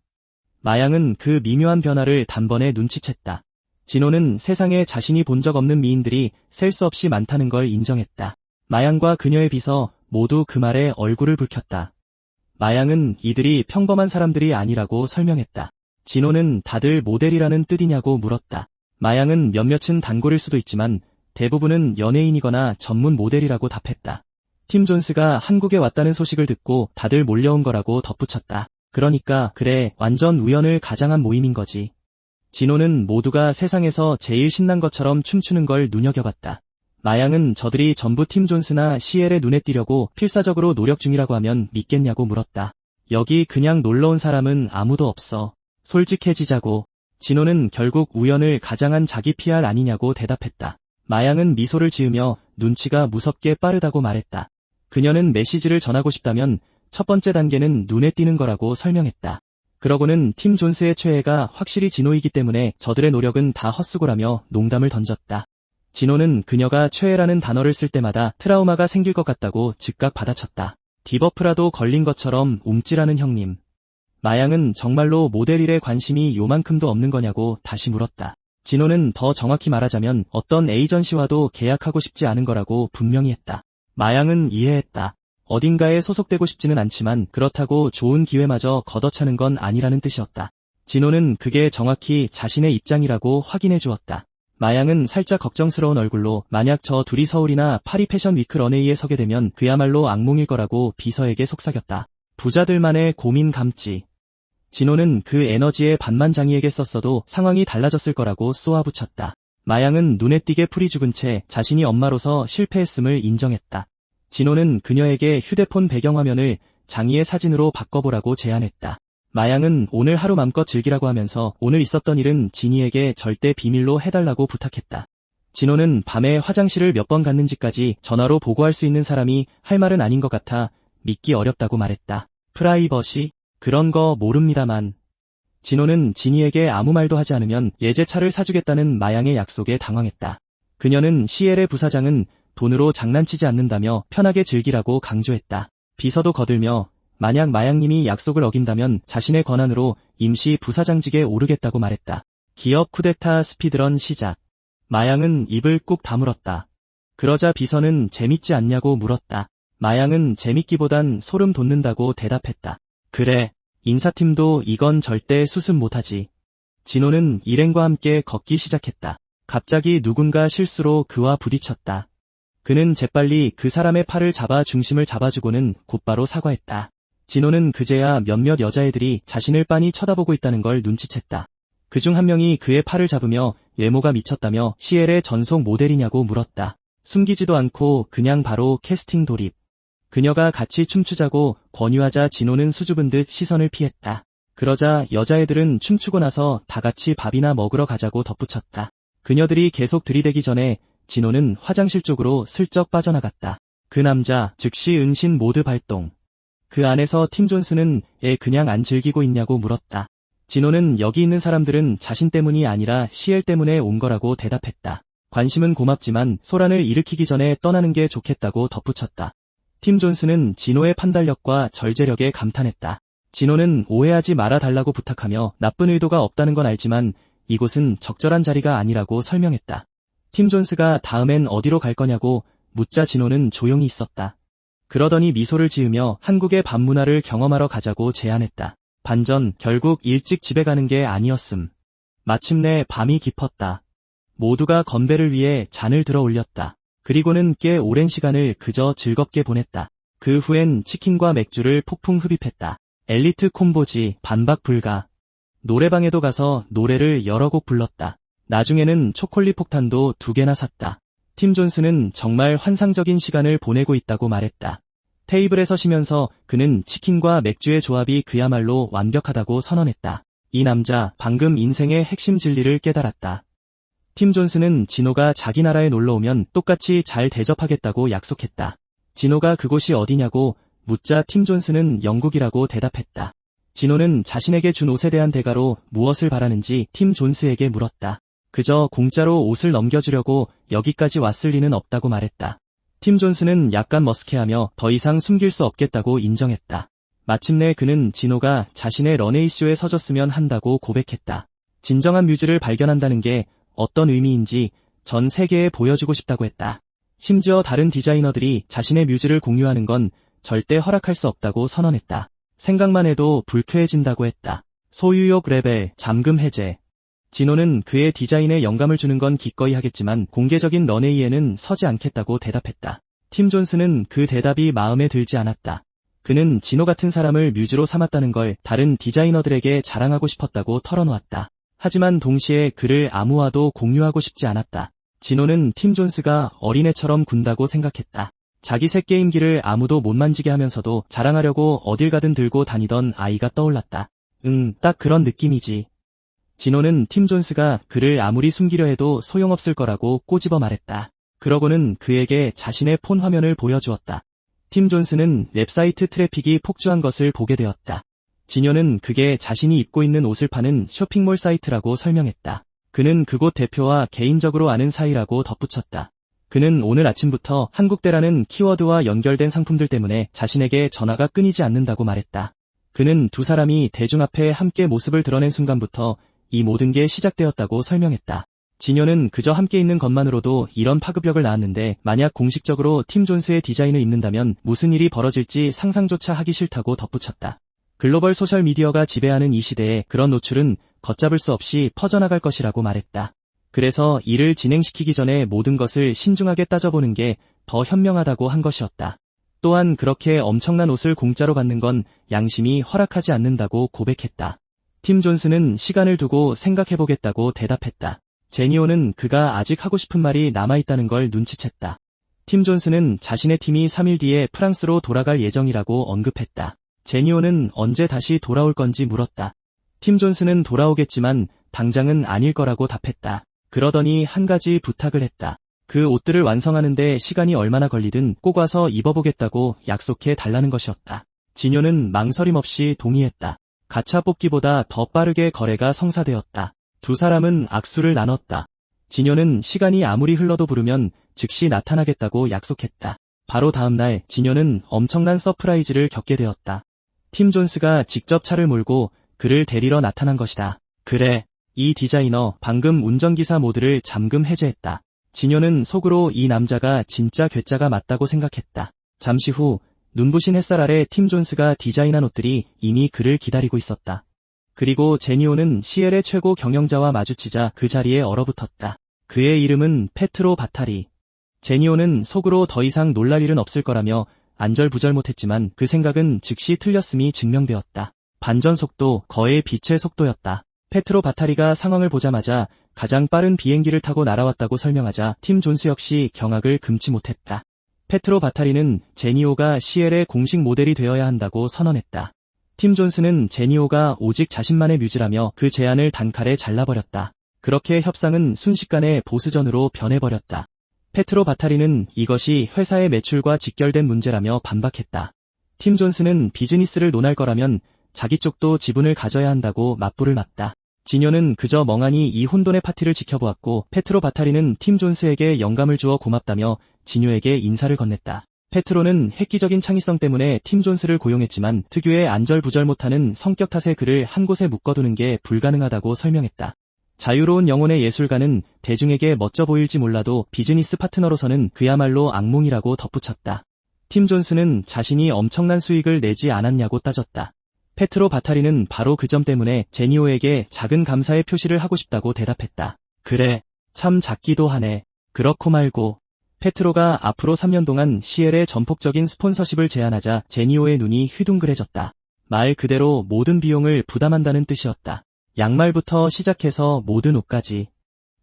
마양은 그 미묘한 변화를 단번에 눈치챘다. 진호는 세상에 자신이 본 적 없는 미인들이 셀 수 없이 많다는 걸 인정했다. 마양과 그녀의 비서 모두 그 말에 얼굴을 붉혔다. 마양은 이들이 평범한 사람들이 아니라고 설명했다. 진호는 다들 모델이라는 뜻이냐고 물었다. 마양은 몇몇은 단골일 수도 있지만 대부분은 연예인이거나 전문 모델이라고 답했다. 팀 존스가 한국에 왔다는 소식을 듣고 다들 몰려온 거라고 덧붙였다. 그러니까 그래, 완전 우연을 가장한 모임인 거지. 진호는 모두가 세상에서 제일 신난 것처럼 춤추는 걸 눈여겨봤다. 마양은 저들이 전부 팀 존스나 CL의 눈에 띄려고 필사적으로 노력 중이라고 하면 믿겠냐고 물었다. 여기 그냥 놀러온 사람은 아무도 없어. 솔직해지자고. 진호는 결국 우연을 가장한 자기 PR 아니냐고 대답했다. 마양은 미소를 지으며 눈치가 무섭게 빠르다고 말했다. 그녀는 메시지를 전하고 싶다면 첫 번째 단계는 눈에 띄는 거라고 설명했다. 그러고는 팀 존스의 최애가 확실히 진호이기 때문에 저들의 노력은 다 헛수고라며 농담을 던졌다. 진호는 그녀가 최애라는 단어를 쓸 때마다 트라우마가 생길 것 같다고 즉각 받아쳤다. 디버프라도 걸린 것처럼 움찔하는 형님. 마양은 정말로 모델 일에 관심이 요만큼도 없는 거냐고 다시 물었다. 진호는 더 정확히 말하자면 어떤 에이전시와도 계약하고 싶지 않은 거라고 분명히 했다. 마양은 이해했다. 어딘가에 소속되고 싶지는 않지만 그렇다고 좋은 기회마저 걷어차는 건 아니라는 뜻이었다. 진호는 그게 정확히 자신의 입장이라고 확인해 주었다. 마양은 살짝 걱정스러운 얼굴로 만약 저 둘이 서울이나 파리 패션 위크 런웨이에 서게 되면 그야말로 악몽일 거라고 비서에게 속삭였다. 부자들만의 고민 감지. 진호는 그 에너지의 반만 장이에게 썼어도 상황이 달라졌을 거라고 쏘아붙였다. 마양은 눈에 띄게 풀이 죽은 채 자신이 엄마로서 실패했음을 인정했다. 진호는 그녀에게 휴대폰 배경화면을 장이의 사진으로 바꿔보라고 제안했다. 마양은 오늘 하루 맘껏 즐기라고 하면서 오늘 있었던 일은 진이에게 절대 비밀로 해달라고 부탁했다. 진호는 밤에 화장실을 몇 번 갔는지까지 전화로 보고할 수 있는 사람이 할 말은 아닌 것 같아 믿기 어렵다고 말했다. 프라이버시? 그런 거 모릅니다만. 진호는 진이에게 아무 말도 하지 않으면 예제차를 사주겠다는 마양의 약속에 당황했다. 그녀는 CL의 부사장은 돈으로 장난치지 않는다며 편하게 즐기라고 강조했다. 비서도 거들며 만약 마양님이 약속을 어긴다면 자신의 권한으로 임시 부사장직에 오르겠다고 말했다. 기업 쿠데타 스피드런 시작. 마양은 입을 꾹 다물었다. 그러자 비서는 재밌지 않냐고 물었다. 마양은 재밌기보단 소름 돋는다고 대답했다. 그래, 인사팀도 이건 절대 수습 못하지. 진호는 일행과 함께 걷기 시작했다. 갑자기 누군가 실수로 그와 부딪혔다. 그는 재빨리 그 사람의 팔을 잡아 중심을 잡아주고는 곧바로 사과했다. 진호는 그제야 몇몇 여자애들이 자신을 빤히 쳐다보고 있다는 걸 눈치챘다. 그중 한 명이 그의 팔을 잡으며 외모가 미쳤다며 CL의 전속 모델이냐고 물었다. 숨기지도 않고 그냥 바로 캐스팅 돌입. 그녀가 같이 춤추자고 권유하자 진호는 수줍은 듯 시선을 피했다. 그러자 여자애들은 춤추고 나서 다 같이 밥이나 먹으러 가자고 덧붙였다. 그녀들이 계속 들이대기 전에 진호는 화장실 쪽으로 슬쩍 빠져나갔다. 그 남자, 즉시 은신 모드 발동. 그 안에서 팀 존스는 애 그냥 안 즐기고 있냐고 물었다. 진호는 여기 있는 사람들은 자신 때문이 아니라 CL 때문에 온 거라고 대답했다. 관심은 고맙지만 소란을 일으키기 전에 떠나는 게 좋겠다고 덧붙였다. 팀 존스는 진호의 판단력과 절제력에 감탄했다. 진호는 오해하지 말아달라고 부탁하며 나쁜 의도가 없다는 건 알지만 이곳은 적절한 자리가 아니라고 설명했다. 팀 존스가 다음엔 어디로 갈 거냐고 묻자 진호는 조용히 있었다. 그러더니 미소를 지으며 한국의 밤문화를 경험하러 가자고 제안했다. 반전 결국 일찍 집에 가는 게 아니었음. 마침내 밤이 깊었다. 모두가 건배를 위해 잔을 들어 올렸다. 그리고는 꽤 오랜 시간을 그저 즐겁게 보냈다. 그 후엔 치킨과 맥주를 폭풍 흡입했다. 엘리트 콤보지 반박 불가. 노래방에도 가서 노래를 여러 곡 불렀다. 나중에는 초콜릿 폭탄도 2개나 샀다. 팀 존스는 정말 환상적인 시간을 보내고 있다고 말했다. 테이블에서 쉬면서 그는 치킨과 맥주의 조합이 그야말로 완벽하다고 선언했다. 이 남자 방금 인생의 핵심 진리를 깨달았다. 팀 존스는 진호가 자기 나라에 놀러오면 똑같이 잘 대접하겠다고 약속했다. 진호가 그곳이 어디냐고 묻자 팀 존스는 영국이라고 대답했다. 진호는 자신에게 준 옷에 대한 대가로 무엇을 바라는지 팀 존스에게 물었다. 그저 공짜로 옷을 넘겨주려고 여기까지 왔을 리는 없다고 말했다. 팀 존스는 약간 머쓱해하며 더 이상 숨길 수 없겠다고 인정했다. 마침내 그는 진호가 자신의 런웨이쇼에 서줬으면 한다고 고백했다. 진정한 뮤즈를 발견한다는 게 어떤 의미인지 전 세계에 보여주고 싶다고 했다. 심지어 다른 디자이너들이 자신의 뮤즈를 공유하는 건 절대 허락할 수 없다고 선언했다. 생각만 해도 불쾌해진다고 했다. 소유욕 레벨 잠금 해제. 진호는 그의 디자인에 영감을 주는 건 기꺼이 하겠지만 공개적인 런웨이에는 서지 않겠다고 대답했다. 팀 존스는 그 대답이 마음에 들지 않았다. 그는 진호 같은 사람을 뮤즈로 삼았다는 걸 다른 디자이너들에게 자랑하고 싶었다고 털어놓았다. 하지만 동시에 그를 아무와도 공유하고 싶지 않았다. 진호는 팀 존스가 어린애처럼 군다고 생각했다. 자기 새 게임기를 아무도 못 만지게 하면서도 자랑하려고 어딜 가든 들고 다니던 아이가 떠올랐다. 딱 그런 느낌이지. 진호는 팀 존스가 그를 아무리 숨기려 해도 소용없을 거라고 꼬집어 말했다. 그러고는 그에게 자신의 폰 화면을 보여주었다. 팀 존스는 웹사이트 트래픽이 폭주한 것을 보게 되었다. 진호는 그게 자신이 입고 있는 옷을 파는 쇼핑몰 사이트라고 설명했다. 그는 그곳 대표와 개인적으로 아는 사이라고 덧붙였다. 그는 오늘 아침부터 한국대라는 키워드와 연결된 상품들 때문에 자신에게 전화가 끊이지 않는다고 말했다. 그는 두 사람이 대중 앞에 함께 모습을 드러낸 순간부터 이 모든 게 시작되었다고 설명했다. 진호는 그저 함께 있는 것만으로도 이런 파급력을 낳았는데 만약 공식적으로 팀 존스의 디자인을 입는다면 무슨 일이 벌어질지 상상조차 하기 싫다고 덧붙였다. 글로벌 소셜미디어가 지배하는 이 시대에 그런 노출은 걷잡을 수 없이 퍼져나갈 것이라고 말했다. 그래서 이를 진행시키기 전에 모든 것을 신중하게 따져보는 게 더 현명하다고 한 것이었다. 또한 그렇게 엄청난 옷을 공짜로 받는 건 양심이 허락하지 않는다고 고백했다. 팀 존스는 시간을 두고 생각해보겠다고 대답했다. 제니오는 그가 아직 하고 싶은 말이 남아있다는 걸 눈치챘다. 팀 존스는 자신의 팀이 3일 뒤에 프랑스로 돌아갈 예정이라고 언급했다. 제니오는 언제 다시 돌아올 건지 물었다. 팀 존스는 돌아오겠지만 당장은 아닐 거라고 답했다. 그러더니 한 가지 부탁을 했다. 그 옷들을 완성하는데 시간이 얼마나 걸리든 꼭 와서 입어보겠다고 약속해 달라는 것이었다. 진호는 망설임 없이 동의했다. 가차 뽑기보다 더 빠르게 거래가 성사되었다. 두 사람은 악수를 나눴다. 진효는 시간이 아무리 흘러도 부르면 즉시 나타나겠다고 약속했다. 바로 다음날 진효는 엄청난 서프라이즈를 겪게 되었다. 팀 존스가 직접 차를 몰고 그를 데리러 나타난 것이다. 그래, 이 디자이너 방금 운전기사 모드를 잠금 해제했다. 진효는 속으로 이 남자가 진짜 괴짜가 맞다고 생각했다. 잠시 후 눈부신 햇살 아래 팀 존스가 디자인한 옷들이 이미 그를 기다리고 있었다. 그리고 제니오는 시엘의 최고 경영자와 마주치자 그 자리에 얼어붙었다. 그의 이름은 페트로 바타리. 제니오는 속으로 더 이상 놀랄 일은 없을 거라며 안절부절 못했지만 그 생각은 즉시 틀렸음이 증명되었다. 반전 속도, 거의 빛의 속도였다. 페트로 바타리가 상황을 보자마자 가장 빠른 비행기를 타고 날아왔다고 설명하자 팀 존스 역시 경악을 금치 못했다. 페트로 바타리는 제니오가 시엘의 공식 모델이 되어야 한다고 선언했다. 팀 존스는 제니오가 오직 자신만의 뮤즈라며 그 제안을 단칼에 잘라버렸다. 그렇게 협상은 순식간에 보스전으로 변해버렸다. 페트로 바타리는 이것이 회사의 매출과 직결된 문제라며 반박했다. 팀 존스는 비즈니스를 논할 거라면 자기 쪽도 지분을 가져야 한다고 맞불을 맞다. 진효는 그저 멍하니 이 혼돈의 파티를 지켜보았고 페트로 바타리는 팀 존스에게 영감을 주어 고맙다며 진효에게 인사를 건넸다. 페트로는 획기적인 창의성 때문에 팀 존스를 고용했지만 특유의 안절부절 못하는 성격 탓에 그를 한 곳에 묶어두는 게 불가능하다고 설명했다. 자유로운 영혼의 예술가는 대중에게 멋져 보일지 몰라도 비즈니스 파트너로서는 그야말로 악몽이라고 덧붙였다. 팀 존스는 자신이 엄청난 수익을 내지 않았냐고 따졌다. 페트로 바타리는 바로 그 점 때문에 제니오에게 작은 감사의 표시를 하고 싶다고 대답했다. 그래, 참 작기도 하네. 그렇고 말고. 페트로가 앞으로 3년 동안 시엘의 전폭적인 스폰서십을 제안하자 제니오의 눈이 휘둥그레졌다. 말 그대로 모든 비용을 부담한다는 뜻이었다. 양말부터 시작해서 모든 옷까지.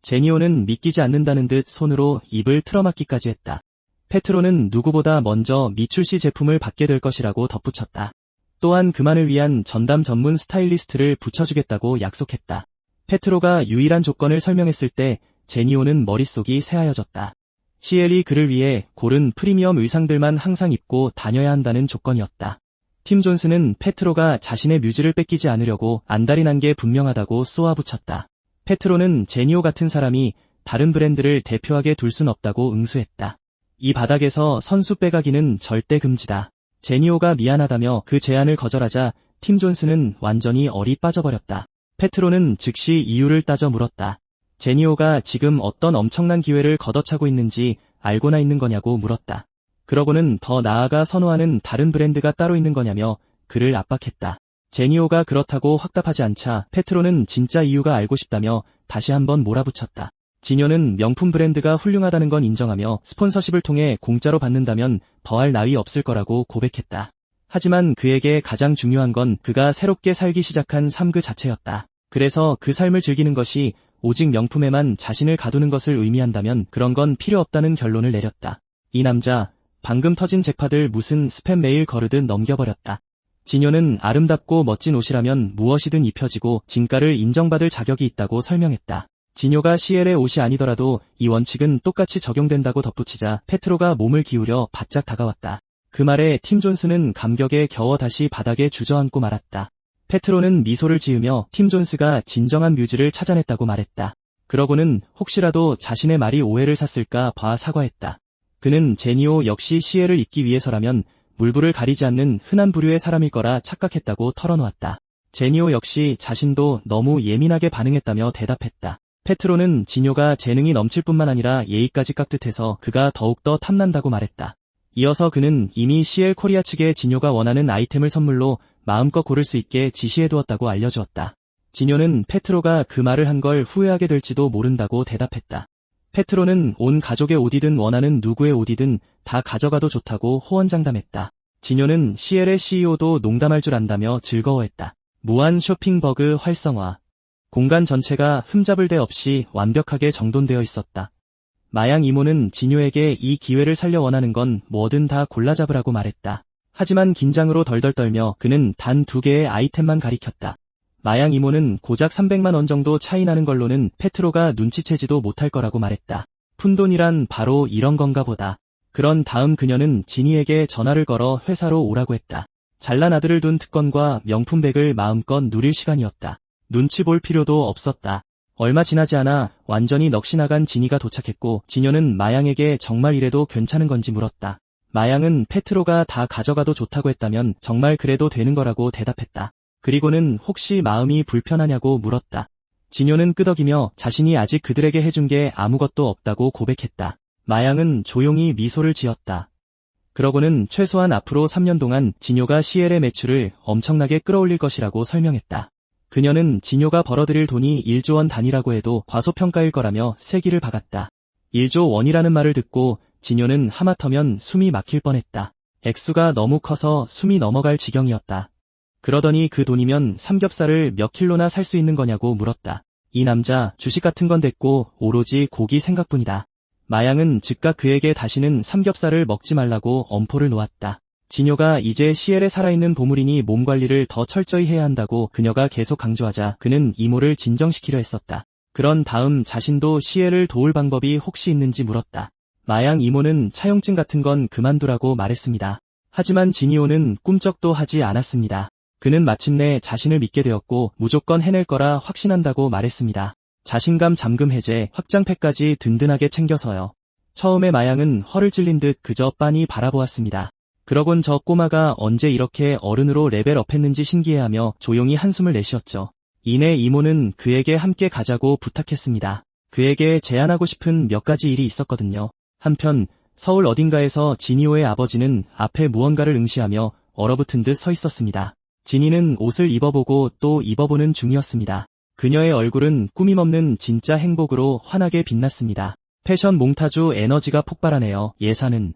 제니오는 믿기지 않는다는 듯 손으로 입을 틀어막기까지 했다. 페트로는 누구보다 먼저 미출시 제품을 받게 될 것이라고 덧붙였다. 또한 그만을 위한 전담 전문 스타일리스트를 붙여주겠다고 약속했다. 페트로가 유일한 조건을 설명했을 때 제니오는 머릿속이 새하얘졌다. 시엘이 그를 위해 고른 프리미엄 의상들만 항상 입고 다녀야 한다는 조건이었다. 팀 존스는 페트로가 자신의 뮤즈를 뺏기지 않으려고 안달이 난 게 분명하다고 쏘아붙였다. 페트로는 제니오 같은 사람이 다른 브랜드를 대표하게 둘 순 없다고 응수했다. 이 바닥에서 선수 빼가기는 절대 금지다. 제니오가 미안하다며 그 제안을 거절하자 팀 존스는 완전히 얼이 빠져버렸다. 페트로는 즉시 이유를 따져 물었다. 제니오가 지금 어떤 엄청난 기회를 걷어차고 있는지 알고나 있는 거냐고 물었다. 그러고는 더 나아가 선호하는 다른 브랜드가 따로 있는 거냐며 그를 압박했다. 제니오가 그렇다고 확답하지 않자 페트로는 진짜 이유가 알고 싶다며 다시 한번 몰아붙였다. 진효는 명품 브랜드가 훌륭하다는 건 인정하며 스폰서십을 통해 공짜로 받는다면 더할 나위 없을 거라고 고백했다. 하지만 그에게 가장 중요한 건 그가 새롭게 살기 시작한 삶 그 자체였다. 그래서 그 삶을 즐기는 것이 오직 명품에만 자신을 가두는 것을 의미한다면 그런 건 필요 없다는 결론을 내렸다. 이 남자, 방금 터진 잭팟을 무슨 스팸 메일 거르듯 넘겨버렸다. 진효는 아름답고 멋진 옷이라면 무엇이든 입혀지고 진가를 인정받을 자격이 있다고 설명했다. 진효가 시엘의 옷이 아니더라도 이 원칙은 똑같이 적용된다고 덧붙이자 페트로가 몸을 기울여 바짝 다가왔다. 그 말에 팀 존스는 감격에 겨워 다시 바닥에 주저앉고 말았다. 페트로는 미소를 지으며 팀 존스가 진정한 뮤즈를 찾아냈다고 말했다. 그러고는 혹시라도 자신의 말이 오해를 샀을까 봐 사과했다. 그는 제니오 역시 시엘을 입기 위해서라면 물불을 가리지 않는 흔한 부류의 사람일 거라 착각했다고 털어놓았다. 제니오 역시 자신도 너무 예민하게 반응했다며 대답했다. 페트로는 진효가 재능이 넘칠 뿐만 아니라 예의까지 깍듯해서 그가 더욱더 탐난다고 말했다. 이어서 그는 이미 시엘 코리아 측에 진효가 원하는 아이템을 선물로 마음껏 고를 수 있게 지시해두었다고 알려주었다. 진효는 페트로가 그 말을 한 걸 후회하게 될지도 모른다고 대답했다. 페트로는 온 가족의 옷이든 원하는 누구의 옷이든 다 가져가도 좋다고 호언장담했다. 진효는 시엘의 CEO도 농담할 줄 안다며 즐거워했다. 무한 쇼핑 버그 활성화. 공간 전체가 흠잡을 데 없이 완벽하게 정돈되어 있었다. 마양 이모는 진효에게 이 기회를 살려 원하는 건 뭐든 다 골라잡으라고 말했다. 하지만 긴장으로 덜덜 떨며 그는 단 2개의 아이템만 가리켰다. 마양 이모는 고작 300만 원 정도 차이 나는 걸로는 페트로가 눈치채지도 못할 거라고 말했다. 푼돈이란 바로 이런 건가 보다. 그런 다음 그녀는 진희에게 전화를 걸어 회사로 오라고 했다. 잘난 아들을 둔 특권과 명품백을 마음껏 누릴 시간이었다. 눈치 볼 필요도 없었다. 얼마 지나지 않아 완전히 넋이 나간 진이가 도착했고 진효는 마양에게 정말 이래도 괜찮은 건지 물었다. 마양은 페트로가 다 가져가도 좋다고 했다면 정말 그래도 되는 거라고 대답했다. 그리고는 혹시 마음이 불편하냐고 물었다. 진효는 끄덕이며 자신이 아직 그들에게 해준 게 아무것도 없다고 고백했다. 마양은 조용히 미소를 지었다. 그러고는 최소한 앞으로 3년 동안 진효가 CL의 매출을 엄청나게 끌어올릴 것이라고 설명했다. 그녀는 진효가 벌어들일 돈이 1조 원 단위라고 해도 과소평가일 거라며 세기를 박았다. 1조 원이라는 말을 듣고 진효는 하마터면 숨이 막힐 뻔했다. 액수가 너무 커서 숨이 넘어갈 지경이었다. 그러더니 그 돈이면 삼겹살을 몇 킬로나 살 수 있는 거냐고 물었다. 이 남자 주식 같은 건 됐고 오로지 고기 생각뿐이다. 마양은 즉각 그에게 다시는 삼겹살을 먹지 말라고 엄포를 놓았다. 진효가 이제 CL에 살아있는 보물이니 몸 관리를 더 철저히 해야 한다고 그녀가 계속 강조하자 그는 이모를 진정시키려 했었다. 그런 다음 자신도 CL을 도울 방법이 혹시 있는지 물었다. 마양 이모는 차용증 같은 건 그만두라고 말했습니다. 하지만 진이호는 꿈쩍도 하지 않았습니다. 그는 마침내 자신을 믿게 되었고 무조건 해낼 거라 확신한다고 말했습니다. 자신감 잠금 해제, 확장팩까지 든든하게 챙겨서요. 처음에 마양은 허를 찔린 듯 그저 빤히 바라보았습니다. 그러곤 저 꼬마가 언제 이렇게 어른으로 레벨업했는지 신기해하며 조용히 한숨을 내쉬었죠. 이내 이모는 그에게 함께 가자고 부탁했습니다. 그에게 제안하고 싶은 몇 가지 일이 있었거든요. 한편 서울 어딘가에서 진이호의 아버지는 앞에 무언가를 응시하며 얼어붙은 듯 서 있었습니다. 진이는 옷을 입어보고 또 입어보는 중이었습니다. 그녀의 얼굴은 꾸밈없는 진짜 행복으로 환하게 빛났습니다. 패션 몽타주 에너지가 폭발하네요. 예산은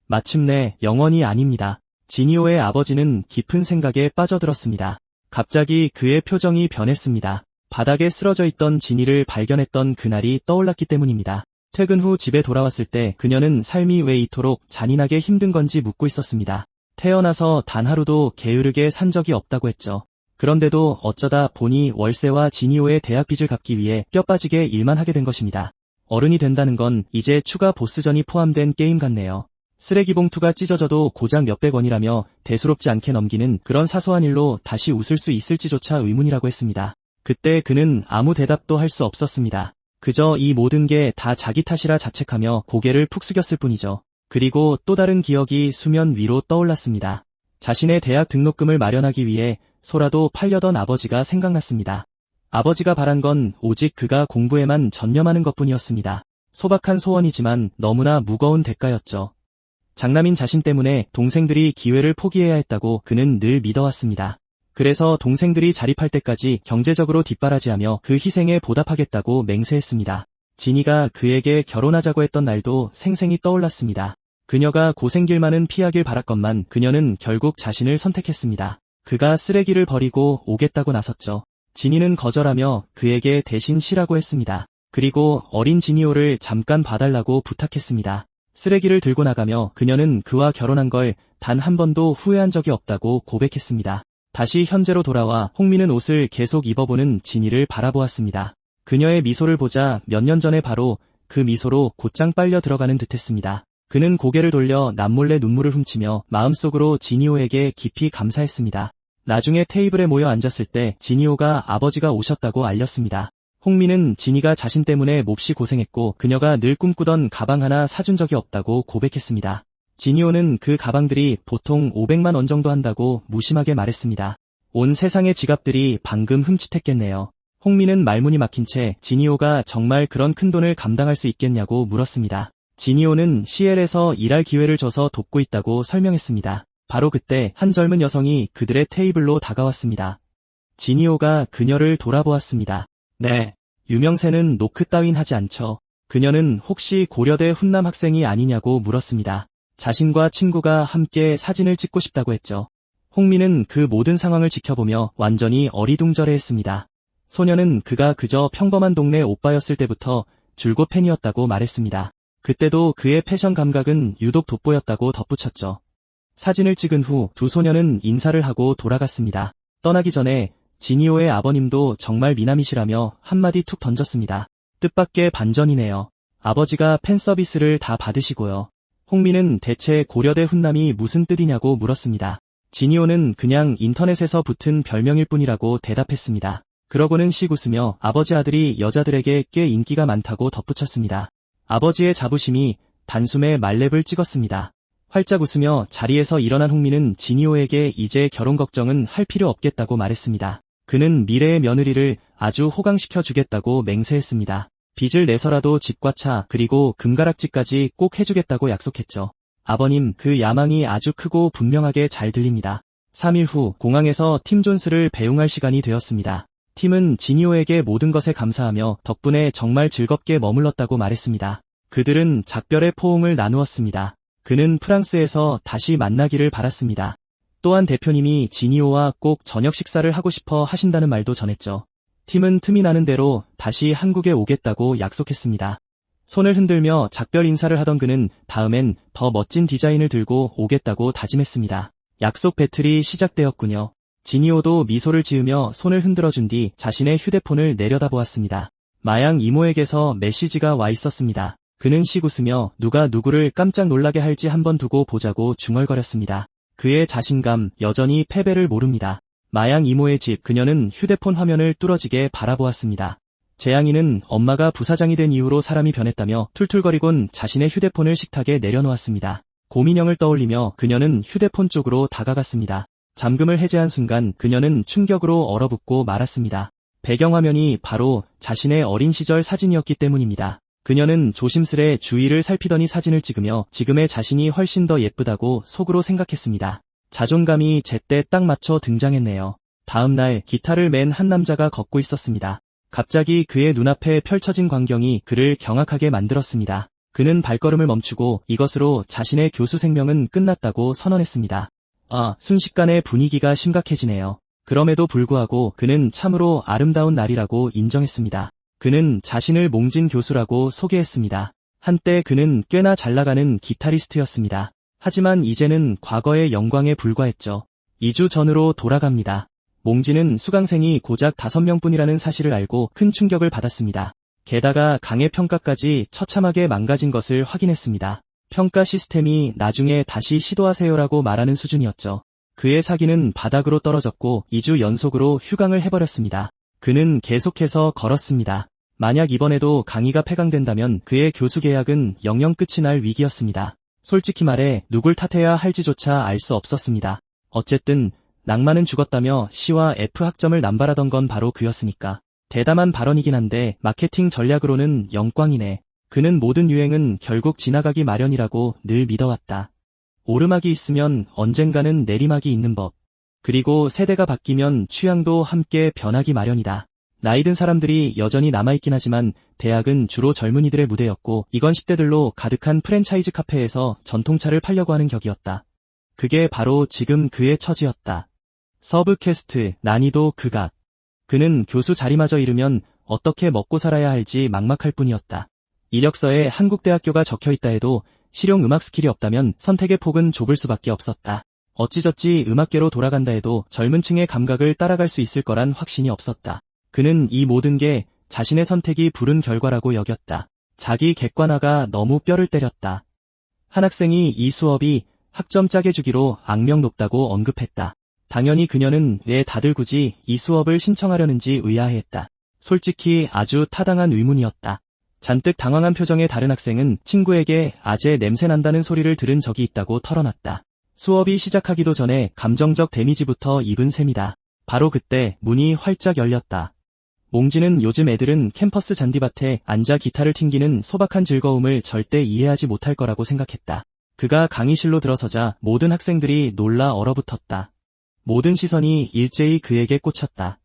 마침내 영원이 아닙니다. 진이호의 아버지는 깊은 생각에 빠져들었습니다. 갑자기 그의 표정이 변했습니다. 바닥에 쓰러져 있던 진이를 발견했던 그날이 떠올랐기 때문입니다. 퇴근 후 집에 돌아왔을 때 그녀는 삶이 왜 이토록 잔인하게 힘든 건지 묻고 있었습니다. 태어나서 단 하루도 게으르게 산 적이 없다고 했죠. 그런데도 어쩌다 보니 월세와 진이호의 대학 빚을 갚기 위해 뼈 빠지게 일만 하게 된 것입니다. 어른이 된다는 건 이제 추가 보스전이 포함된 게임 같네요. 쓰레기 봉투가 찢어져도 고작 몇백 원이라며 대수롭지 않게 넘기는 그런 사소한 일로 다시 웃을 수 있을지조차 의문이라고 했습니다. 그때 그는 아무 대답도 할 수 없었습니다. 그저 이 모든 게 다 자기 탓이라 자책하며 고개를 푹 숙였을 뿐이죠. 그리고 또 다른 기억이 수면 위로 떠올랐습니다. 자신의 대학 등록금을 마련하기 위해 소라도 팔려던 아버지가 생각났습니다. 아버지가 바란 건 오직 그가 공부에만 전념하는 것뿐이었습니다. 소박한 소원이지만 너무나 무거운 대가였죠. 장남인 자신 때문에 동생들이 기회를 포기해야 했다고 그는 늘 믿어왔습니다. 그래서 동생들이 자립할 때까지 경제적으로 뒷바라지하며 그 희생에 보답하겠다고 맹세했습니다. 진이가 그에게 결혼하자고 했던 날도 생생히 떠올랐습니다. 그녀가 고생길만은 피하길 바랐건만 그녀는 결국 자신을 선택했습니다. 그가 쓰레기를 버리고 오겠다고 나섰죠. 진이는 거절하며 그에게 대신 쉬라고 했습니다. 그리고 어린 진이호를 잠깐 봐달라고 부탁했습니다. 쓰레기를 들고 나가며 그녀는 그와 결혼한 걸 단 한 번도 후회한 적이 없다고 고백했습니다. 다시 현재로 돌아와 홍미는 옷을 계속 입어보는 진이를 바라보았습니다. 그녀의 미소를 보자 몇 년 전에 바로 그 미소로 곧장 빨려 들어가는 듯했습니다. 그는 고개를 돌려 남몰래 눈물을 훔치며 마음속으로 진이호에게 깊이 감사했습니다. 나중에 테이블에 모여 앉았을 때 진이호가 아버지가 오셨다고 알렸습니다. 홍미는 진이가 자신 때문에 몹시 고생했고 그녀가 늘 꿈꾸던 가방 하나 사준 적이 없다고 고백했습니다. 진이호는 그 가방들이 보통 500만 원 정도 한다고 무심하게 말했습니다. 온 세상의 지갑들이 방금 흠칫했겠네요. 홍미는 말문이 막힌 채 진이호가 정말 그런 큰 돈을 감당할 수 있겠냐고 물었습니다. 진이호는 CL에서 일할 기회를 줘서 돕고 있다고 설명했습니다. 바로 그때 한 젊은 여성이 그들의 테이블로 다가왔습니다. 진이호가 그녀를 돌아보았습니다. 네, 유명세는 노크 따윈 하지 않죠. 그녀는 혹시 고려대 훈남 학생이 아니냐고 물었습니다. 자신과 친구가 함께 사진을 찍고 싶다고 했죠. 홍미는 그 모든 상황을 지켜보며 완전히 어리둥절해했습니다. 소녀는 그가 그저 평범한 동네 오빠였을 때부터 줄곧 팬이었다고 말했습니다. 그때도 그의 패션 감각은 유독 돋보였다고 덧붙였죠. 사진을 찍은 후 두 소녀는 인사를 하고 돌아갔습니다. 떠나기 전에 진이호의 아버님도 정말 미남이시라며 한마디 툭 던졌습니다. 뜻밖의 반전이네요. 아버지가 팬 서비스를 다 받으시고요. 홍미는 대체 고려대 훈남이 무슨 뜻이냐고 물었습니다. 진이호는 그냥 인터넷에서 붙은 별명일 뿐이라고 대답했습니다. 그러고는 씩 웃으며 아버지 아들이 여자들에게 꽤 인기가 많다고 덧붙였습니다. 아버지의 자부심이 단숨에 말렙을 찍었습니다. 활짝 웃으며 자리에서 일어난 홍미는 지니오에게 이제 결혼 걱정은 할 필요 없겠다고 말했습니다. 그는 미래의 며느리를 아주 호강시켜 주겠다고 맹세했습니다. 빚을 내서라도 집과 차 그리고 금가락지까지 꼭 해주겠다고 약속했죠. 아버님, 그 야망이 아주 크고 분명하게 잘 들립니다. 3일 후 공항에서 팀 존스를 배웅할 시간이 되었습니다. 팀은 지니오에게 모든 것에 감사하며 덕분에 정말 즐겁게 머물렀다고 말했습니다. 그들은 작별의 포옹을 나누었습니다. 그는 프랑스에서 다시 만나기를 바랐습니다. 또한 대표님이 지니오와 꼭 저녁 식사를 하고 싶어 하신다는 말도 전했죠. 팀은 틈이 나는 대로 다시 한국에 오겠다고 약속했습니다. 손을 흔들며 작별 인사를 하던 그는 다음엔 더 멋진 디자인을 들고 오겠다고 다짐했습니다. 약속 배틀이 시작되었군요. 지니오도 미소를 지으며 손을 흔들어준 뒤 자신의 휴대폰을 내려다보았습니다. 마양 이모에게서 메시지가 와 있었습니다. 그는 씩 웃으며 누가 누구를 깜짝 놀라게 할지 한번 두고 보자고 중얼거렸습니다. 그의 자신감 여전히 패배를 모릅니다. 마양 이모의 집, 그녀는 휴대폰 화면을 뚫어지게 바라보았습니다. 재양이는 엄마가 부사장이 된 이후로 사람이 변했다며 툴툴거리곤 자신의 휴대폰을 식탁에 내려놓았습니다. 고민형을 떠올리며 그녀는 휴대폰 쪽으로 다가갔습니다. 잠금을 해제한 순간 그녀는 충격으로 얼어붙고 말았습니다. 배경화면이 바로 자신의 어린 시절 사진이었기 때문입니다. 그녀는 조심스레 주위를 살피더니 사진을 찍으며 지금의 자신이 훨씬 더 예쁘다고 속으로 생각했습니다. 자존감이 제때 딱 맞춰 등장했네요. 다음 날 기타를 맨 한 남자가 걷고 있었습니다. 갑자기 그의 눈앞에 펼쳐진 광경이 그를 경악하게 만들었습니다. 그는 발걸음을 멈추고 이것으로 자신의 교수 생명은 끝났다고 선언했습니다. 순식간에 분위기가 심각해지네요. 그럼에도 불구하고 그는 참으로 아름다운 날이라고 인정했습니다. 그는 자신을 몽진 교수라고 소개했습니다. 한때 그는 꽤나 잘나가는 기타리스트였습니다. 하지만 이제는 과거의 영광에 불과했죠. 2주 전으로 돌아갑니다. 몽진은 수강생이 고작 5명뿐이라는 사실을 알고 큰 충격을 받았습니다. 게다가 강의 평가까지 처참하게 망가진 것을 확인했습니다. 평가 시스템이 나중에 다시 시도하세요라고 말하는 수준이었죠. 그의 사기는 바닥으로 떨어졌고 2주 연속으로 휴강을 해버렸습니다. 그는 계속해서 걸었습니다. 만약 이번에도 강의가 폐강된다면 그의 교수 계약은 영영 끝이 날 위기였습니다. 솔직히 말해 누굴 탓해야 할지조차 알 수 없었습니다. 어쨌든 낭만은 죽었다며 C와 F 학점을 남발하던 건 바로 그였으니까. 대담한 발언이긴 한데 마케팅 전략으로는 영광이네. 그는 모든 유행은 결국 지나가기 마련이라고 늘 믿어왔다. 오르막이 있으면 언젠가는 내리막이 있는 법. 그리고 세대가 바뀌면 취향도 함께 변하기 마련이다. 나이든 사람들이 여전히 남아있긴 하지만 대학은 주로 젊은이들의 무대였고 이건 10대들로 가득한 프랜차이즈 카페에서 전통차를 팔려고 하는 격이었다. 그게 바로 지금 그의 처지였다. 서브캐스트, 난이도 극악. 그는 교수 자리마저 잃으면 어떻게 먹고 살아야 할지 막막할 뿐이었다. 이력서에 한국대학교가 적혀있다 해도 실용 음악 스킬이 없다면 선택의 폭은 좁을 수밖에 없었다. 어찌저찌 음악계로 돌아간다 해도 젊은 층의 감각을 따라갈 수 있을 거란 확신이 없었다. 그는 이 모든 게 자신의 선택이 부른 결과라고 여겼다. 자기 객관화가 너무 뼈를 때렸다. 한 학생이 이 수업이 학점 짜게 주기로 악명 높다고 언급했다. 당연히 그녀는 왜 다들 굳이 이 수업을 신청하려는지 의아해했다. 솔직히 아주 타당한 의문이었다. 잔뜩 당황한 표정의 다른 학생은 친구에게 아재 냄새 난다는 소리를 들은 적이 있다고 털어놨다. 수업이 시작하기도 전에 감정적 데미지부터 입은 셈이다. 바로 그때 문이 활짝 열렸다. 몽진은 요즘 애들은 캠퍼스 잔디밭에 앉아 기타를 튕기는 소박한 즐거움을 절대 이해하지 못할 거라고 생각했다. 그가 강의실로 들어서자 모든 학생들이 놀라 얼어붙었다. 모든 시선이 일제히 그에게 꽂혔다.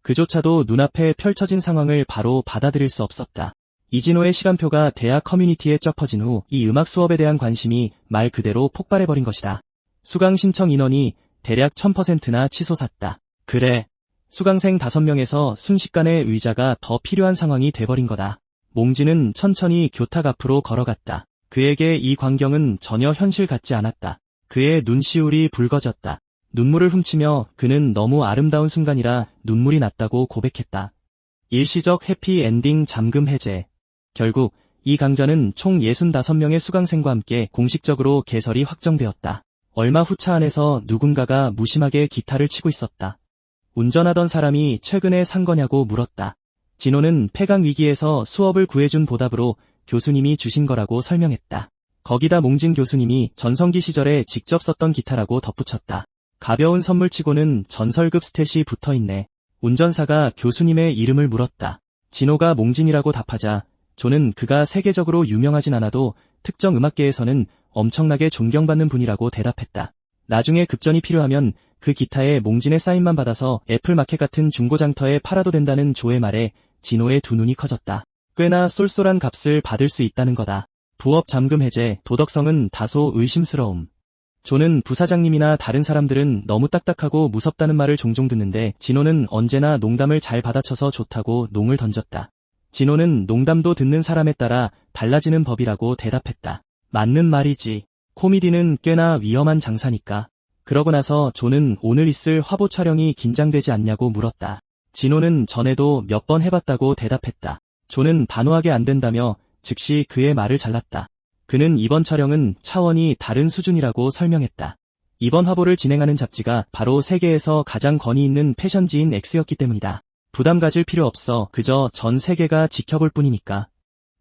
그조차도 눈앞에 펼쳐진 상황을 바로 받아들일 수 없었다. 이진호의 시간표가 대학 커뮤니티에 쩍 퍼진 후 이 음악 수업에 대한 관심이 말 그대로 폭발해버린 것이다. 수강 신청 인원이 대략 1000%나 치솟았다. 그래. 수강생 5명에서 순식간에 의자가 더 필요한 상황이 돼버린 거다. 몽진은 천천히 교탁 앞으로 걸어갔다. 그에게 이 광경은 전혀 현실 같지 않았다. 그의 눈시울이 붉어졌다. 눈물을 훔치며 그는 너무 아름다운 순간이라 눈물이 났다고 고백했다. 일시적 해피엔딩 잠금 해제. 결국 이 강좌는 총 65명의 수강생과 함께 공식적으로 개설이 확정되었다. 얼마 후 차 안에서 누군가가 무심하게 기타를 치고 있었다. 운전하던 사람이 최근에 산 거냐고 물었다. 진호는 폐강 위기에서 수업을 구해준 보답으로 교수님이 주신 거라고 설명했다. 거기다 몽진 교수님이 전성기 시절에 직접 썼던 기타라고 덧붙였다. 가벼운 선물치고는 전설급 스탯이 붙어있네. 운전사가 교수님의 이름을 물었다. 진호가 몽진이라고 답하자 존은 그가 세계적으로 유명하진 않아도 특정 음악계에서는 엄청나게 존경받는 분이라고 대답했다. 나중에 급전이 필요하면 그 기타에 몽진의 사인만 받아서 애플마켓 같은 중고장터에 팔아도 된다는 조의 말에 진호의 두 눈이 커졌다. 꽤나 쏠쏠한 값을 받을 수 있다는 거다. 부업 잠금 해제, 도덕성은 다소 의심스러움. 존은 부사장님이나 다른 사람들은 너무 딱딱하고 무섭다는 말을 종종 듣는데 진호는 언제나 농담을 잘 받아쳐서 좋다고 농을 던졌다. 진호는 농담도 듣는 사람에 따라 달라지는 법이라고 대답했다. 맞는 말이지. 코미디는 꽤나 위험한 장사니까. 그러고 나서 존은 오늘 있을 화보 촬영이 긴장되지 않냐고 물었다. 진호는 전에도 몇 번 해봤다고 대답했다. 존은 단호하게 안 된다며 즉시 그의 말을 잘랐다. 그는 이번 촬영은 차원이 다른 수준이라고 설명했다. 이번 화보를 진행하는 잡지가 바로 세계에서 가장 권위 있는 패션지인 X였기 때문이다. 부담 가질 필요 없어. 그저 전 세계가 지켜볼 뿐이니까.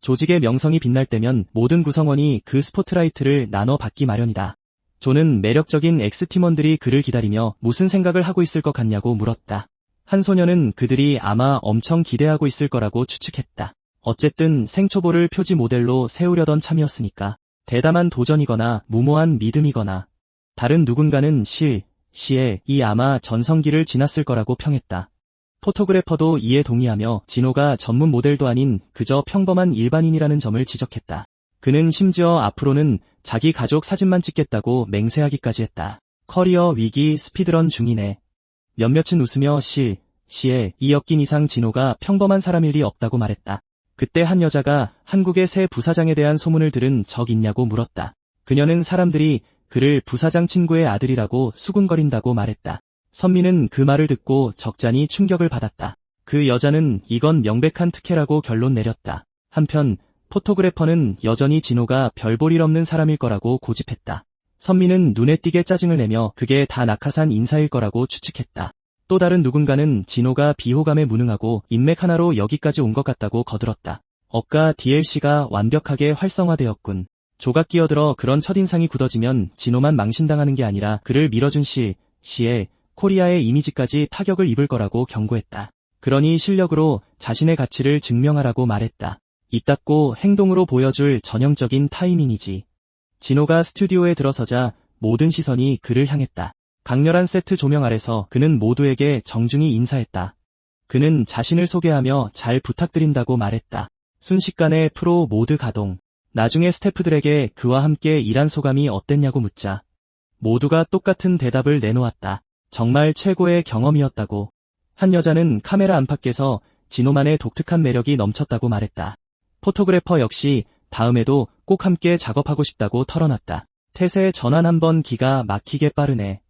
조직의 명성이 빛날 때면 모든 구성원이 그 스포트라이트를 나눠 받기 마련이다. 존은 매력적인 X팀원들이 그를 기다리며 무슨 생각을 하고 있을 것 같냐고 물었다. 한 소녀는 그들이 아마 엄청 기대하고 있을 거라고 추측했다. 어쨌든 생초보를 표지 모델로 세우려던 참이었으니까. 대담한 도전이거나 무모한 믿음이거나 다른 누군가는 시에 이 아마 전성기를 지났을 거라고 평했다. 포토그래퍼도 이에 동의하며 진호가 전문 모델도 아닌 그저 평범한 일반인이라는 점을 지적했다. 그는 심지어 앞으로는 자기 가족 사진만 찍겠다고 맹세하기까지 했다. 커리어 위기 스피드런 중이네. 몇몇은 웃으며 시에 이 엮인 이상 진호가 평범한 사람일 리 없다고 말했다. 그때 한 여자가 한국의 새 부사장에 대한 소문을 들은 적 있냐고 물었다. 그녀는 사람들이 그를 부사장 친구의 아들이라고 수군거린다고 말했다. 선미는 그 말을 듣고 적잖이 충격을 받았다. 그 여자는 이건 명백한 특혜라고 결론 내렸다. 한편 포토그래퍼는 여전히 진호가 별 볼 일 없는 사람일 거라고 고집했다. 선미는 눈에 띄게 짜증을 내며 그게 다 낙하산 인사일 거라고 추측했다. 또 다른 누군가는 진호가 비호감에 무능하고 인맥 하나로 여기까지 온 것 같다고 거들었다. 억가 DLC가 완벽하게 활성화되었군. 조각 끼어들어 그런 첫인상이 굳어지면 진호만 망신당하는 게 아니라 그를 밀어준 시에 코리아의 이미지까지 타격을 입을 거라고 경고했다. 그러니 실력으로 자신의 가치를 증명하라고 말했다. 이닦고 행동으로 보여줄 전형적인 타이밍이지. 진호가 스튜디오에 들어서자 모든 시선이 그를 향했다. 강렬한 세트 조명 아래서 그는 모두에게 정중히 인사했다. 그는 자신을 소개하며 잘 부탁드린다고 말했다. 순식간에 프로 모드 가동. 나중에 스태프들에게 그와 함께 일한 소감이 어땠냐고 묻자 모두가 똑같은 대답을 내놓았다. 정말 최고의 경험이었다고. 한 여자는 카메라 안팎에서 진호만의 독특한 매력이 넘쳤다고 말했다. 포토그래퍼 역시 다음에도 꼭 함께 작업하고 싶다고 털어놨다. 태세 전환 한번 기가 막히게 빠르네.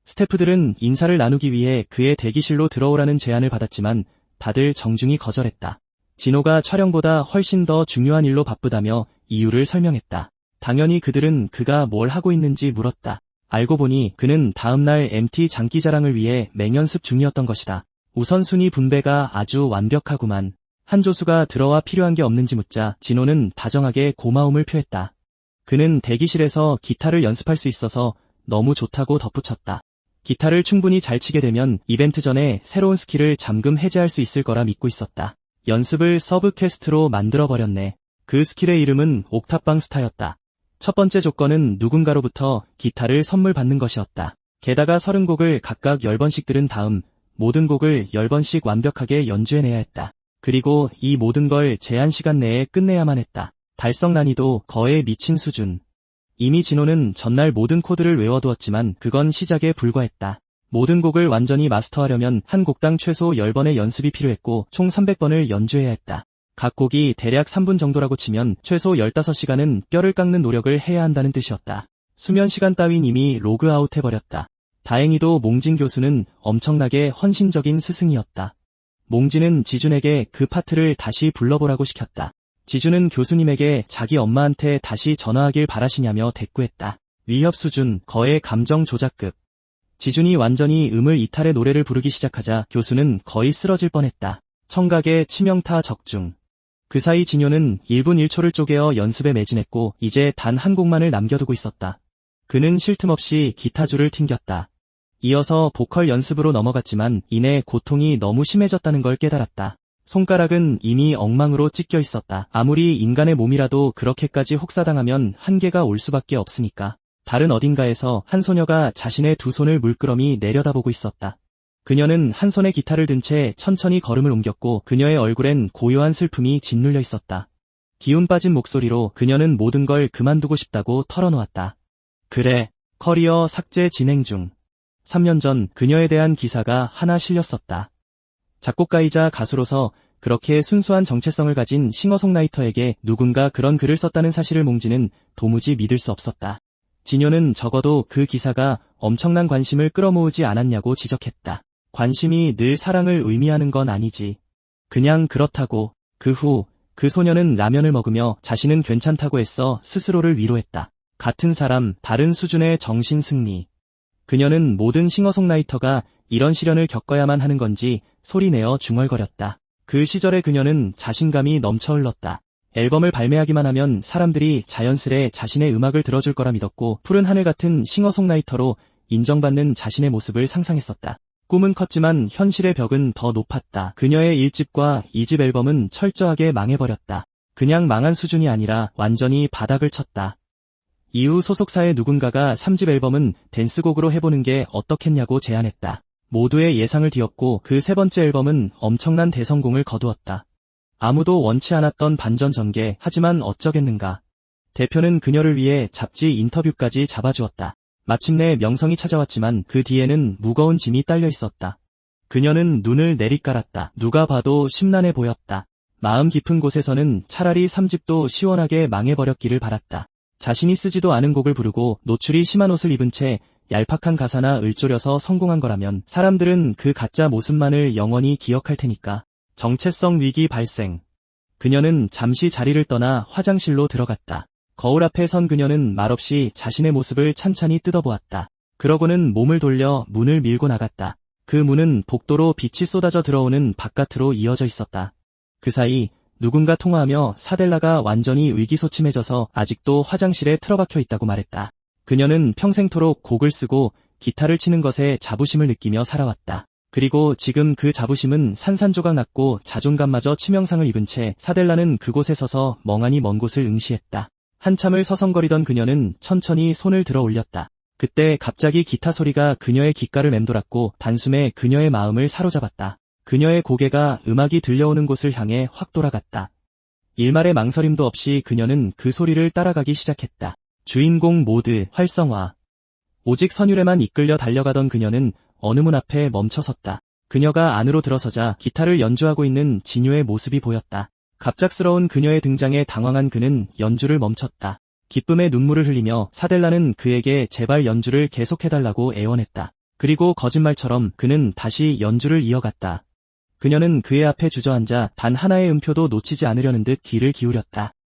스태프들은 인사를 나누기 위해 그의 대기실로 들어오라는 제안을 받았지만 다들 정중히 거절했다. 진호가 촬영보다 훨씬 더 중요한 일로 바쁘다며 이유를 설명했다. 당연히 그들은 그가 뭘 하고 있는지 물었다. 알고 보니 그는 다음날 MT 장기자랑을 위해 맹연습 중이었던 것이다. 우선순위 분배가 아주 완벽하구만. 한조수가 들어와 필요한 게 없는지 묻자 진호는 다정하게 고마움을 표했다. 그는 대기실에서 기타를 연습할 수 있어서 너무 좋다고 덧붙였다. 기타를 충분히 잘 치게 되면 이벤트 전에 새로운 스킬을 잠금 해제할 수 있을 거라 믿고 있었다. 연습을 서브퀘스트로 만들어버렸네. 그 스킬의 이름은 옥탑방 스타였다. 첫 번째 조건은 누군가로부터 기타를 선물 받는 것이었다. 게다가 30곡을 각각 10번씩 들은 다음 모든 곡을 10번씩 완벽하게 연주해내야 했다. 그리고 이 모든 걸 제한 시간 내에 끝내야만 했다. 달성 난이도 거에 미친 수준. 이미 진호는 전날 모든 코드를 외워두었지만 그건 시작에 불과했다. 모든 곡을 완전히 마스터하려면 한 곡당 최소 10번의 연습이 필요했고 총 300번을 연주해야 했다. 각 곡이 대략 3분 정도라고 치면 최소 15시간은 뼈를 깎는 노력을 해야 한다는 뜻이었다. 수면 시간 따윈 이미 로그아웃 해버렸다. 다행히도 몽진 교수는 엄청나게 헌신적인 스승이었다. 몽진은 지준에게 그 파트를 다시 불러보라고 시켰다. 지준은 교수님에게 자기 엄마한테 다시 전화하길 바라시냐며 대꾸했다. 위협 수준, 거의 감정 조작급. 지준이 완전히 음을 이탈해 노래를 부르기 시작하자 교수는 거의 쓰러질 뻔했다. 청각의 치명타 적중. 그 사이 진효는 1분 1초를 쪼개어 연습에 매진했고 이제 단 한 곡만을 남겨두고 있었다. 그는 쉴 틈 없이 기타줄을 튕겼다. 이어서 보컬 연습으로 넘어갔지만 이내 고통이 너무 심해졌다는 걸 깨달았다. 손가락은 이미 엉망으로 찢겨 있었다. 아무리 인간의 몸이라도 그렇게까지 혹사당하면 한계가 올 수밖에 없으니까. 다른 어딘가에서 한 소녀가 자신의 두 손을 물끄러미 내려다보고 있었다. 그녀는 한 손에 기타를 든 채 천천히 걸음을 옮겼고 그녀의 얼굴엔 고요한 슬픔이 짓눌려 있었다. 기운 빠진 목소리로 그녀는 모든 걸 그만두고 싶다고 털어놓았다. 그래, 커리어 삭제 진행 중. 3년 전 그녀에 대한 기사가 하나 실렸었다. 작곡가이자 가수로서 그렇게 순수한 정체성을 가진 싱어송라이터에게 누군가 그런 글을 썼다는 사실을 몽지는 도무지 믿을 수 없었다. 진효는 적어도 그 기사가 엄청난 관심을 끌어모으지 않았냐고 지적했다. 관심이 늘 사랑을 의미하는 건 아니지. 그냥 그렇다고. 그 후 그 소녀는 라면을 먹으며 자신은 괜찮다고 했어 스스로를 위로했다. 같은 사람, 다른 수준의 정신 승리. 그녀는 모든 싱어송라이터가 이런 시련을 겪어야만 하는 건지 소리내어 중얼거렸다. 그 시절의 그녀는 자신감이 넘쳐 흘렀다. 앨범을 발매하기만 하면 사람들이 자연스레 자신의 음악을 들어줄 거라 믿었고 푸른 하늘 같은 싱어송라이터로 인정받는 자신의 모습을 상상했었다. 꿈은 컸지만 현실의 벽은 더 높았다. 그녀의 1집과 2집 앨범은 철저하게 망해버렸다. 그냥 망한 수준이 아니라 완전히 바닥을 쳤다. 이후 소속사의 누군가가 3집 앨범은 댄스곡으로 해보는 게 어떻겠냐고 제안했다. 모두의 예상을 뒤엎고 그 세 번째 앨범은 엄청난 대성공을 거두었다. 아무도 원치 않았던 반전 전개, 하지만 어쩌겠는가. 대표는 그녀를 위해 잡지 인터뷰까지 잡아주었다. 마침내 명성이 찾아왔지만 그 뒤에는 무거운 짐이 딸려 있었다. 그녀는 눈을 내리깔았다. 누가 봐도 심란해 보였다. 마음 깊은 곳에서는 차라리 3집도 시원하게 망해버렸기를 바랐다. 자신이 쓰지도 않은 곡을 부르고 노출이 심한 옷을 입은 채 얄팍한 가사나 을조려서 성공한 거라면 사람들은 그 가짜 모습만을 영원히 기억할 테니까. 정체성 위기 발생. 그녀는 잠시 자리를 떠나 화장실로 들어갔다. 거울 앞에 선 그녀는 말없이 자신의 모습을 찬찬히 뜯어보았다. 그러고는 몸을 돌려 문을 밀고 나갔다. 그 문은 복도로 빛이 쏟아져 들어오는 바깥으로 이어져 있었다. 그 사이 누군가 통화하며 사델라가 완전히 의기소침해져서 아직도 화장실에 틀어박혀 있다고 말했다. 그녀는 평생토록 곡을 쓰고 기타를 치는 것에 자부심을 느끼며 살아왔다. 그리고 지금 그 자부심은 산산조각 났고 자존감마저 치명상을 입은 채 사델라는 그곳에 서서 멍하니 먼 곳을 응시했다. 한참을 서성거리던 그녀는 천천히 손을 들어 올렸다. 그때 갑자기 기타 소리가 그녀의 귓가를 맴돌았고 단숨에 그녀의 마음을 사로잡았다. 그녀의 고개가 음악이 들려오는 곳을 향해 확 돌아갔다. 일말의 망설임도 없이 그녀는 그 소리를 따라가기 시작했다. 주인공 모드 활성화. 오직 선율에만 이끌려 달려가던 그녀는 어느 문 앞에 멈춰섰다. 그녀가 안으로 들어서자 기타를 연주하고 있는 진효의 모습이 보였다. 갑작스러운 그녀의 등장에 당황한 그는 연주를 멈췄다. 기쁨의 눈물을 흘리며 사델라는 그에게 제발 연주를 계속해달라고 애원했다. 그리고 거짓말처럼 그는 다시 연주를 이어갔다. 그녀는 그의 앞에 주저앉아 단 하나의 음표도 놓치지 않으려는 듯 귀를 기울였다.